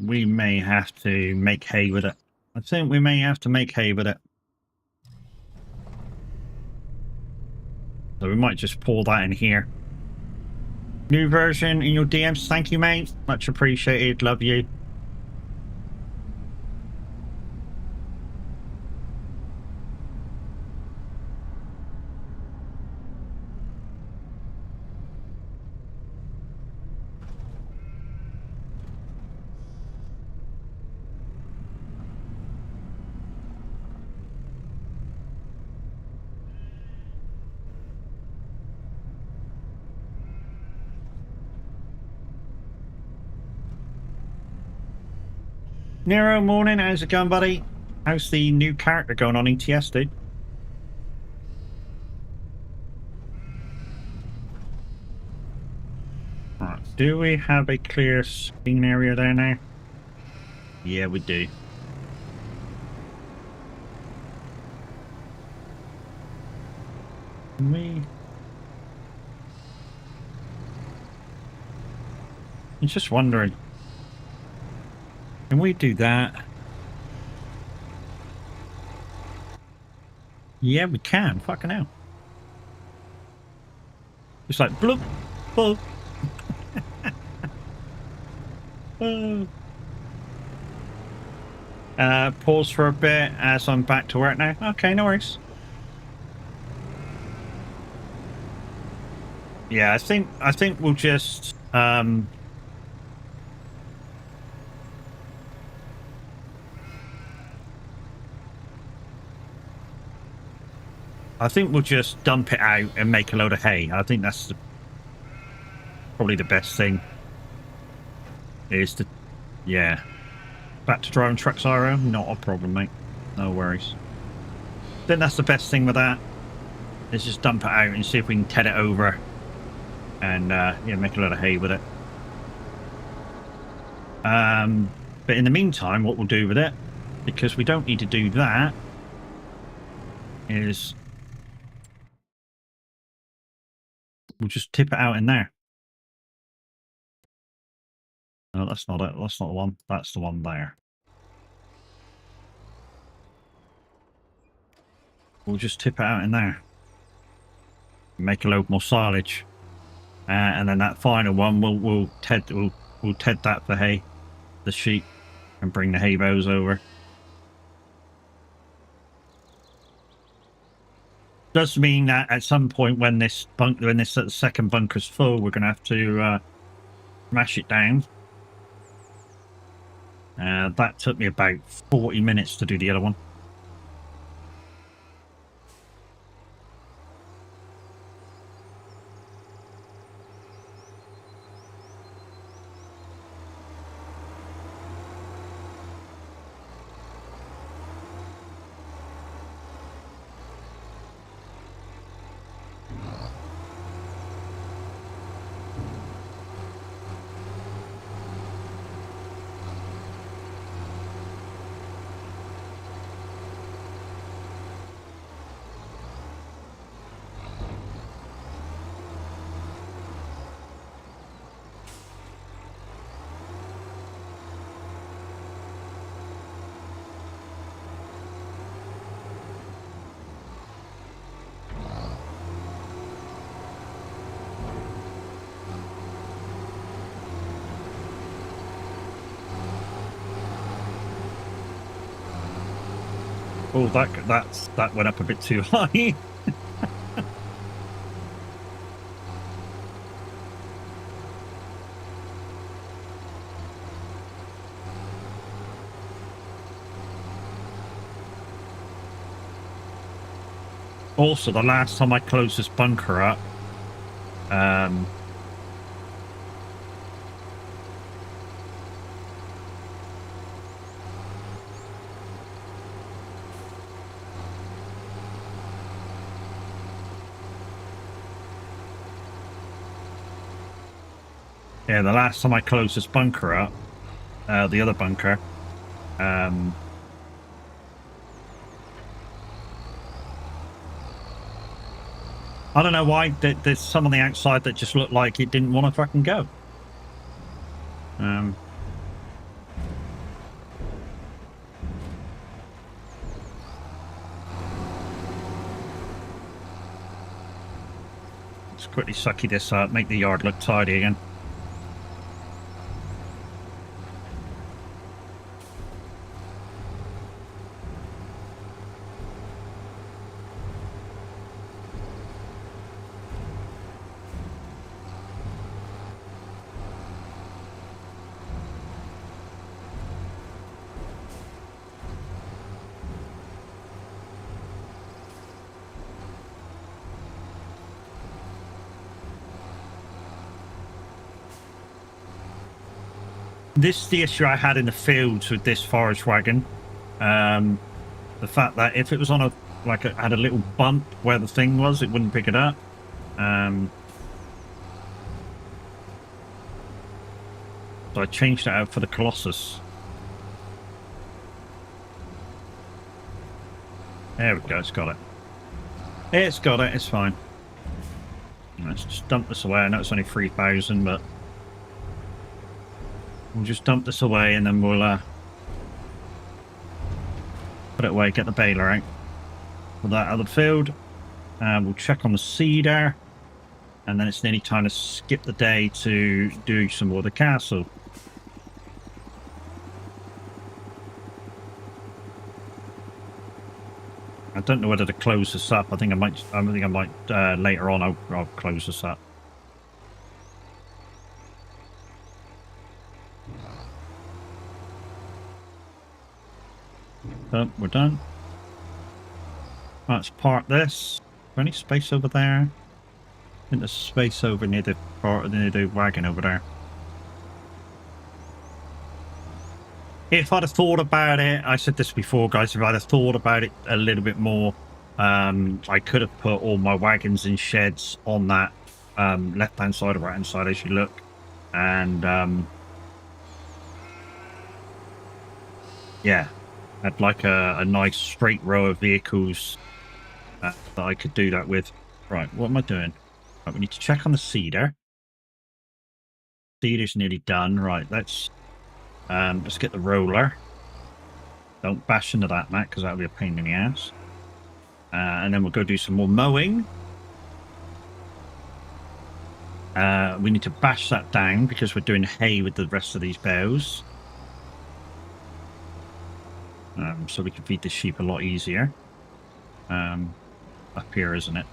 We may have to make hay with it. I think we may have to make hay with it. So we might just pour that in here. New version in your DMs. Thank you, mate. Much appreciated. Love you. Nero, morning. How's it going, buddy? How's the new character going on ETS, dude? Right. Do we have a clear screen area there now? Yeah, we do. I'm just wondering. Can we do that? Yeah, we can. Fucking hell. It's like bloop, bloop. Pause for a bit as I'm back to work now. Okay, no worries. Yeah, I think we'll just I think we'll just dump it out and make a load of hay. I think that's probably the best thing. Is to, yeah. Back to driving trucks, Iro? Not a problem, mate. No worries. I think that's the best thing with that. Is just dump it out and see if we can TED it over. And, yeah, make a load of hay with it. But in the meantime, what we'll do with it, because we don't need to do that, is we'll just tip it out in there. No, that's not it. That's not the one. That's the one there. We'll just tip it out in there. Make a load more silage. And then that final one, we'll ted that for hay, the sheep, and bring the hay bales over. Does mean that at some point when this second bunker's full, we're going to have to smash it down. That took me about 40 minutes to do the other one. Oh, that went up a bit too high. Also, the last time I closed this bunker up, yeah, the last time I closed this bunker up, the other bunker, I don't know why there's some on the outside that just looked like it didn't want to fucking go. Let's quickly sucky this up, make the yard look tidy again. This is the issue I had in the fields with this forage wagon. The fact that if it was on had a little bump where the thing was, it wouldn't pick it up. So I changed it out for the Colossus. There we go, it's got it. It's got it, it's fine. Let's just dump this away. I know it's only 3,000, but we'll just dump this away and then we'll put it away, get the baler out. Put that out of the field. We'll check on the cedar. And then it's nearly time to skip the day to do some more of the castle. I don't know whether to close this up. I think I might later on I'll close this up. Oh, we're done. Let's park this. Is there any space over there? I think there's space over near the wagon over there. If I'd have thought about it, I said this before, guys, if I'd have thought about it a little bit more, I could have put all my wagons in sheds on that left-hand side or right-hand side as you look. And, yeah, had like a nice straight row of vehicles that I could do that with. Right, what am I doing? Right, we need to check on the cedar. Cedar's nearly done. Right, let's get the roller. Don't bash into that, Matt, because that'll be a pain in the ass. And then we'll go do some more mowing. We need to bash that down because we're doing hay with the rest of these boughs. So we can feed the sheep a lot easier. Up here, isn't it?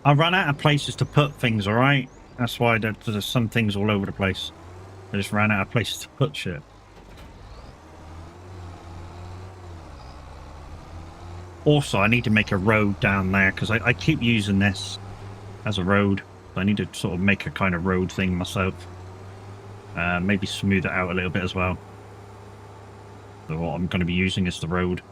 I run out of places to put things, alright? That's why there's some things all over the place. I just ran out of places to put shit. Also, I need to make a road down there because I keep using this as a road. I need to sort of make a kind of road thing myself. Maybe smooth it out a little bit as well. So what I'm going to be using is the road.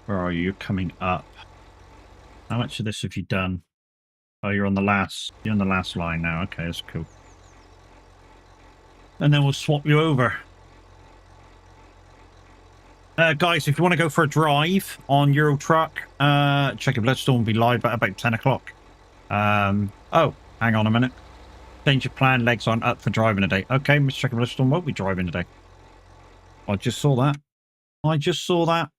Where are you? You're coming up. How much of this have you done? Oh, you're on the last line now. Okay, that's cool. And then we'll swap you over. Guys, if you want to go for a drive on Euro Truck, check if Bloodstone will be live at about 10 o'clock. Oh, hang on a minute. Change your plan, legs aren't up for driving today. Okay, Mr. Check if Bloodstone won't be driving today. I just saw that. I just saw that.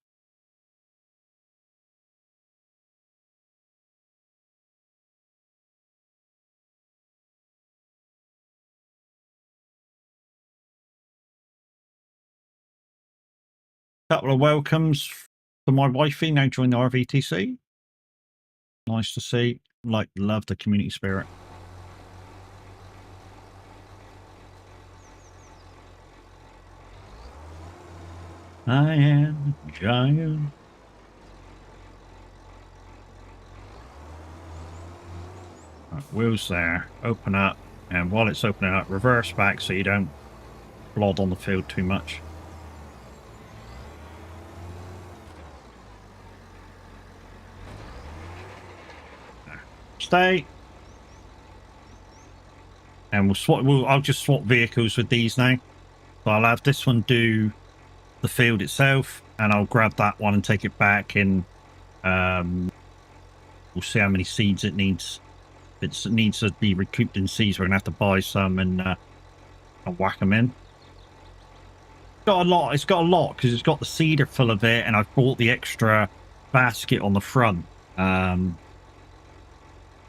Couple of welcomes for my wifey now joined the RVTC. Nice to see. Love the community spirit. I am a giant. Right, wheels there. Open up. And while it's opening up, reverse back so you don't blod on the field too much. Stay. And we'll swap. I'll just swap vehicles with these now. So I'll have this one do the field itself, and I'll grab that one and take it back. And we'll see how many seeds it needs. If it needs to be recouped in seeds, we're gonna have to buy some and I'll whack them in. Got a lot. It's got a lot because it's got the cedar full of it, and I've bought the extra basket on the front.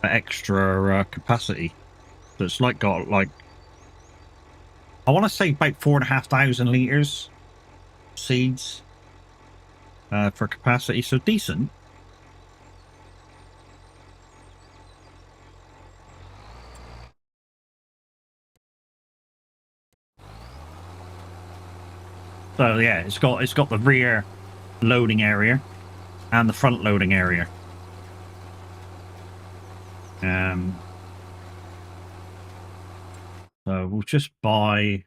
Extra capacity, so it's got I want to say about 4,500 liters seeds for capacity, so decent. So yeah, it's got the rear loading area and the front loading area. So we'll just buy,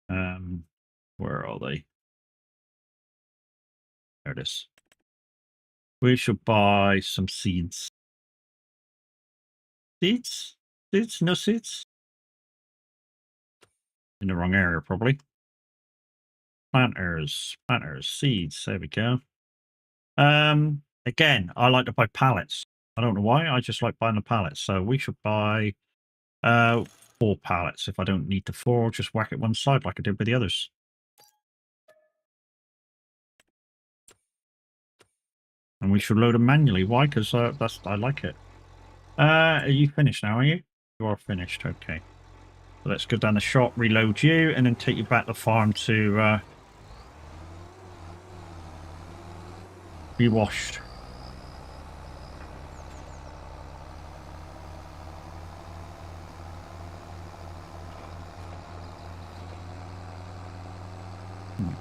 where are they? There it is. We should buy some seeds. Seeds? Seeds? No seeds? In the wrong area, probably. Planters, seeds. There we go. Again, I like to buy pallets. I don't know why. I just like buying the pallets. So we should buy 4 pallets. If I don't need the 4, I'll just whack it one side like I did with the others. And we should load them manually. Why? Because I like it. Are you finished now? Are you? You are finished. Okay. So let's go down the shop, reload you, and then take you back to the farm to be washed.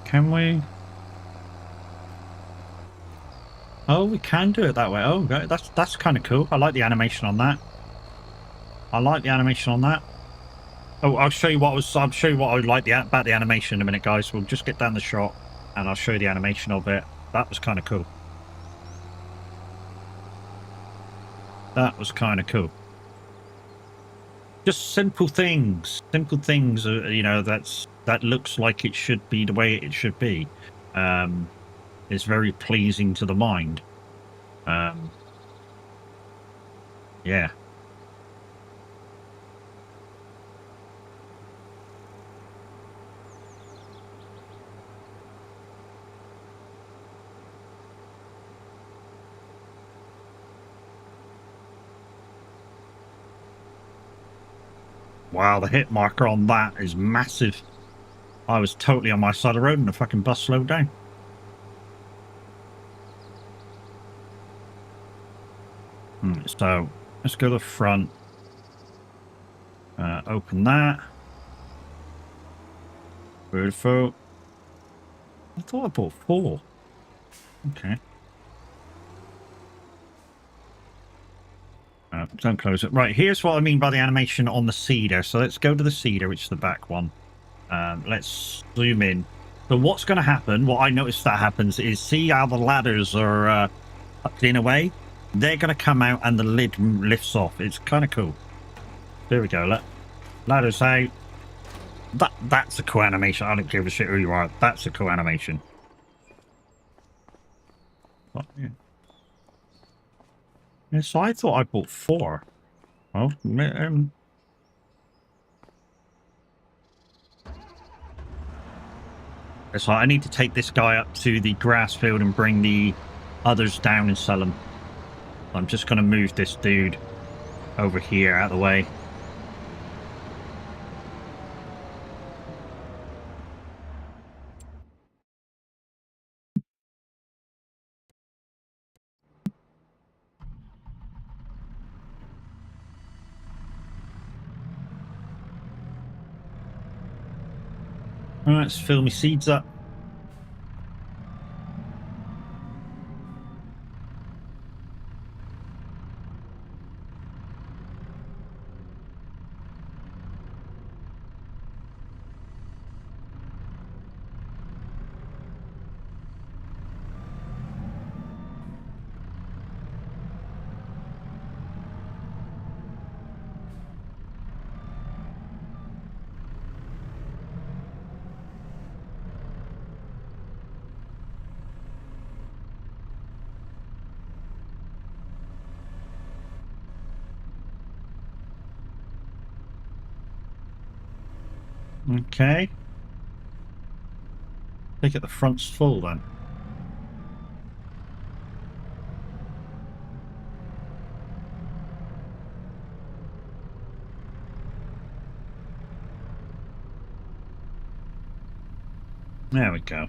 Can we? Oh, we can do it that way. Oh, that's kind of cool. I like the animation on that. Oh, I'll show you what I like about the animation in a minute, guys. We'll just get down the shot, and I'll show you the animation of it. That was kind of cool. That was kind of cool. Just simple things. Simple things, you know, that looks like it should be the way it should be. It's very pleasing to the mind. Yeah. Wow, the hit marker on that is massive. I was totally on my side of the road and the fucking bus slowed down. So let's go to the front. Open that. Beautiful. I thought I bought 4. Okay. Don't close it. Right, here's what I mean by the animation on the cedar. So let's go to the cedar, which is the back one. Let's zoom in. So what's going to happen, what I noticed that happens is, see how the ladders are tucked in away? They're going to come out and the lid lifts off. It's kind of cool. There we go. Ladders out. That's a cool animation. I don't give a shit who you are. That's a cool animation. But, yeah. Yeah, so I thought I bought 4. Well, so I need to take this guy up to the grass field and bring the others down and sell them. I'm just going to move this dude over here out of the way. All right, let's fill my seeds up. Okay. Take it the front's full then. There we go.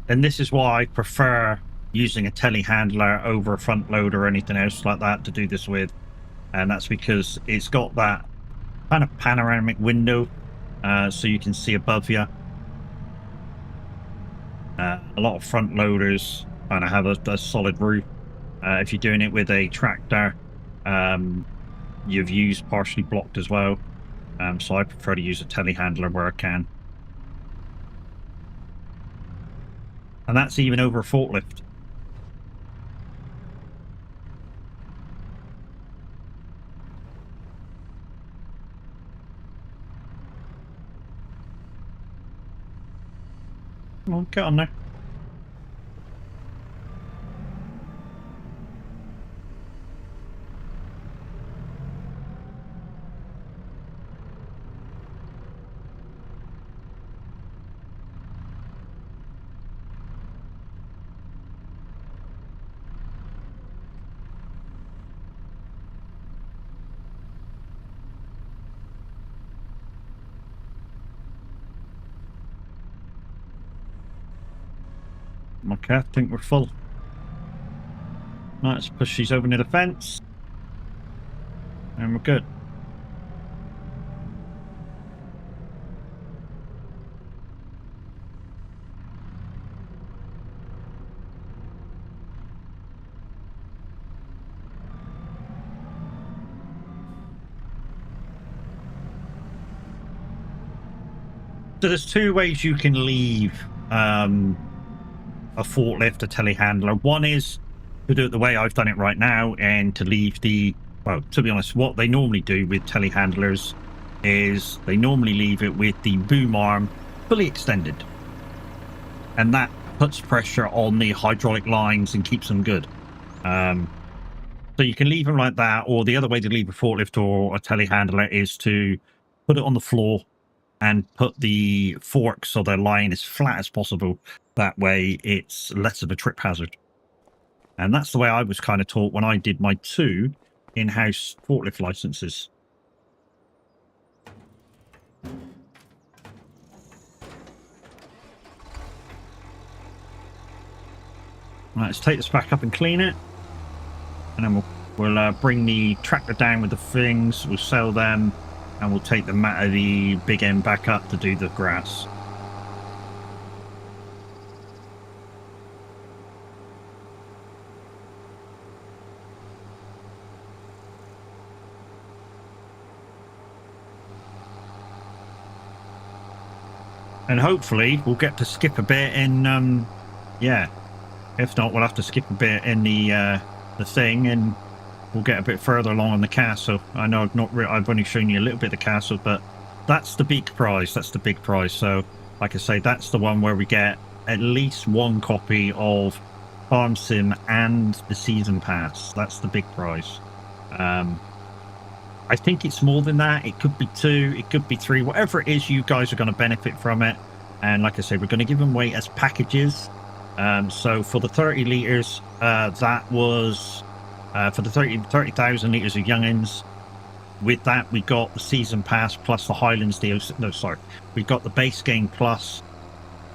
And this is why I prefer using a telehandler over a front loader or anything else like that to do this with. And that's because it's got that kind of panoramic window, so you can see above you. A lot of front loaders kind of have a solid roof. If you're doing it with a tractor, your view's partially blocked as well. So I prefer to use a telehandler where I can. And that's even over a forklift. Come on, get on there. Okay, I think we're full. Right, let's push these over near the fence. And we're good. So there's 2 ways you can leave a forklift, a telehandler. One is to do it the way I've done it right now, and to leave the, well, to be honest, what they normally do with telehandlers is they normally leave it with the boom arm fully extended, and that puts pressure on the hydraulic lines and keeps them good. So you can leave them like that, or the other way to leave a forklift or a telehandler is to put it on the floor and put the forks so they're lying as flat as possible. That way it's less of a trip hazard. And that's the way I was kind of taught when I did my 2 in-house forklift licenses. Right, let's take this back up and clean it. And then we'll bring the tractor down with the things, we'll sell them, and we'll take the mat of the big end back up to do the grass. And hopefully we'll get to skip a bit in, yeah. If not, we'll have to skip a bit in the thing, and we'll get a bit further along on the castle. I know I've only shown you a little bit of the castle, but that's the big prize. That's the big prize. So, like I say, that's the one where we get at least 1 copy of Farm Sim and the season pass. That's the big prize. I think it's more than that. It could be 2, it could be 3, whatever it is, you guys are going to benefit from it. And like I say, we're going to give them away as packages. So for the 30 litres, that was for the 30,000 litres of youngins. With that, we got the season pass plus the Highlands DLC. No, sorry, we got the base game plus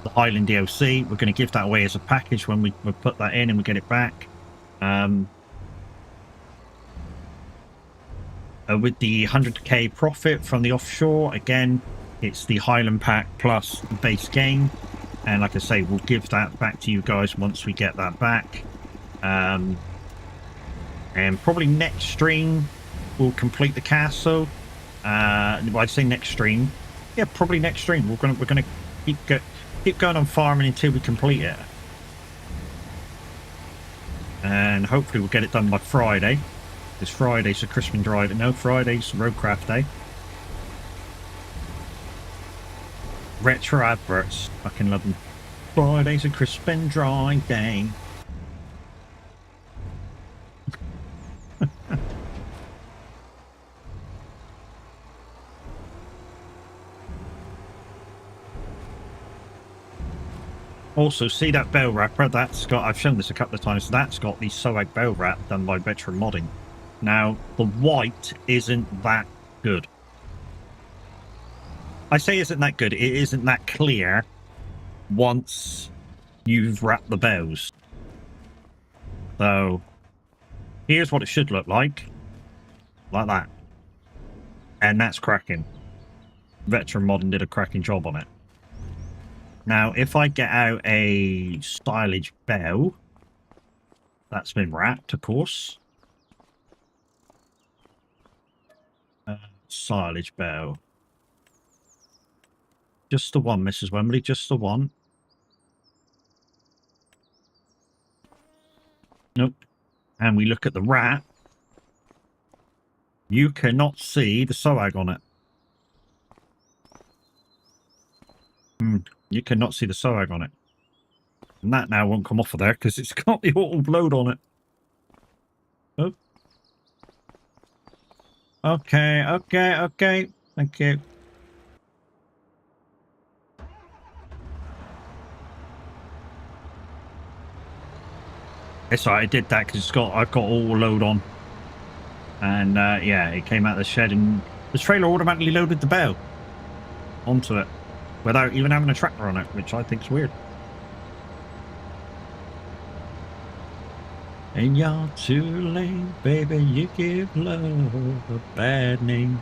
the Highland DLC. We're going to give that away as a package when we put that in and we get it back. With the 100k profit from the offshore, again, it's the Highland pack plus the base game. And like I say, we'll give that back to you guys once we get that back. And probably next stream, we'll complete the castle. I say next stream. Yeah, probably next stream. We're gonna keep going on farming until we complete it. And hopefully we'll get it done by Friday. This Friday's a Crispin Drive. No, Friday's Roadcraft Day. Retro adverts. Fucking love them. Friday's a Crispin Drive Day. Also, see that bell wrapper? That's got, I've shown this a couple of times, that's got the SOAG bell wrap done by Veteran Modding. Now, the white isn't that good. I say isn't that good, it isn't that clear once you've wrapped the bells. So, here's what it should look like that. And that's cracking. Veteran Modding did a cracking job on it. Now, if I get out a stylage bell, that's been wrapped, of course. Silage bell. Just the one, Mrs. Wembley, just the one. Nope. And we look at the wrap. You cannot see the SOAG on it. You cannot see the SOAG on it. And that now won't come off of there because it's got the auto load on it. Oh. Okay, okay, okay. Thank you. It's alright, I did that because I've got all load on. And yeah, it came out of the shed and the trailer automatically loaded the bell onto it without even having a tractor on it, which I think's weird. And you're too late, baby, you give love a bad name.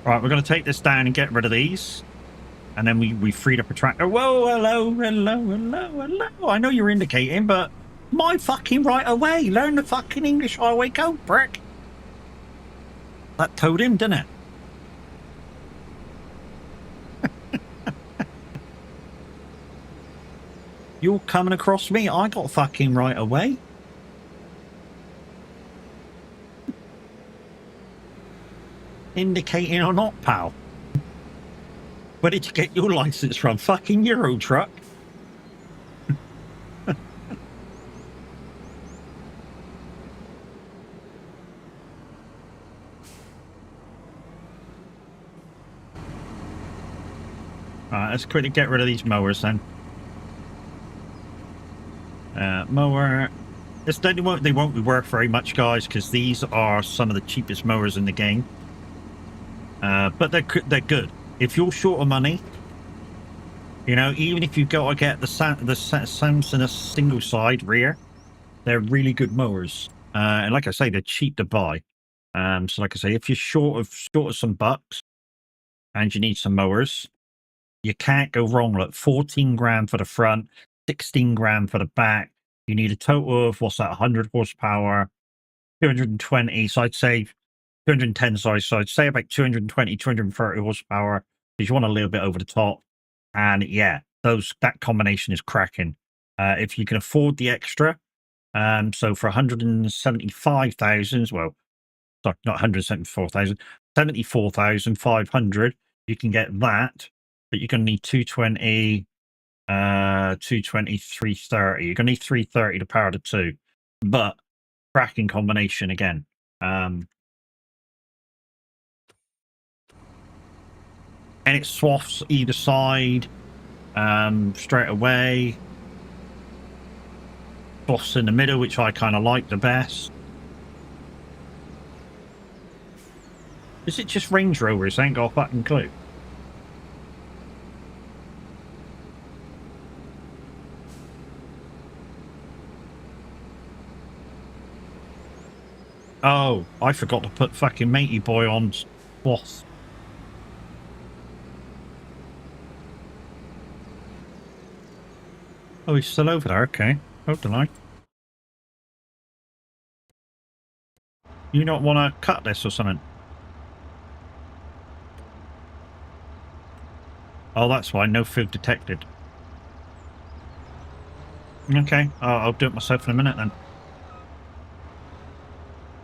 Right, we're going to take this down and get rid of these. And then we freed up a tractor. Whoa, hello, hello, hello, hello. I know you're indicating, but my fucking right of way. Learn the fucking English highway code, prick. That towed him, didn't it? You're coming across me. I got fucking right of way. Indicating or not, pal. Where did you get your license from? Fucking Euro truck. Alright, let's quickly get rid of these mowers then. Mower. They won't be worth very much, guys, because these are some of the cheapest mowers in the game. But they're good. If you're short of money, you know, even if you've got to get the Samsung single side rear, they're really good mowers. And like I say, they're cheap to buy. So like I say, if you're short of some bucks and you need some mowers, you can't go wrong. Look, 14 grand for the front, 16 grand for the back. You need a total of, what's that, 100 horsepower, 220. So I'd say 210, sorry. So I'd say about 220, 230 horsepower, because you want a little bit over the top. And yeah, that combination is cracking. If you can afford the extra, so for 175,000, well, sorry, not 174,000, 74,500, you can get that, but you're going to need 220, 220, 330. You're going to need 330 to power the two, but cracking combination again. And it swaths either side straight away. Swaths in the middle, which I kind of like the best. Is it just Range Rovers? I ain't got a fucking clue. Oh, I forgot to put fucking Matey Boy on swaths. Oh, he's still over there. Okay. Oh, don't I? You not want to cut this or something? Oh, that's why. No food detected. Okay. I'll do it myself in a minute then.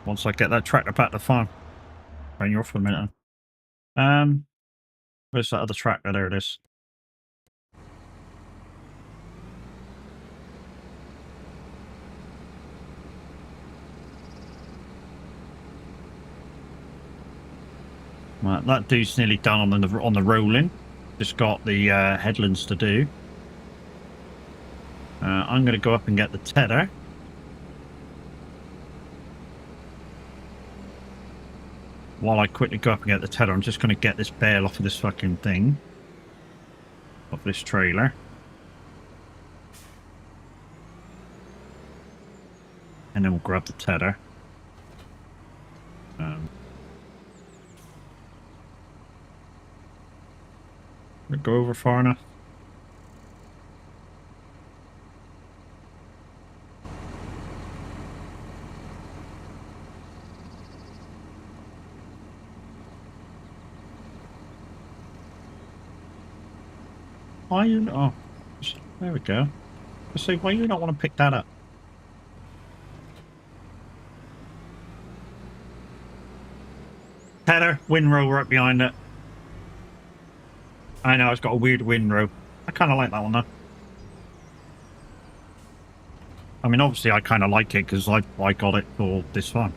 Once I get that tractor back to the farm. Bring you off for a minute then. Where's that other tractor? There it is. Right, that dude's nearly done on the rolling. Just got the headlands to do. I'm going to go up and get the tedder. While I quickly go up and get the tedder, I'm just going to get this bale off of this fucking thing. Off this trailer. And then we'll grab the tedder. Go over far enough. Why you? Oh, there we go. I say, why you not want to pick that up? Tedder, windrow right behind it. I know, it's got a weird windrow. I kind of like that one though. I mean, obviously I kind of like it because I got it for this fun.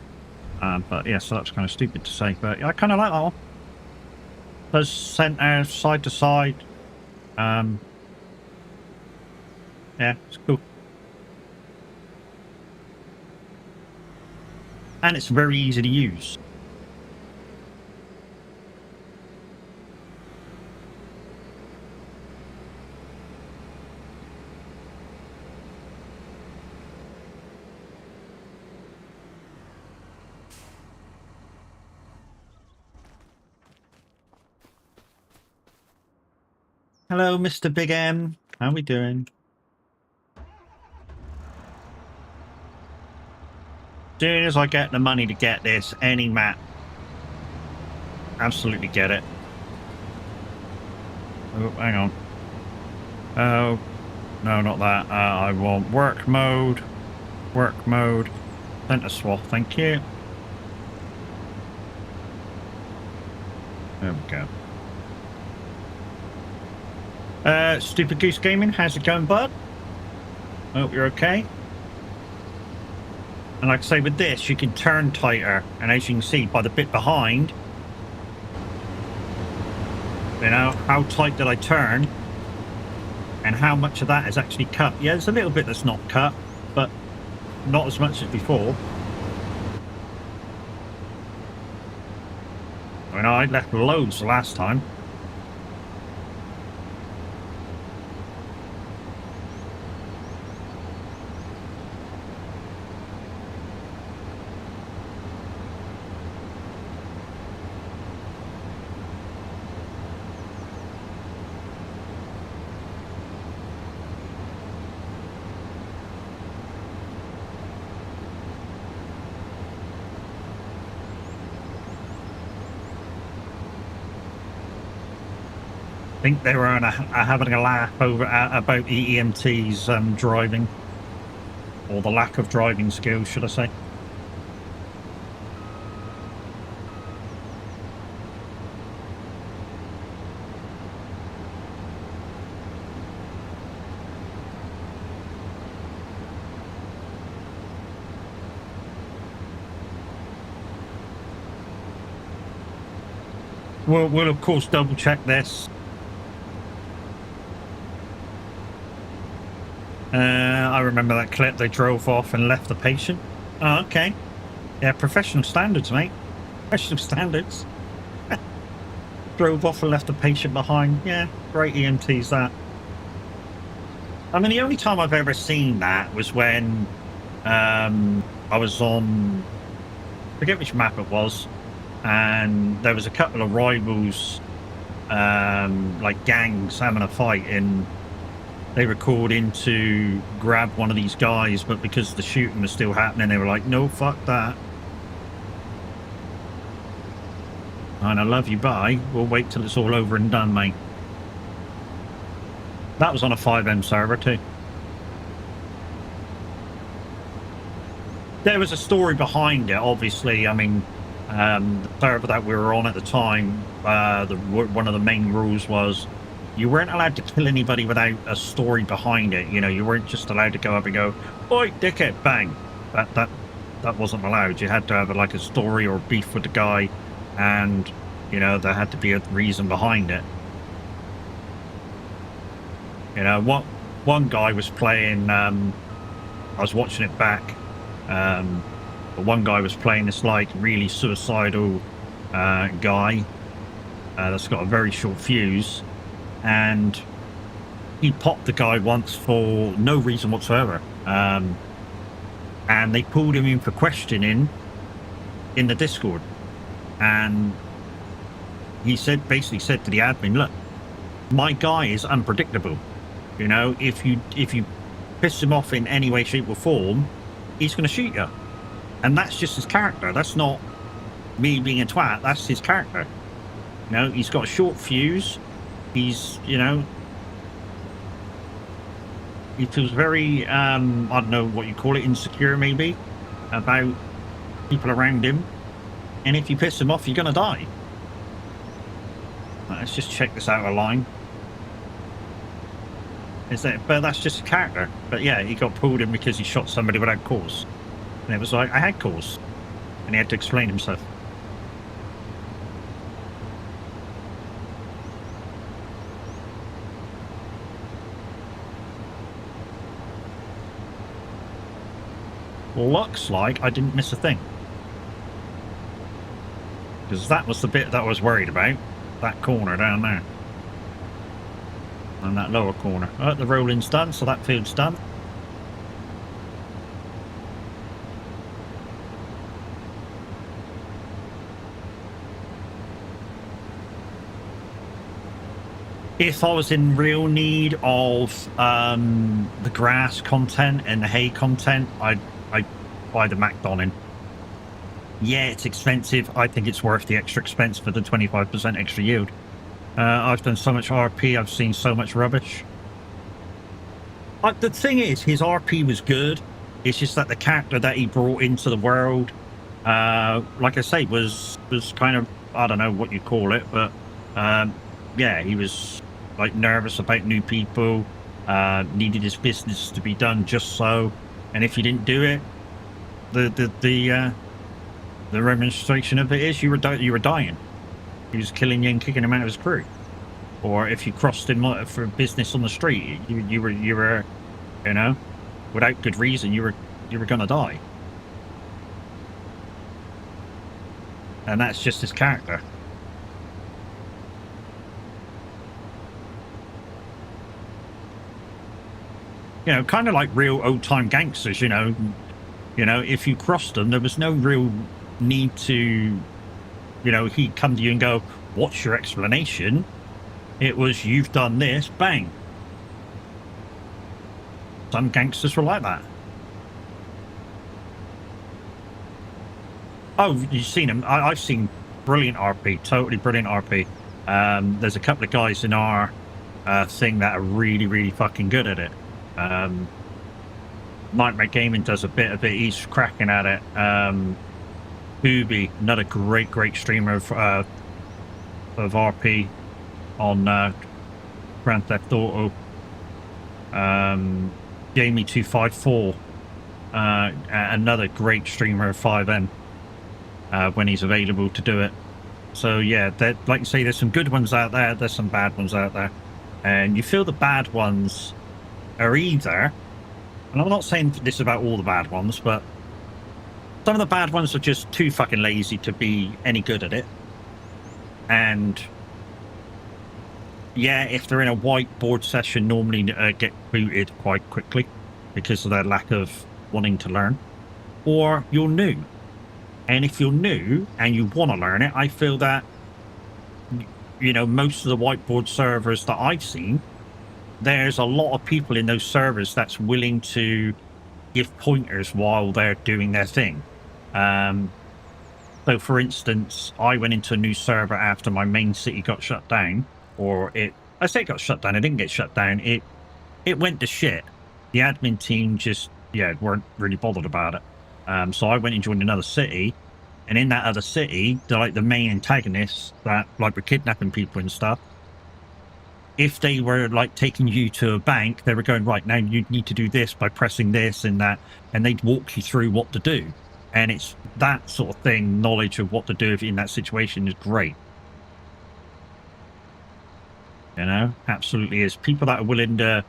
But yeah, so that's kind of stupid to say. But yeah, I kind of like that one. Does center, side to side. Yeah, it's cool. And it's very easy to use. Hello, Mr. Big M. How we doing? Soon as I get the money to get this, any map. Absolutely get it. Oh, hang on. Oh, no, not that. I want work mode. Work mode. Center swap, thank you. There we go. Stupid Goose Gaming, how's it going, bud? Hope you're okay. And like I say, with this, you can turn tighter. And as you can see, by the bit behind, you know, how tight did I turn? And how much of that is actually cut? Yeah, there's a little bit that's not cut, but not as much as before. I mean, I left loads the last time. I think they were having a laugh over about EMT's driving, or the lack of driving skills, should I say. We'll of course double check this. I remember that clip. They drove off and left the patient. Oh, okay. Yeah, professional standards, mate. Professional standards. Drove off and left the patient behind. Yeah, great EMTs, that. I mean, the only time I've ever seen that was when I was on, I forget which map it was, and there was a couple of rivals, like gangs having a fight, and they were called in to grab one of these guys, but because the shooting was still happening, they were like, no, fuck that. And I love you, bye. We'll wait till it's all over and done, mate. That was on a 5M server too. There was a story behind it, obviously. I mean, the server that we were on at the time, one of the main rules was you weren't allowed to kill anybody without a story behind it. You know, you weren't just allowed to go up and go, oi, dickhead, bang. That wasn't allowed. You had to have like a story or beef with the guy, and you know, there had to be a reason behind it. You know, one guy was playing, I was watching it back, but one guy was playing this like really suicidal guy that's got a very short fuse, and he popped the guy once for no reason whatsoever, and they pulled him in for questioning in the Discord, and he basically said to the admin, look, my guy is unpredictable. You know, if you piss him off in any way, shape or form, he's going to shoot you. And that's just his character. That's not me being a twat. That's his character. You know, he's got a short fuse. He's, you know, he feels very, I don't know what you call it, insecure maybe, about people around him. And if you piss him off, you're going to die. Let's just check this out of line. But that's just a character. But yeah, he got pulled in because he shot somebody without cause. And it was like, I had cause. And he had to explain himself. Looks like I didn't miss a thing. Because that was the bit that I was worried about. That corner down there. And that lower corner. Oh, the rolling's done, so that field's done. If I was in real need of the grass content and the hay content, I'd buy the MacDonnan. Yeah, it's expensive. I think it's worth the extra expense for the 25% extra yield. I've done so much RP. I've seen so much rubbish. The thing is, his RP was good. It's just that the character that he brought into the world, like I say, was kind of, I don't know what you call it, but yeah, he was like nervous about new people, needed his business to be done just so, and if you didn't do it, the remonstration of it is you were dying. He was killing you and kicking him out of his crew. Or if you crossed him for business on the street, you were, you know, without good reason, you were gonna die. And that's just his character. You know, kind of like real old time gangsters. You know, if you crossed them, there was no real need to, you know, he'd come to you and go, "What's your explanation?" It was, "You've done this, bang." Some gangsters were like that. Oh, you've seen him. I've seen brilliant RP, totally brilliant RP. There's a couple of guys in our thing that are really, really fucking good at it. Nightmare Gaming does a bit of it. He's cracking at it. Booby, another great streamer of RP on Grand Theft Auto. Jamie 254, another great streamer of 5M when he's available to do it. So yeah, like you say, there's some good ones out there, there's some bad ones out there, and you feel the bad ones are either, and I'm not saying this about all the bad ones, but some of the bad ones are just too fucking lazy to be any good at it. And yeah, if they're in a whiteboard session, normally get booted quite quickly because of their lack of wanting to learn. Or you're new. And if you're new and you want to learn it, I feel that, you know, most of the whiteboard servers that I've seen, there's a lot of people in those servers that's willing to give pointers while they're doing their thing. So for instance, I went into a new server after my main city got shut down, or I say it got shut down, it didn't get shut down, it went to shit. The admin team just, yeah, weren't really bothered about it. So I went and joined another city, and in that other city, they're like the main antagonists that like were kidnapping people and stuff. If they were like taking you to a bank, they were going, right, now you need to do this by pressing this and that, and they'd walk you through what to do. And it's that sort of thing, knowledge of what to do in that situation is great. You know, absolutely is. People that are willing to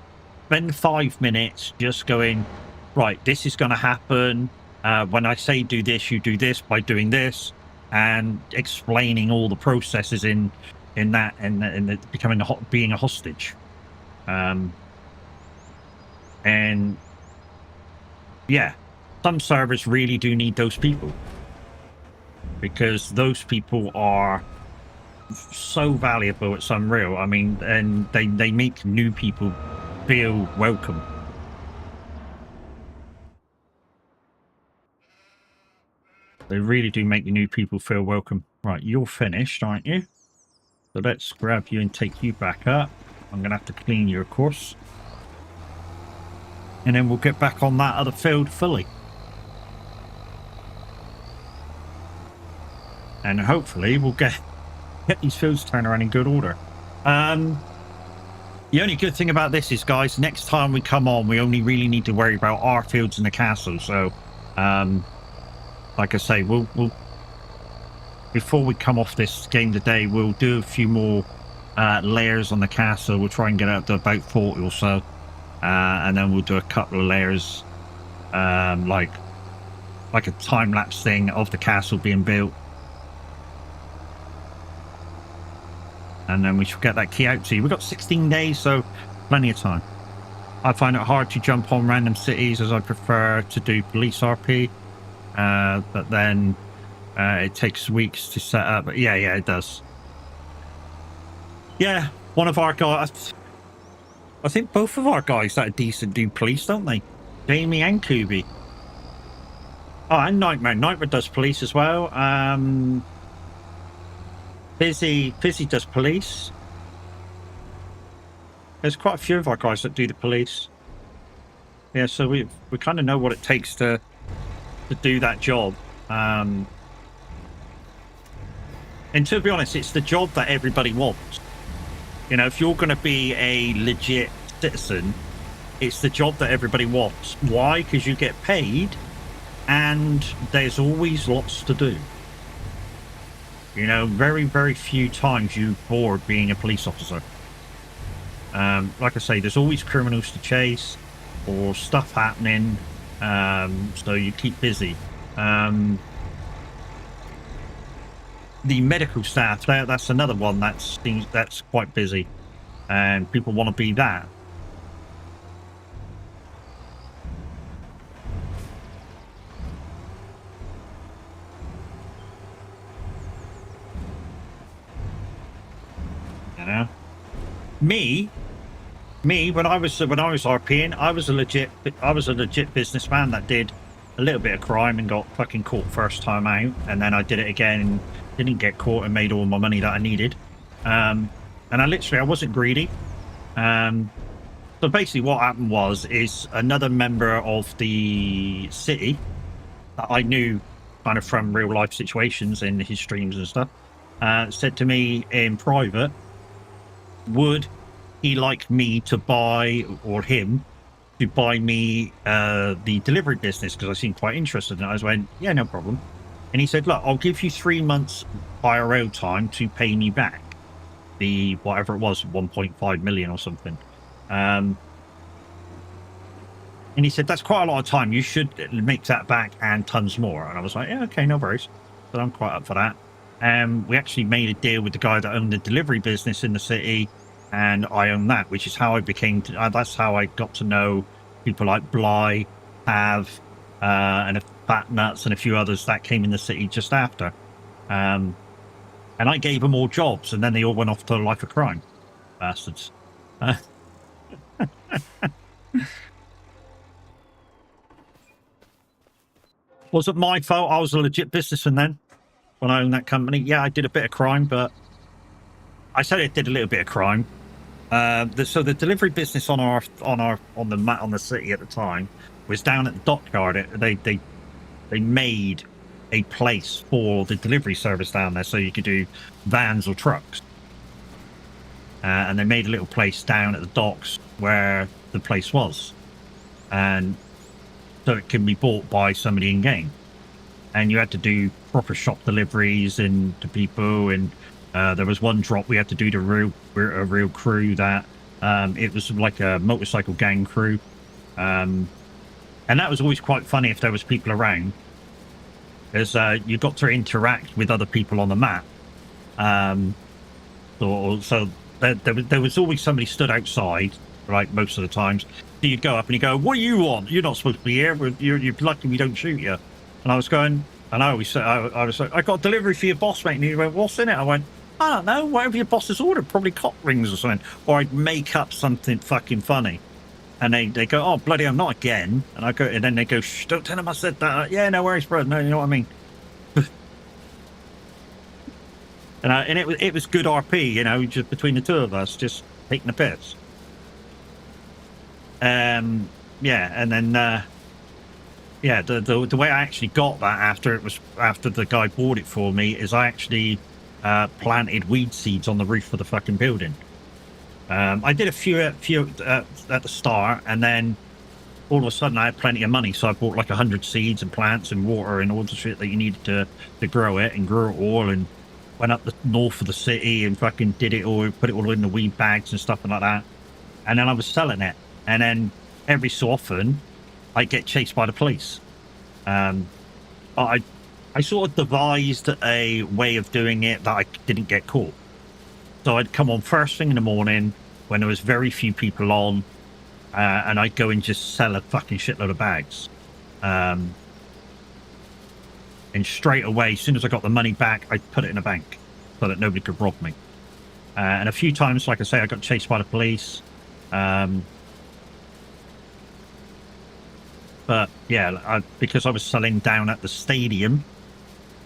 spend 5 minutes just going, right, this is going to happen. When I say do this, you do this by doing this, and explaining all the processes in that, and becoming being a hostage. And yeah, some servers really do need those people, because those people are so valuable at Sunreal. I mean, and they make new people feel welcome. They really do make the new people feel welcome. Right, you're finished, aren't you? So let's grab you and take you back up. I'm going to have to clean you, of course. And then we'll get back on that other field fully. And hopefully we'll get these fields turned around in good order. The only good thing about this is, guys, next time we come on, we only really need to worry about our fields in the castle. So, like I say, we'll before we come off this game today, we'll do a few more layers on the castle. We'll try and get out to about 40 or so, and then we'll do a couple of layers, like a time-lapse thing of the castle being built. And then we should get that key out to you. We've got 16 days, so plenty of time. I find it hard to jump on random cities, as I prefer to do police RP. But then it takes weeks to set up. But yeah, it does. Yeah, one of our guys, I think both of our guys that are decent do police, don't they? Jamie and Kubi. Oh, and Nightmare. Nightmare does police as well. Fizzy does police. There's quite a few of our guys that do the police. Yeah, so we kind of know what it takes to do that job. And to be honest, it's the job that everybody wants. You know, if you're going to be a legit citizen, it's the job that everybody wants. Why? Because you get paid and there's always lots to do. You know, very, very few times you're bored being a police officer. Like I say, there's always criminals to chase or stuff happening. So you keep busy. The medical staff, that's another one that's quite busy, and people want to be that. You know, me when I was RPing, I was a legit businessman that did a little bit of crime and got fucking caught first time out, and then I did it again and didn't get caught and made all my money that I needed. And I wasn't greedy. So basically what happened is another member of the city that I knew kind of from real life situations in his streams and stuff, said to me in private, would he like me to buy, or him to buy me the delivery business, because I seemed quite interested. And I went, yeah, no problem. And he said, look, I'll give you 3 months IRO time to pay me back the whatever it was, 1.5 million or something. And he said, that's quite a lot of time. You should make that back and tons more. And I was like, yeah, okay, no worries. But I'm quite up for that. We actually made a deal with the guy that owned the delivery business in the city, and I own that, which is how I became, that's how I got to know people like Bly, Have, and a Fat Nuts and a few others that came in the city just after. And I gave them all jobs, and then they all went off to a life of crime. Bastards. Was it my fault? I was a legit businessman then when I owned that company. Yeah, I did a bit of crime, but I said I did a little bit of crime. So the delivery business on the city at the time was down at the dockyard. They made a place for the delivery service down there, so you could do vans or trucks. And they made a little place down at the docks where the place was, and so it can be bought by somebody in game. And you had to do proper shop deliveries and to people, and there was one drop we had to do to a real crew that it was like a motorcycle gang crew, and that was always quite funny if there was people around, because you got to interact with other people on the map. So there was always somebody stood outside, like most of the times. So you'd go up and you go, "What do you want? You're not supposed to be here. You're lucky we don't shoot you." And I was going, and I always said, I was like, "I got a delivery for your boss, mate." And he went, "What's in it?" I went, "I don't know, whatever your boss has ordered, probably cock rings or something." Or I'd make up something fucking funny. And they go, "Oh, bloody hell, not again." And I go, and then they go, "Shh, don't tell him I said that." Yeah, no worries, bro. No, you know what I mean? And it was good RP, you know, just between the two of us, just taking the piss. Yeah, and then yeah, the way I actually got that after the guy bought it for me is I actually planted weed seeds on the roof of the fucking building. I did a few at the start, and then all of a sudden I had plenty of money, so I bought like 100 seeds and plants and water and all the shit that you needed to grow it, and grew it all, and went up the north of the city and fucking did it all, put it all in the weed bags and stuff like that. And then I was selling it, and then every so often I get chased by the police. I sort of devised a way of doing it that I didn't get caught. So I'd come on first thing in the morning when there was very few people on, and I'd go and just sell a fucking shitload of bags. And straight away, as soon as I got the money back, I'd put it in a bank so that nobody could rob me. And a few times, like I say, I got chased by the police. But yeah, because I was selling down at the stadium,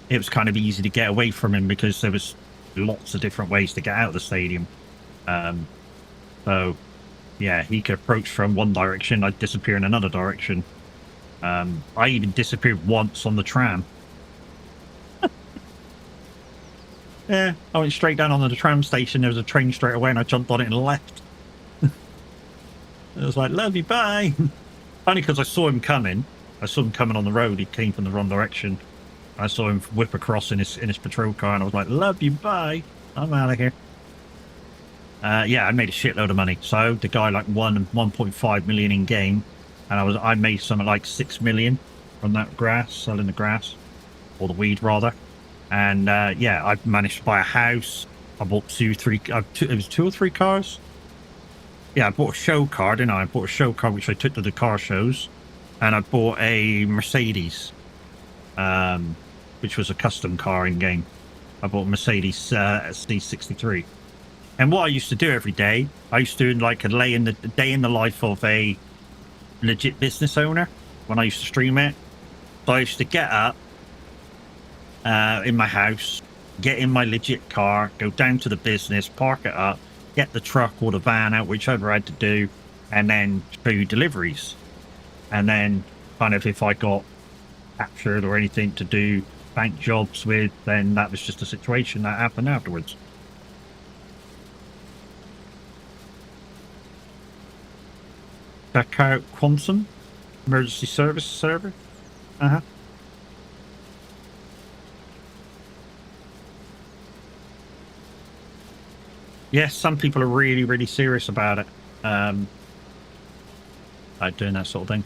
it was kind of easy to get away from him because there was lots of different ways to get out of the stadium. So yeah, he could approach from one direction, I'd disappear in another direction. I even disappeared once on the tram. Yeah, I went straight down onto the tram station. There was a train straight away, and I jumped on it and left. It was like, love you, bye. Only because I saw him coming. I saw him coming on the road. He came from the wrong direction. I saw him whip across in his patrol car, and I was like, love you, bye. I'm out of here. Yeah, I made a shitload of money. So the guy like won 1.5 million in game, and I made something like 6 million from that grass, selling the grass, or the weed rather. And yeah, I managed to buy a house. I bought it was 2 or 3 cars. Yeah, I bought a show car, didn't I? I bought a show car which I took to the car shows, and I bought a Mercedes, which was a custom car in game. I bought a Mercedes SD63. And what I used to do every day, I used to do like a day in the life of a legit business owner when I used to stream it. So I used to get up in my house, get in my legit car, go down to the business, park it up, get the truck or the van out, whichever I had to do, and then do deliveries. And then kind of if I got captured or anything to do bank jobs with, then that was just a situation that happened afterwards. Check out Quantum emergency service server. Yes, some people are really, really serious about it. Like doing that sort of thing.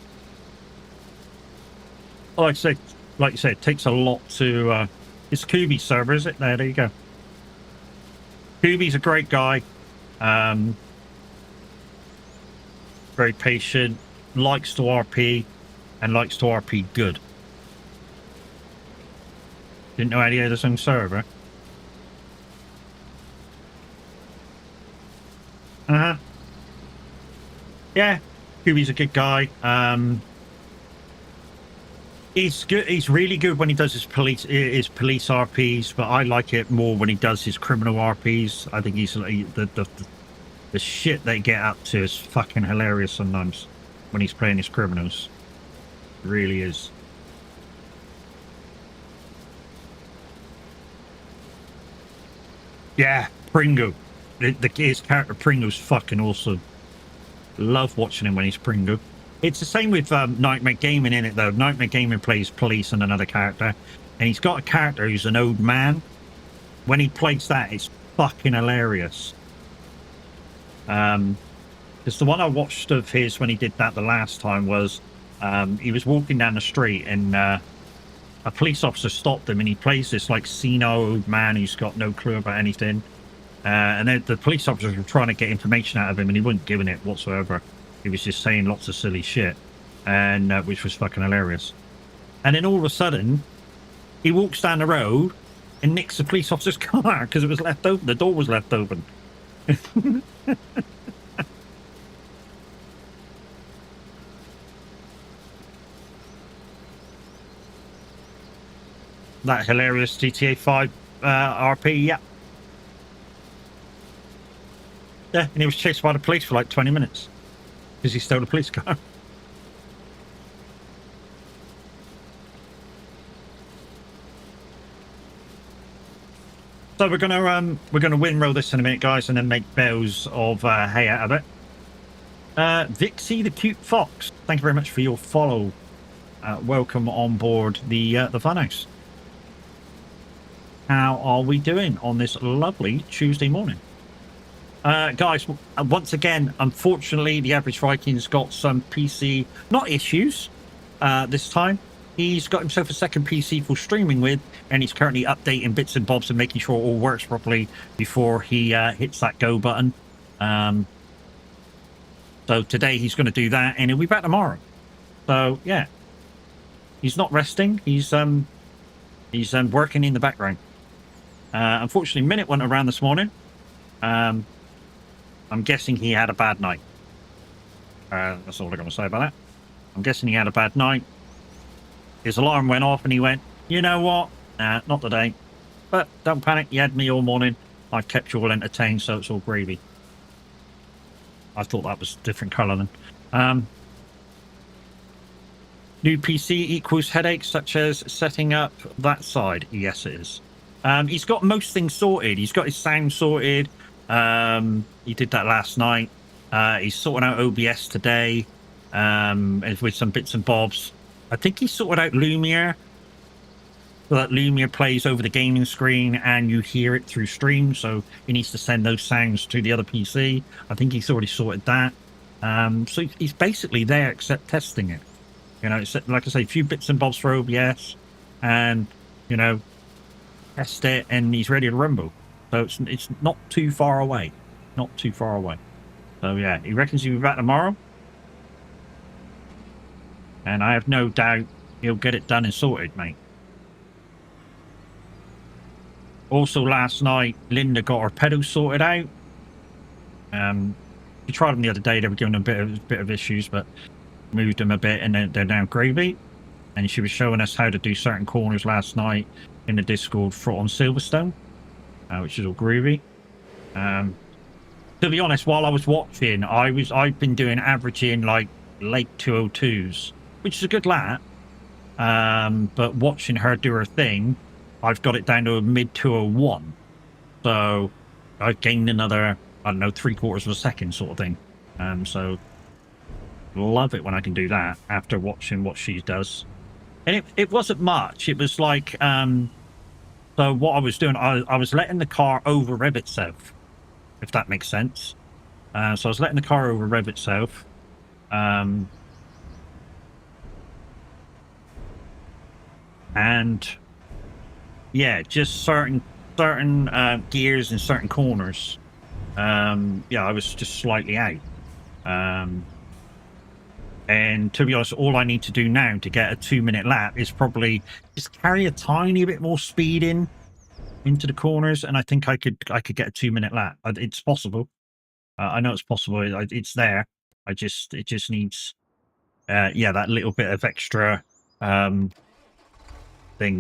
Like you said, it takes a lot to. It's Kubi's server, is it? There you go. Kubi's a great guy. Very patient, likes to RP, and likes to RP good. Didn't know any other own server. Yeah, Kubi's a good guy. He's good. He's really good when he does his police RPs, but I like it more when he does his criminal RPs. I think he's the shit they get up to is fucking hilarious sometimes when he's playing his criminals. It really is. Yeah, Pringo. His character Pringo's fucking awesome. Love watching him when he's Pringo. It's the same with Nightmare Gaming in it though. Nightmare Gaming plays police and another character, and he's got a character who's an old man. When he plays that, it's fucking hilarious. Because the one I watched of his when he did that the last time was he was walking down the street and a police officer stopped him, and he plays this like senile old man who's got no clue about anything. And then the police officers were trying to get information out of him, and he wasn't giving it whatsoever. He was just saying lots of silly shit, and which was fucking hilarious. And then all of a sudden, he walks down the road and nicks the police officer's car because it was left open. The door was left open. That hilarious GTA 5 RP, yeah. Yeah, and he was chased by the police for like 20 minutes because he stole a police car. So we're gonna windroll this in a minute, guys, and then make bales of hay out of it. Vixie the Cute Fox, thank you very much for your follow. Welcome on board the funhouse. How are we doing on this lovely Tuesday morning? Guys, once again, unfortunately, the Average Viking's got some PC, not issues, this time. He's got himself a second PC for streaming with, and he's currently updating bits and bobs and making sure it all works properly before he hits that go button. So today he's going to do that, and he'll be back tomorrow. So, yeah. He's not resting. He's working in the background. Unfortunately, Minute went around this morning. I'm guessing he had a bad night. That's all I'm going to say about that. I'm guessing he had a bad night. His alarm went off and he went, you know what? Nah, not today. But don't panic. You had me all morning. I've kept you all entertained, so it's all gravy. I thought that was a different colour then. New PC equals headaches such as setting up that side. Yes, it is. He's got most things sorted. He's got his sound sorted. He did that last night. He's sorting out OBS today with some bits and bobs. I think he sorted out Lumiere. So that Lumiere plays over the gaming screen and you hear it through stream. So he needs to send those sounds to the other PC. I think he's already sorted that. So he's basically there except testing it. You know, it's like I say, a few bits and bobs for OBS and, you know, test it and he's ready to rumble. So it's not too far away. Not too far away. So yeah, he reckons he'll be back tomorrow. And I have no doubt he'll get it done and sorted, mate. Also, last night, Linda got her pedals sorted out. We tried them the other day. They were giving them a bit of issues, but moved them a bit, and they're now gravy. And she was showing us how to do certain corners last night in the Discord for on Silverstone, which is all groovy. To be honest, while I was watching, I've been doing averaging like late 202s, which is a good lap. But watching her do her thing, I've got it down to a mid 201. So I've gained another, I don't know, 3/4 of a second sort of thing. So love it when I can do that after watching what she does. And it wasn't much. It was like, so what I was doing, I was letting the car over rev itself, if that makes sense. So I was letting the car over rev itself. And yeah, just certain gears in certain corners. Yeah, I was just slightly out. And to be honest, all I need to do now to get a 2-minute lap is probably just carry a tiny bit more speed into the corners, and I think I could get a 2-minute lap. It's possible. I know it's possible. It's there. It just needs, yeah, that little bit of extra thing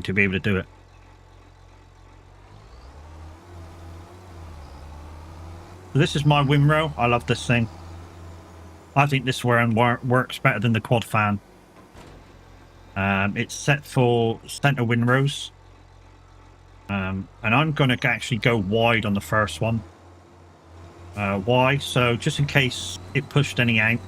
to be able to do it. This is my Wimro. I love this thing. I think this one works better than the quad fan. It's set for center windrows. And I'm going to actually go wide on the first one. Why? So just in case it pushed any out.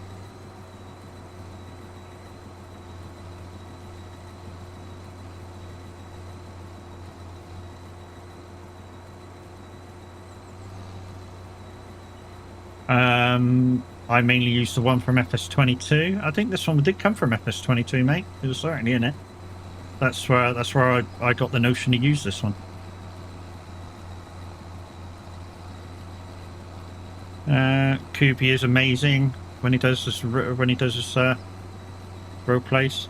I mainly use the one from FS22. I think this one did come from FS22, mate. It was certainly in it. That's where I got the notion to use this one. Kubi is amazing when he does this road plays.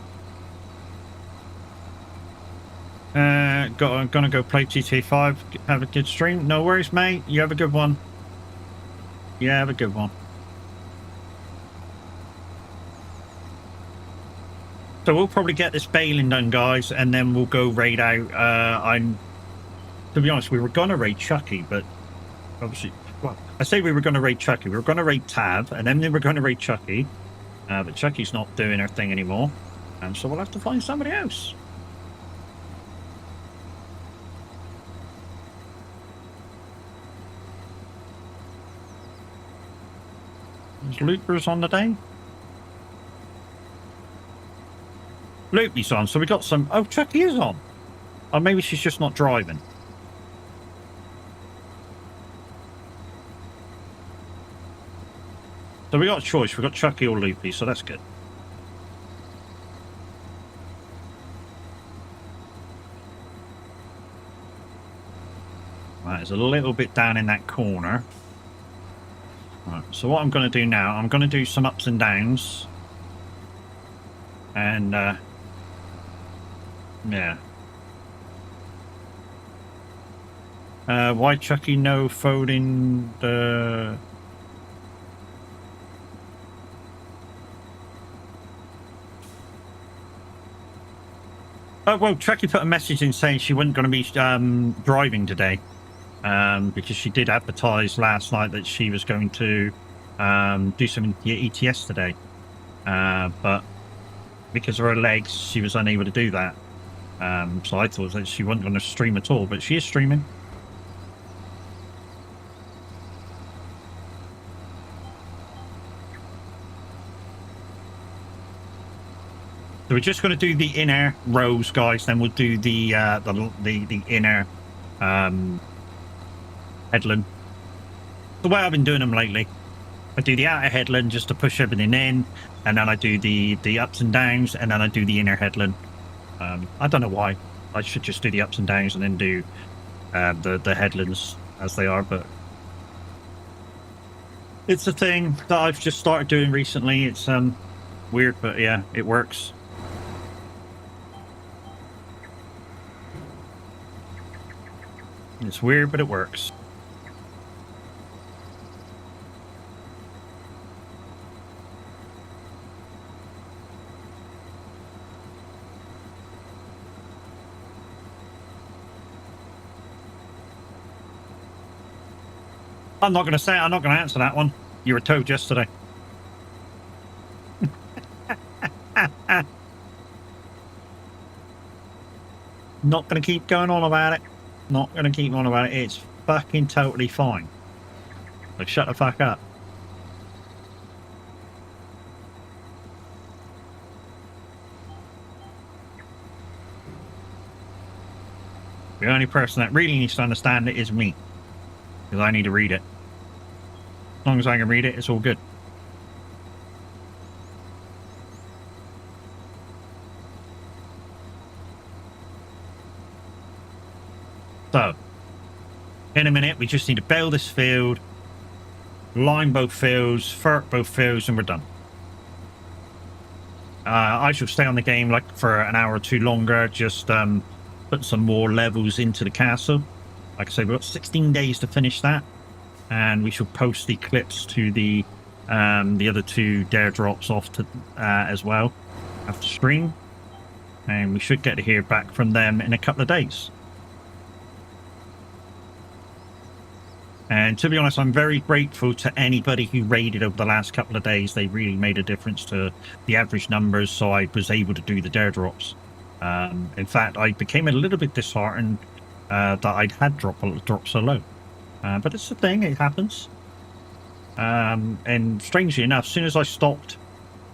Gonna go play GTA 5. Have a good stream. No worries, mate. You have a good one. Yeah, have a good one. So we'll probably get this bailing done, guys, and then we'll go raid out. To be honest, we were gonna raid Chucky, but obviously, well, I say we were gonna raid Chucky. We were gonna raid Tab, and then we were gonna raid Chucky, but Chucky's not doing her thing anymore, and so we'll have to find somebody else. Is Loopers on the day? Loopy's on, so we got some. Oh, Chucky is on. Or maybe she's just not driving. So we got a choice. We got Chucky or Loopy, so that's good. Right, it's a little bit down in that corner. Right, so what I'm going to do now, I'm going to do some ups and downs. And, yeah. Why Chucky no folding the... Oh, well, Chucky put a message in saying she wasn't going to be driving today, because she did advertise last night that she was going to do some ETS today, but because of her legs, she was unable to do that. So I thought that she wasn't going to stream at all, but she is streaming. So we're just going to do the inner rows, guys. Then we'll do the inner headland. The way I've been doing them lately, I do the outer headland just to push everything in, and then I do the ups and downs, and then I do the inner headland. I don't know why. I should just do the ups and downs and then do the headlands as they are, but it's a thing that I've just started doing recently. It's weird, but yeah, it works. It's weird, but it works. I'm not going to say it. I'm not going to answer that one. You were told yesterday. Not going to keep going on about it. Not going to keep on about it. It's fucking totally fine. So shut the fuck up. The only person that really needs to understand it is me. Because I need to read it. As long as I can read it, it's all good. So, in a minute, we just need to bail this field, line both fields, ferret both fields, and we're done. I shall stay on the game like for an hour or two longer, just put some more levels into the castle. Like I say, we've got 16 days to finish that, and we shall post the clips to the other two DareDrops off to as well after stream, and we should get to hear back from them in a couple of days. And to be honest, I'm very grateful to anybody who raided over the last couple of days. They really made a difference to the average numbers, so I was able to do the DareDrops. In fact, I became a little bit disheartened that I'd had dropped so low. But it's a thing, it happens. And strangely enough, as soon as I stopped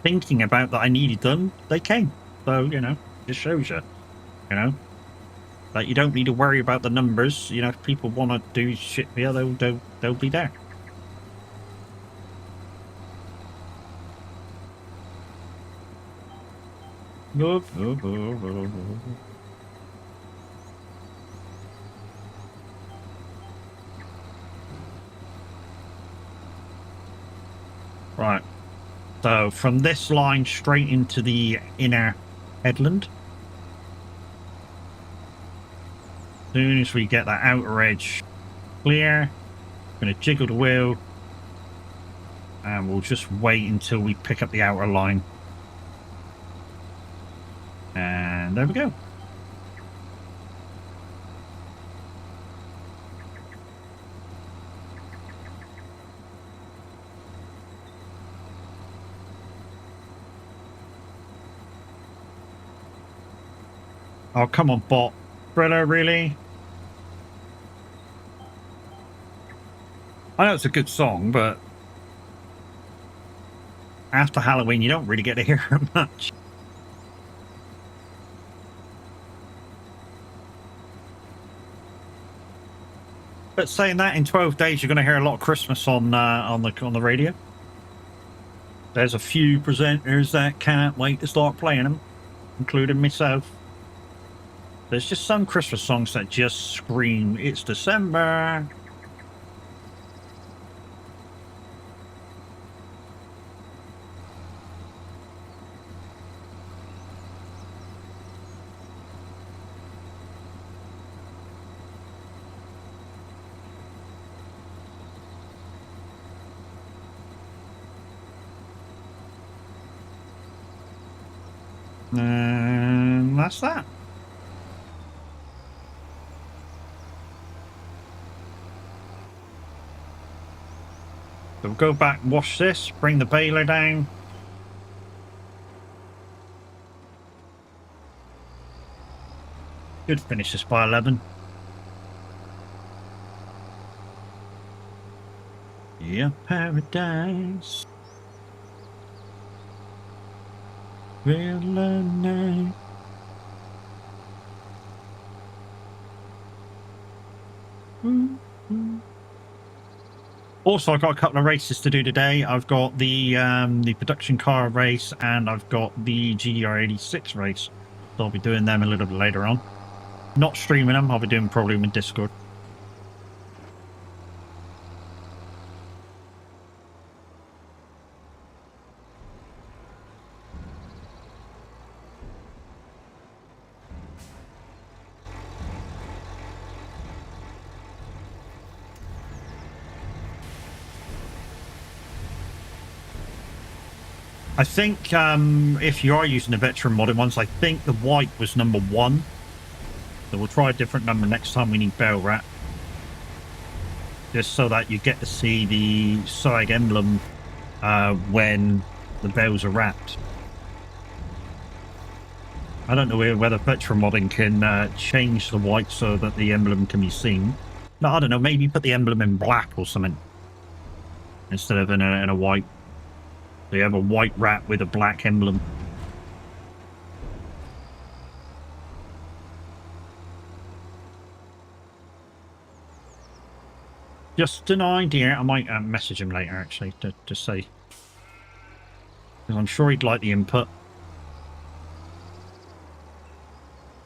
thinking about that I needed them, they came. So, you know, it shows you, you know. Like, you don't need to worry about the numbers. You know, if people want to do shit, yeah, they'll be there. Right. So from this line straight into the inner headland. As soon as we get that outer edge clear, I'm going to jiggle the wheel, and we'll just wait until we pick up the outer line. And there we go. Oh, come on, bot. Thriller, really? I know it's a good song, but after Halloween, you don't really get to hear it much. But saying that, in 12 days, you're going to hear a lot of Christmas on the radio. There's a few presenters that can't wait to start playing them, including myself. There's just some Christmas songs that just scream, it's December. And that's that. So we'll go back, wash this, bring the baler down. Should finish this by 11. Yeah, paradise. Real night. Also, I've got a couple of races to do today. I've got the production car race, and I've got the GR86 race. So I'll be doing them a little bit later on. Not streaming them. I'll be doing probably with Discord. I think if you are using the veteran modded ones, I think the white was number 1. So we'll try a different number next time we need bell wrap. Just so that you get to see the SOAG emblem when the bells are wrapped. I don't know whether veteran modding can change the white so that the emblem can be seen. No, I don't know, maybe put the emblem in black or something instead of in a white. So you have a white wrap with a black emblem. Just an idea. I might message him later, actually, to say. Because I'm sure he'd like the input.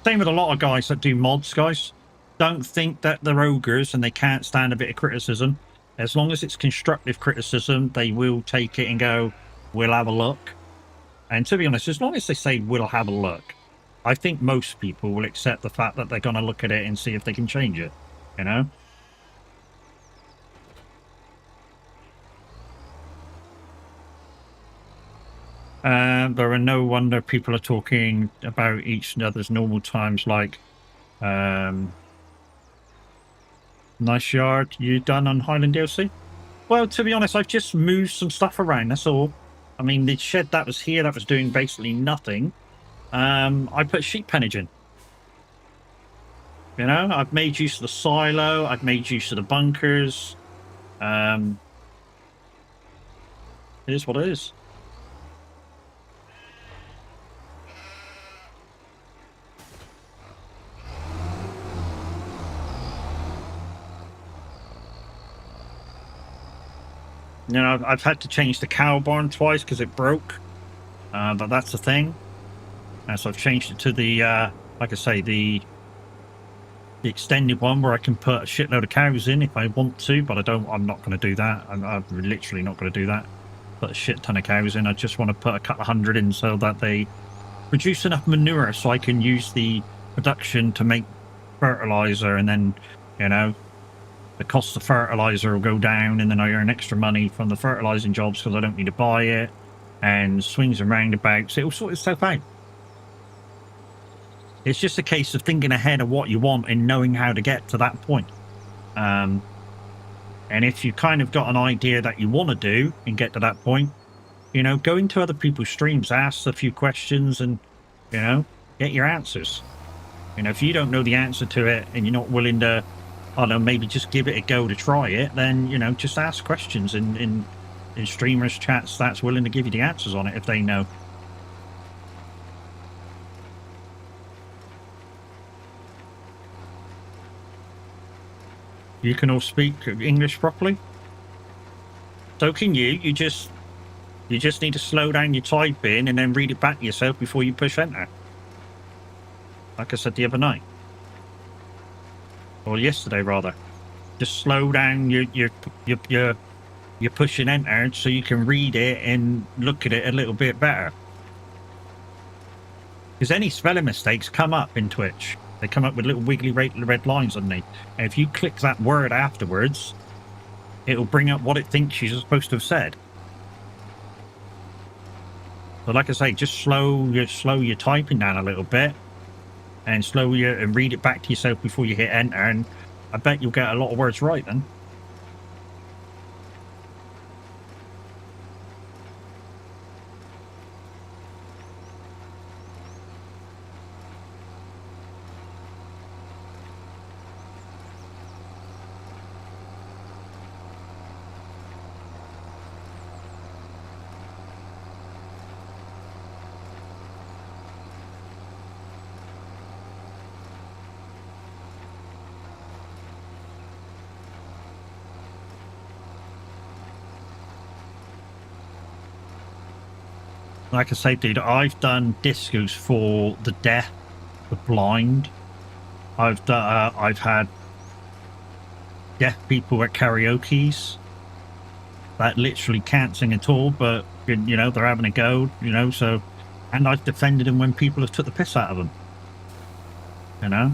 Same with a lot of guys that do mods, guys. Don't think that they're ogres and they can't stand a bit of criticism. As long as it's constructive criticism, they will take it and go, we'll have a look. And to be honest, as long as they say we'll have a look, I think most people will accept the fact that they're going to look at it and see if they can change it, you know? There are no wonder people are talking about each other's normal times, like, nice yard, you done on Highland DLC? Well, to be honest, I've just moved some stuff around, that's all. I mean, the shed that was here, that was doing basically nothing. I put sheep pennage in. You know, I've made use of the silo, I've made use of the bunkers. It is what it is. You know, I've had to change the cow barn twice because it broke, but that's the thing. So I've changed it to the, like I say, the extended one where I can put a shitload of cows in if I want to, but I'm not going to do that. I'm literally not going to do that. Put a shit ton of cows in. I just want to put a couple of hundred in so that they produce enough manure so I can use the production to make fertilizer, and then, you know, the cost of fertilizer will go down, and then I earn extra money from the fertilizing jobs because I don't need to buy it, and swings and roundabouts. It will sort itself out. It's just a case of thinking ahead of what you want and knowing how to get to that point. And if you kind of got an idea that you want to do and get to that point, you know, go into other people's streams, ask a few questions, and, you know, get your answers. You know, if you don't know the answer to it and you're not willing to, I don't know, maybe just give it a go to try it, then, you know, just ask questions in streamers, chats that's willing to give you the answers on it if they know. You can all speak English properly. So can you. You just need to slow down your typing and then read it back yourself before you push enter. Like I said the other night. Or yesterday, rather. Just slow down your pushing enter so you can read it and look at it a little bit better. Because any spelling mistakes come up in Twitch. They come up with little wiggly red lines underneath. And if you click that word afterwards, it'll bring up what it thinks you're supposed to have said. So like I say, just slow your typing down a little bit, and and read it back to yourself before you hit enter, and I bet you'll get a lot of words right then. Like I say, dude, I've done discos for the deaf, the blind. I've had deaf people at karaoke's that literally can't sing at all, but you know they're having a go, you know. So, and I've defended them when people have took the piss out of them. You know,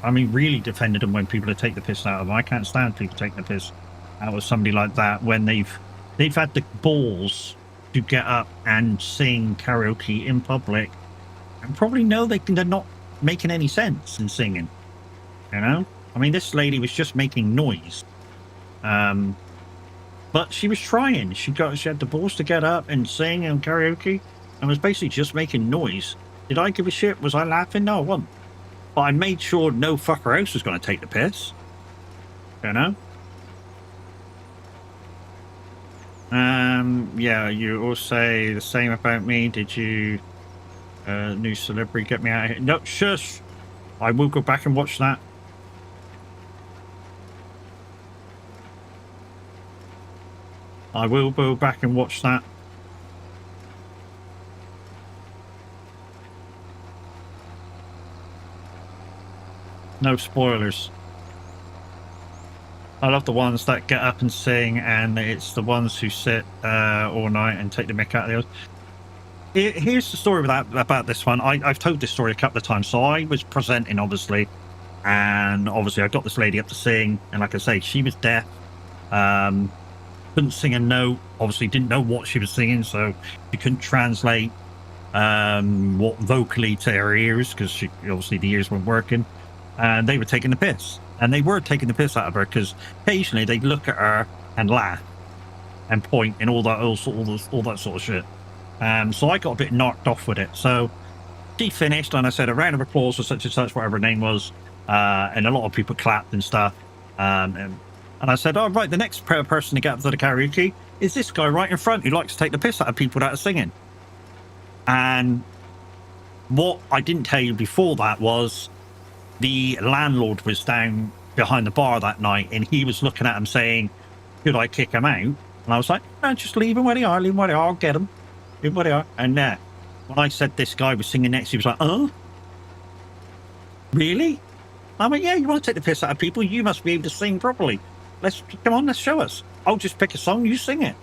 I mean, really defended them when people have taken the piss out of them. I can't stand people taking the piss out of somebody like that when they've had the balls to get up and sing karaoke in public and probably know they're not making any sense in singing. You know, I mean, this lady was just making noise. But she was trying. She had the balls to get up and sing in karaoke and was basically just making noise. Did I give a shit? Was I laughing? No, I wasn't. But I made sure no fucker else was going to take the piss. You know? Yeah, you all say the same about me. Did you, new celebrity, get me out of here? No, shush. I will go back and watch that. I will go back and watch that. No spoilers. I love the ones that get up and sing, and it's the ones who sit all night and take the mick out of the others. Here's the story about this one. I've told this story a couple of times. So I was presenting, obviously, and obviously I got this lady up to sing, and like I say, she was deaf. Couldn't sing a note. Obviously, didn't know what she was singing, so she couldn't translate what vocally to her ears because she obviously the ears weren't working, and they were taking the piss. And they were taking the piss out of her because occasionally they'd look at her and laugh and point and all that sort of shit. So I got a bit knocked off with it. So she finished, and I said a round of applause for such and such, whatever her name was, and a lot of people clapped and stuff. And I said, "Oh right, the next person to get up to the karaoke is this guy right in front who likes to take the piss out of people that are singing." And what I didn't tell you before that was the landlord was down behind the bar that night, and he was looking at him saying, "Should I kick him out?" And I was like, "No, just leave him where they are. Leave him where they are. I'll get them. Leave them where they are." And when I said this guy was singing next, he was like, "Oh, really?" I'm like, "Yeah, you want to take the piss out of people? You must be able to sing properly. Come on, let's show us. I'll just pick a song, you sing it."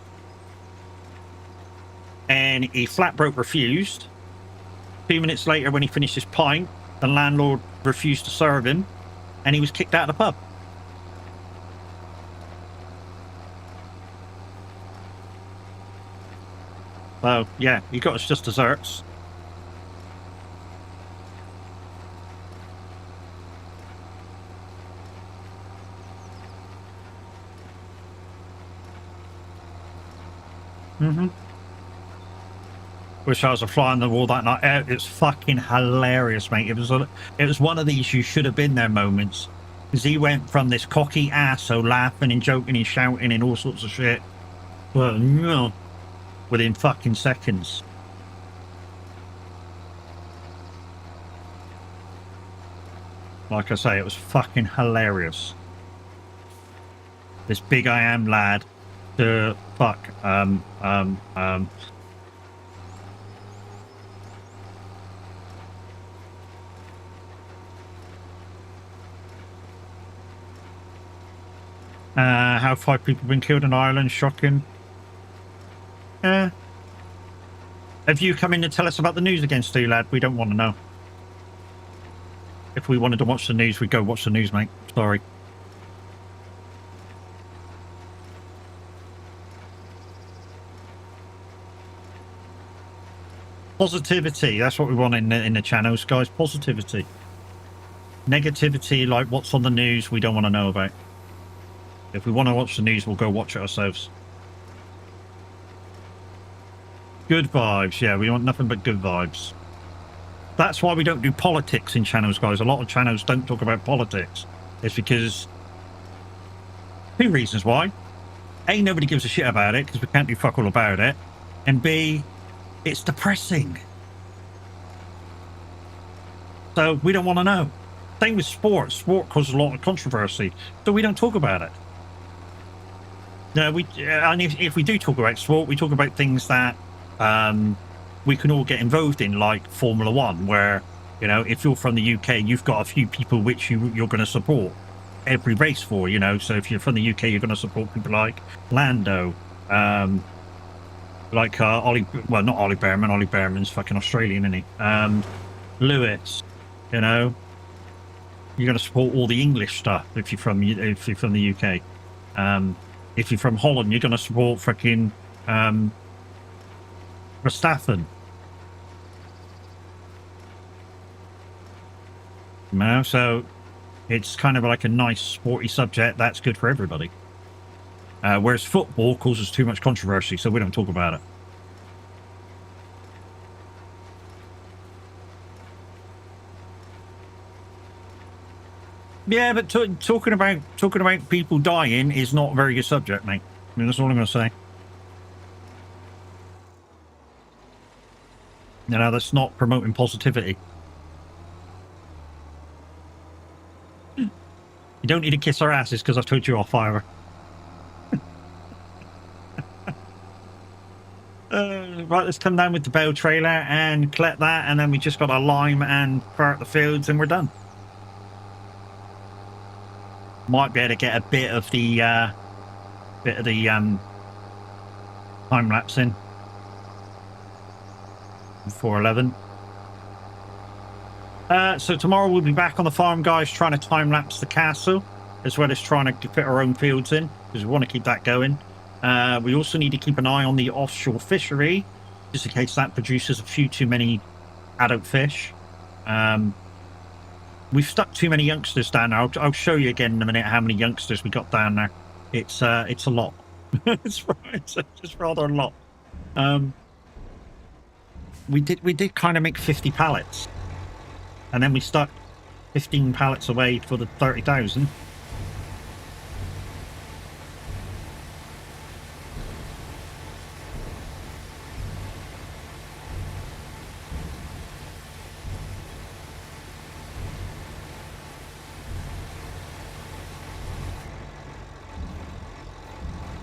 And he flat broke refused. 2 minutes later, when he finished his pint, the landlord refused to serve him, and he was kicked out of the pub. So yeah, he got us just desserts. Wish I was a fly on the wall that night. It's fucking hilarious, mate. It was one of these you should have been there moments, because he went from this cocky asshole laughing and joking and shouting and all sorts of shit, well, no, within fucking seconds. Like I say, it was fucking hilarious. This big I am lad to fuck how 5 people have been killed in Ireland. Shocking. Have you come in to tell us about the news again, Stu, lad? We don't want to know. If we wanted to watch the news, we'd go watch the news, mate. Sorry. Positivity. That's what we want in the channels, guys. Positivity. Negativity, like what's on the news, we don't want to know about. If we want to watch the news, we'll go watch it ourselves. Good vibes. Yeah, we want nothing but good vibes. That's why we don't do politics in channels, guys. A lot of channels don't talk about politics. It's because... two reasons why. A, nobody gives a shit about it because we can't do fuck all about it. And B, it's depressing. So we don't want to know. Same with sport. Sport causes a lot of controversy, so we don't talk about it. No, and if we do talk about sport, we talk about things that we can all get involved in, like Formula One, where, you know, if you're from the UK, you've got a few people which you're going to support every race for, you know. So if you're from the UK, you're going to support people like Lando, like Ollie, well, not Ollie Behrman. Ollie Behrman's fucking Australian, isn't he? Lewis, you know. You're going to support all the English stuff if you're from the UK. If you're from Holland, you're going to support fucking Verstappen. You know, so it's kind of like a nice sporty subject that's good for everybody. Whereas football causes too much controversy, so we don't talk about it. Yeah, but talking about people dying is not a very good subject, mate. I mean, that's all I'm going to say. You know, that's not promoting positivity. You don't need to kiss our asses because I've told you off, fire. Right, let's come down with the bale trailer and collect that, and then we just got to lime and fart the fields, and we're done. Might be able to get a bit of the time lapse in. 4:11. So tomorrow we'll be back on the farm, guys, trying to time lapse the castle, as well as trying to fit our own fields in, because we want to keep that going. We also need to keep an eye on the offshore fishery, just in case that produces a few too many adult fish. We've stuck too many youngsters down there. I'll show you again in a minute how many youngsters we got down there. It's a lot. it's just rather a lot. We did kind of make 50 pallets, and then we stuck 15 pallets away for the 30,000.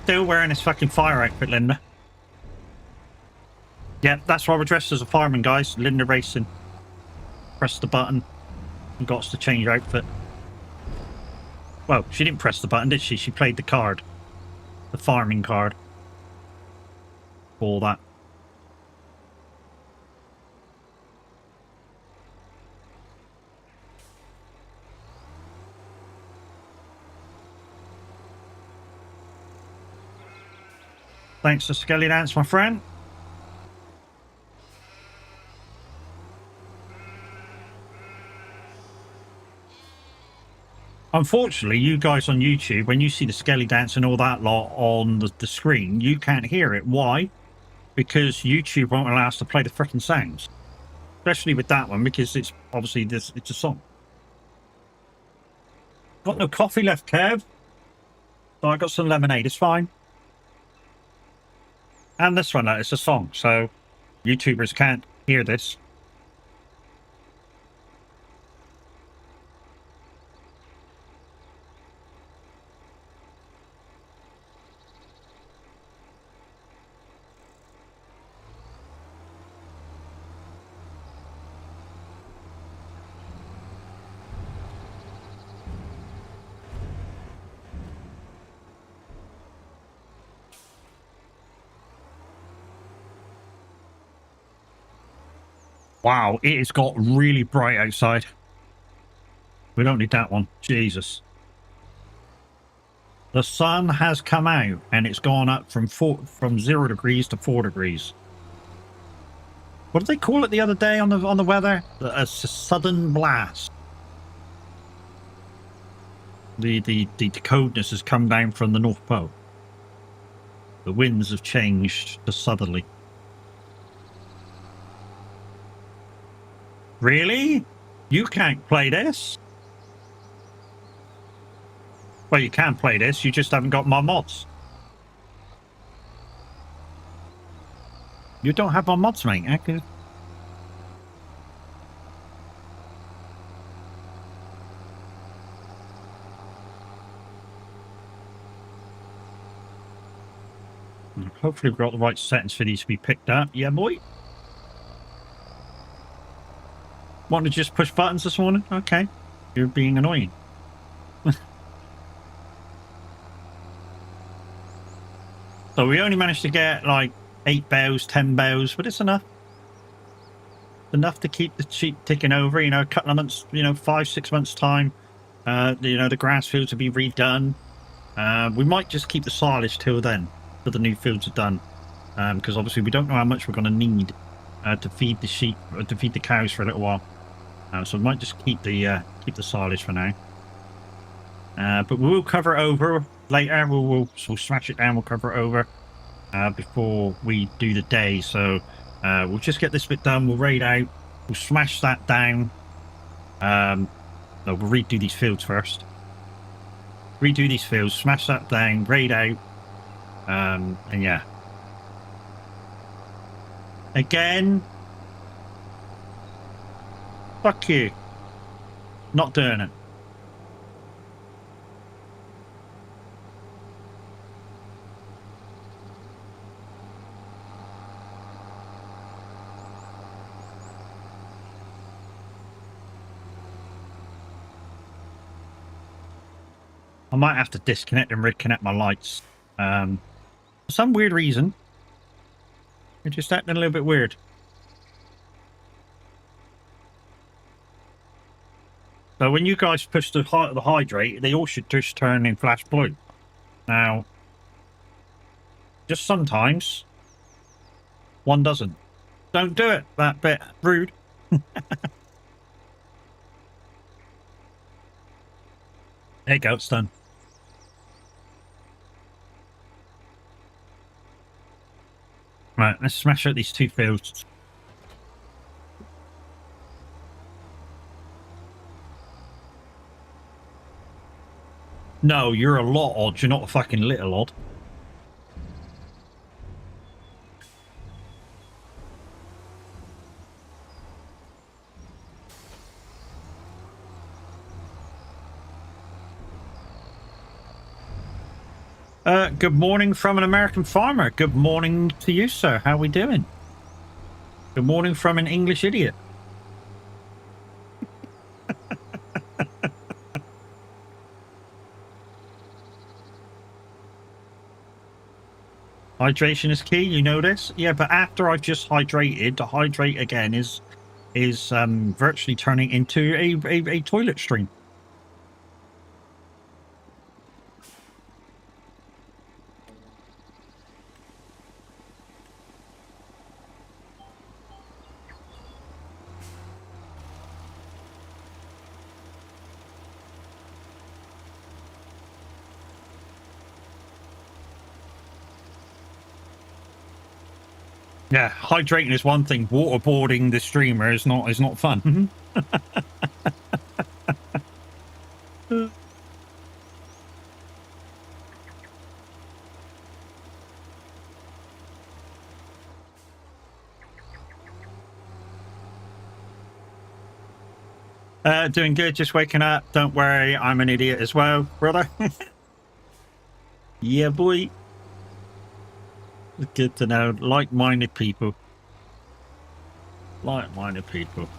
Still wearing his fucking fire outfit, Linda. Yeah, that's why we're dressed as a fireman, guys. Linda Racing. Press the button and got us to change outfit. Well, she didn't press the button, did she? She played the card. The farming card. All that. Thanks to Skelly Dance, my friend. Unfortunately, you guys on YouTube, when you see the Skelly Dance and all that lot on the screen, you can't hear it. Why? Because YouTube won't allow us to play the freaking sounds. Especially with that one, because it's obviously it's a song. Got no coffee left, Kev. So I got some lemonade, it's fine. And this one, it's a song, so YouTubers can't hear this. Wow, it has got really bright outside. We don't need that one. Jesus. The sun has come out and it's gone up from 0 degrees to 4 degrees. What did they call it the other day on the weather? A sudden blast. The coldness has come down from the North Pole. The winds have changed to southerly. Really? You can't play this? Well, you can play this, you just haven't got my mods. You don't have my mods, mate. Okay. Hopefully we've got the right settings for these to be picked up. Yeah, boy. Want to just push buttons this morning? Okay. You're being annoying. So we only managed to get like 8 bows, 10 bows, but it's enough. Enough to keep the sheep ticking over, you know, a couple of months, you know, 5-6 months time. You know, the grass fields will be redone. We might just keep the silage till then, till the new fields are done. Because obviously we don't know how much we're going to need to feed the sheep, or to feed the cows for a little while. So we might just keep the silage for now. But we will cover it over later. We'll smash it down. We'll cover it over before we do the day. So we'll just get this bit done. We'll raid out. We'll smash that down. No, we'll redo these fields first. Redo these fields. Smash that down. Raid out. And yeah. Again. Fuck you. Not doing it. I might have to disconnect and reconnect my lights. For some weird reason. They're just acting a little bit weird. So when you guys push the hydrate, they all should just turn in flash blue. Now, just sometimes, one doesn't. Don't do it, that bit. Rude. There you go, it's done. Right, let's smash out these 2 fields. No, you're a lot odd. You're not a fucking little odd. Good morning from an American farmer. Good morning to you, sir. How are we doing? Good morning from an English idiot. Hydration is key, you know this? Yeah, but after I've just hydrated, to hydrate again is virtually turning into a toilet stream. Yeah, hydrating is one thing. Waterboarding the streamer is not fun. Doing good, just waking up. Don't worry, I'm an idiot as well, brother. Yeah, boy. Good to know. Like-minded people. Like-minded people.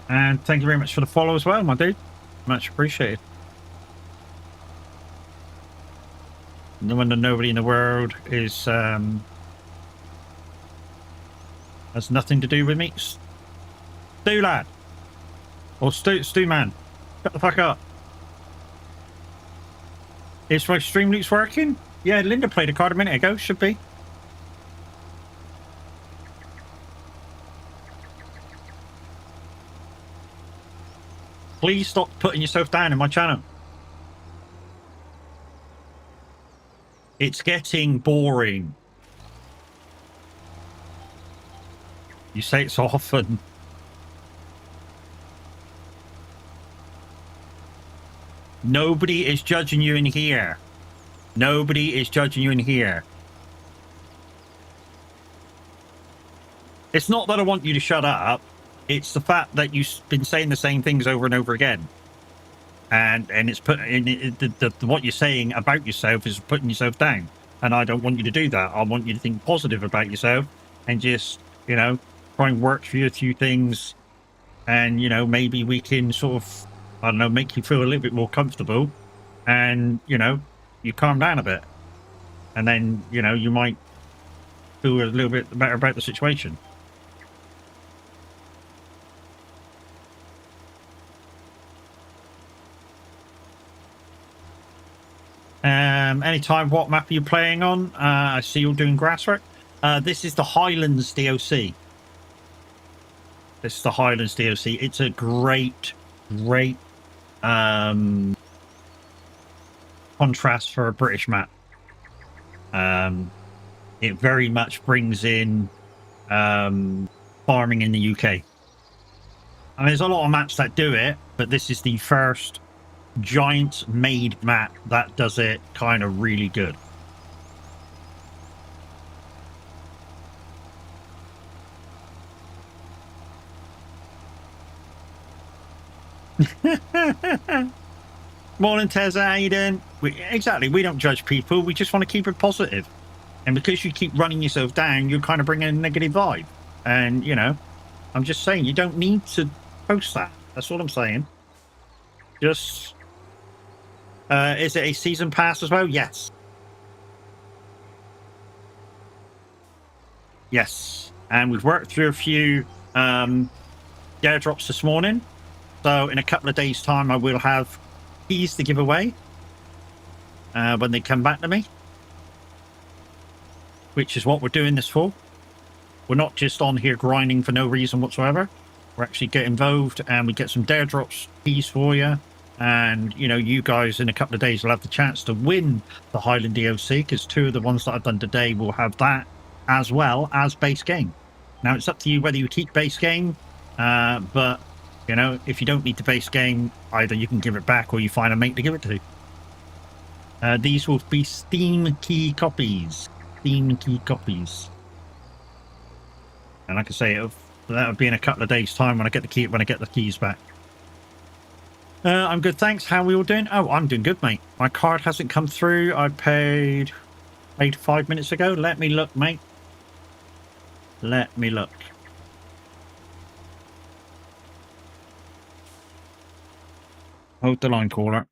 And thank you very much for the follow as well, my dude. Much appreciated. No wonder nobody in the world is has nothing to do with me. Stu lad. Or Stu man. Shut the fuck up. Is my stream loops working? Yeah, Linda played a card a minute ago. Should be. Please stop putting yourself down in my channel. It's getting boring. You say it so often. Nobody is judging you in here. Nobody is judging you in here. It's not that I want you to shut up. It's the fact that you've been saying the same things over and over again. And it's put in what you're saying about yourself is putting yourself down. And I don't want you to do that. I want you to think positive about yourself and just, you know, try and work through a few things. And, you know, maybe we can sort of, I don't know, make you feel a little bit more comfortable. And, you know, you calm down a bit. And then, you know, you might feel a little bit better about the situation. Anytime, what map are you playing on? I see you're doing grasswork. This is the Highlands DOC. This is the Highlands DOC. It's a great contrast for a British map. It very much brings in farming in the UK. I mean, there's a lot of maps that do it, but this is the first giant made map that does it kind of really good. Morning, Teza. How you doing? Exactly. We don't judge people. We just want to keep it positive. And because you keep running yourself down, you're kind of bringing a negative vibe. And, you know, I'm just saying, you don't need to post that. That's all I'm saying. Just, is it a season pass as well? Yes. Yes. And we've worked through a few DareDrops this morning. So in a couple of days' time, I will have keys to give away when they come back to me, which is what we're doing this for. We're not just on here grinding for no reason whatsoever. We're actually get involved and we get some DareDrops keys for you. And, you know, you guys in a couple of days will have the chance to win the Highland DOC, because 2 of the ones that I've done today will have that as well as base game. Now, it's up to you whether you keep base game, but, you know, if you don't need the base game, either you can give it back or you find a mate to give it to. These will be Steam key copies. Steam key copies. And like I say, that'll be in a couple of days' time when I get the keys back. I'm good, thanks. How are we all doing? Oh, I'm doing good, mate. My card hasn't come through. I paid 5 minutes ago. Let me look, mate. Let me look. Hold the line, caller.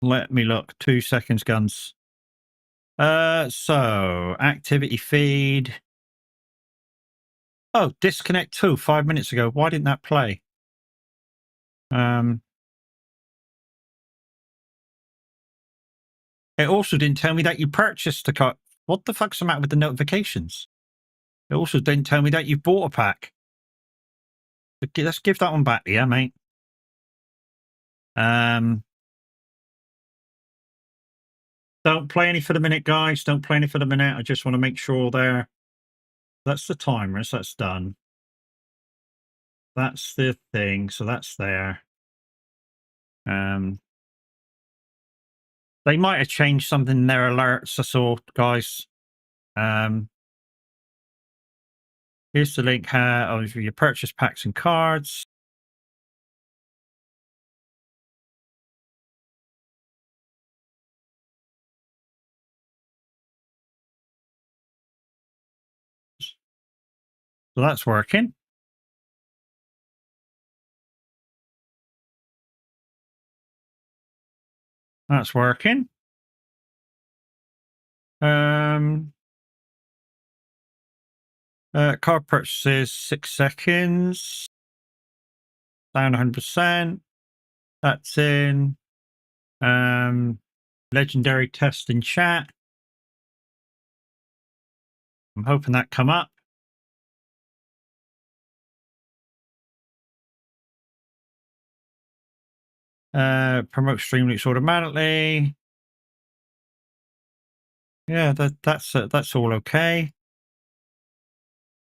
Let me look. 2 seconds, guns. So activity feed. Oh, disconnect 2 5 minutes ago. Why didn't that play? It also didn't tell me that you purchased the card. What the fuck's the matter with the notifications? It also didn't tell me that you bought a pack. Let's give that one back, yeah, mate. Don't play any for the minute, guys. Don't play any for the minute. I just want to make sure there. That's the timer, so that's done. That's the thing, so that's there. They might have changed something in their alerts, I saw, guys. Here's the link here of your purchase packs and cards. So that's working. That's working. Card purchases 6 seconds. Down 100%. That's in. Legendary test in chat. I'm hoping that come up. Promote stream loops automatically. Yeah, that's all okay.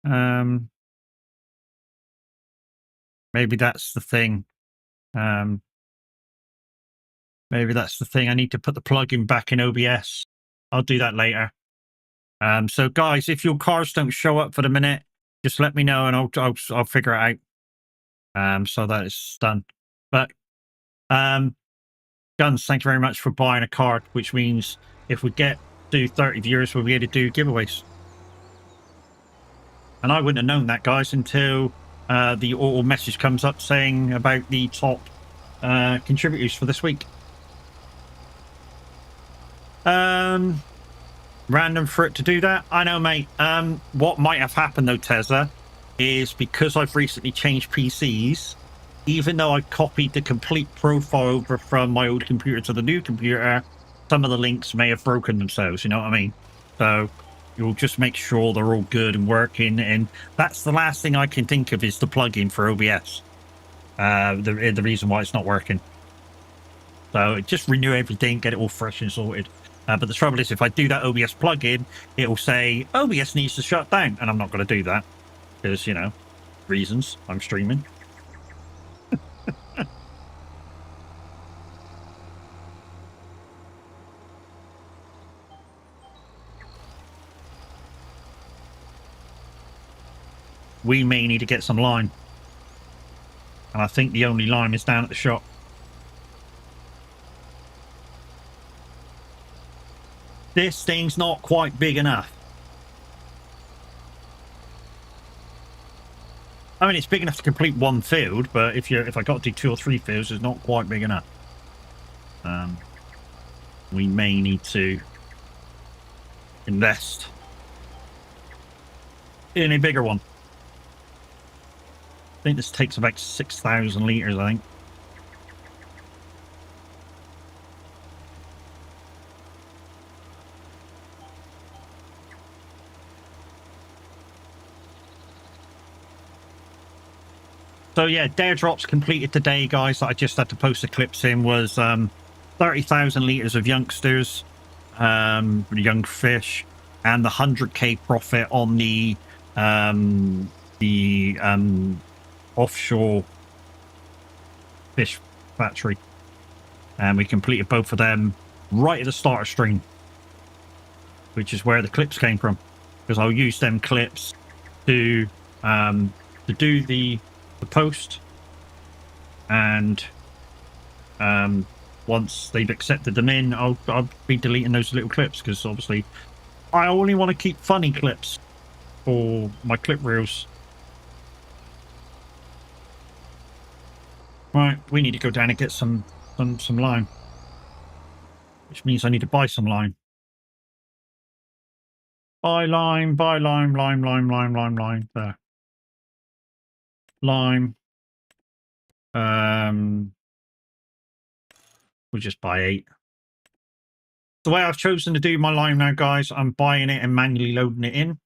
Maybe that's the thing. Maybe that's the thing. I need to put the plugin back in OBS. I'll do that later. So guys, if your cars don't show up for the minute, just let me know and I'll figure it out. So that is done. But Guns, thank you very much for buying a card, which means if we get to 30 viewers, we'll be able to do giveaways. And I wouldn't have known that, guys, until the auto message comes up saying about the top contributors for this week. Random for it to do that. I know, mate. What might have happened though, Tesla, is because I've recently changed PCs, even though I copied the complete profile over from my old computer to the new computer, some of the links may have broken themselves, you know what I mean? So you'll just make sure they're all good and working, and that's the last thing I can think of is the plugin for OBS. The reason why it's not working. So just renew everything, get it all fresh and sorted. But the trouble is, if I do that OBS plugin, it will say OBS needs to shut down, and I'm not going to do that because, you know, reasons. I'm streaming. We may need to get some lime, and I think the only lime is down at the shop. This thing's not quite big enough. I mean, it's big enough to complete one field, but if I got to do 2 or 3 fields, it's not quite big enough. We may need to invest in a bigger one. I think this takes about 6,000 litres, I think. So yeah, DareDrops completed today, guys, that I just had to post the clips in, was 30,000 litres of youngsters, young fish, and the 100k profit on the offshore fish factory. And we completed both of them right at the start of stream, which is where the clips came from, because I'll use them clips to do the post, and once they've accepted them in, I'll be deleting those little clips, because obviously I only want to keep funny clips for my clip reels. Right, we need to go down and get some lime, which means I need to buy some lime. Buy lime, lime there. Lime. We'll just buy 8. The way I've chosen to do my lime now, guys, I'm buying it and manually loading it in.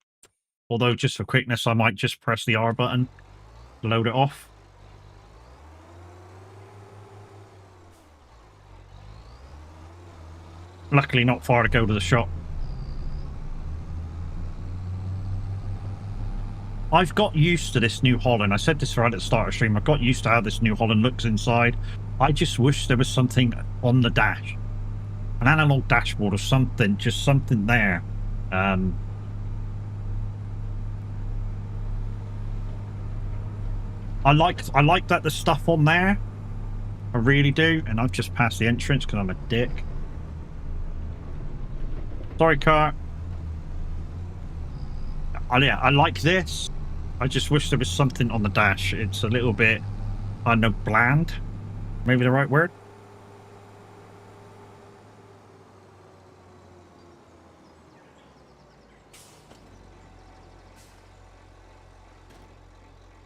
Although, just for quickness, I might just press the R button to load it off. Luckily, not far to go to the shop. I've got used to this New Holland. I said this right at the start of the stream. I've got used to how this New Holland looks inside. I just wish there was something on the dash. An analog dashboard or something. Just something there. I like that there's stuff on there. I really do. And I've just passed the entrance because I'm a dick. Sorry, car. Yeah, I like this. I just wish there was something on the dash. It's a little bit, I don't know, bland. Maybe the right word.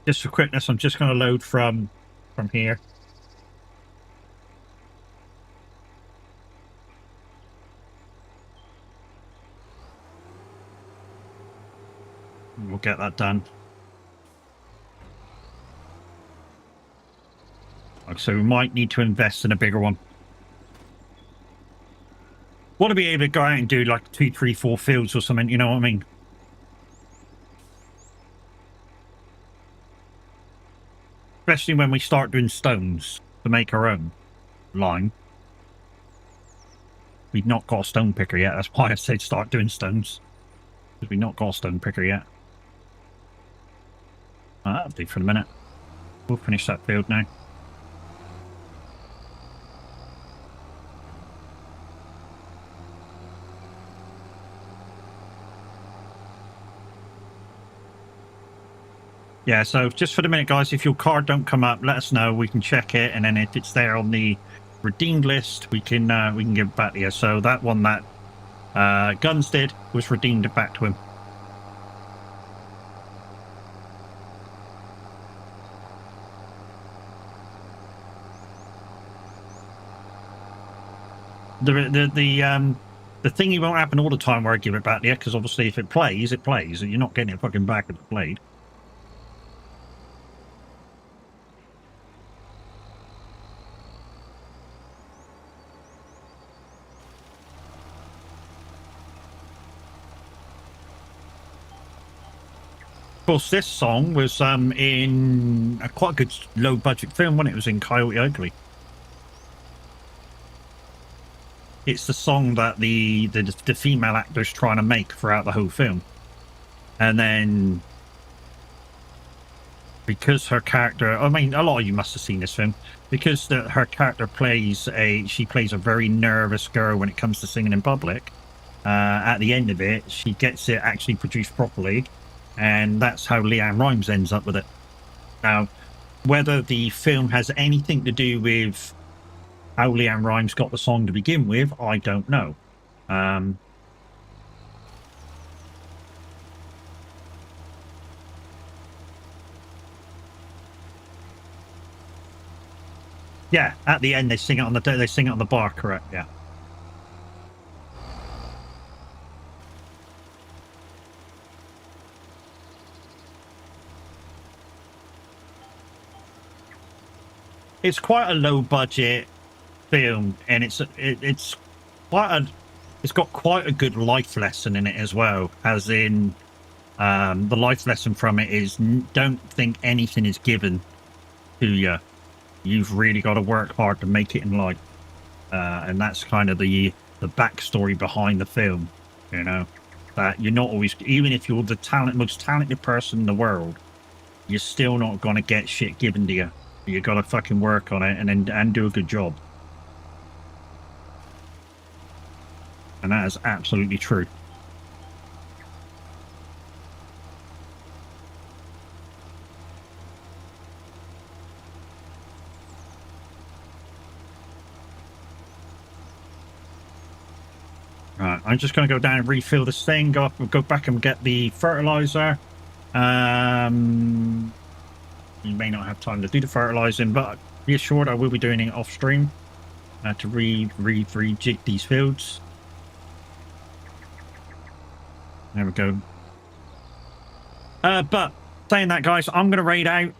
Just for quickness, I'm just going to load from here. get that done. So we might need to invest in a bigger one. Want to be able to go out and do like 2, 3, 4 fields or something, you know what I mean? Especially when we start doing stones to make our own line. We've not got a stone picker yet. That's why I said start doing stones. Because we've not got a stone picker yet. That'll do for the minute. We'll finish that field now. Yeah, so just for the minute, guys, if your card don't come up, let us know. We can check it, and then if it's there on the redeemed list, we can give it back to you. So that one that Guns did was redeemed it back to him. The thingy won't happen all the time where I give it back to you, because obviously if it plays, it plays, and you're not getting it fucking back if it played. Of course, this song was in a quite good low-budget film when it was in Coyote Ugly. It's the song that the female actor's trying to make throughout the whole film. And then, because her character, I mean, a lot of you must have seen this film, because her character plays a very nervous girl when it comes to singing in public. At the end of it, she gets it actually produced properly, and that's how Leanne Rimes ends up with it. Now, whether the film has anything to do with how Leanne Rimes got the song to begin with, I don't know. Yeah, at the end they sing it on the bar, correct? Yeah. It's quite a low budget film, and it's got quite a good life lesson in it as well, as in the life lesson from it is don't think anything is given to you. You've really got to work hard to make it in life, and that's kind of the backstory behind the film, you know, that you're not always, even if you're the most talented person in the world, you're still not going to get shit given to you. You got to fucking work on it and do a good job. And that is absolutely true. Right, I'm just going to go down and refill this thing, go back and get the fertilizer. You may not have time to do the fertilizing, but be assured I will be doing it off stream to rejig these fields. There we go. But saying that, guys, I'm going to raid out.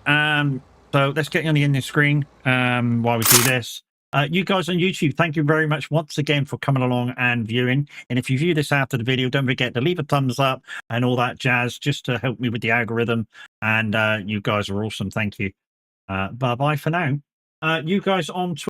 So let's get you on the ending screen while we do this. You guys on YouTube, thank you very much once again for coming along and viewing. And if you view this after the video, don't forget to leave a thumbs up and all that jazz just to help me with the algorithm. And you guys are awesome. Thank you. Bye-bye for now. You guys on Twitter.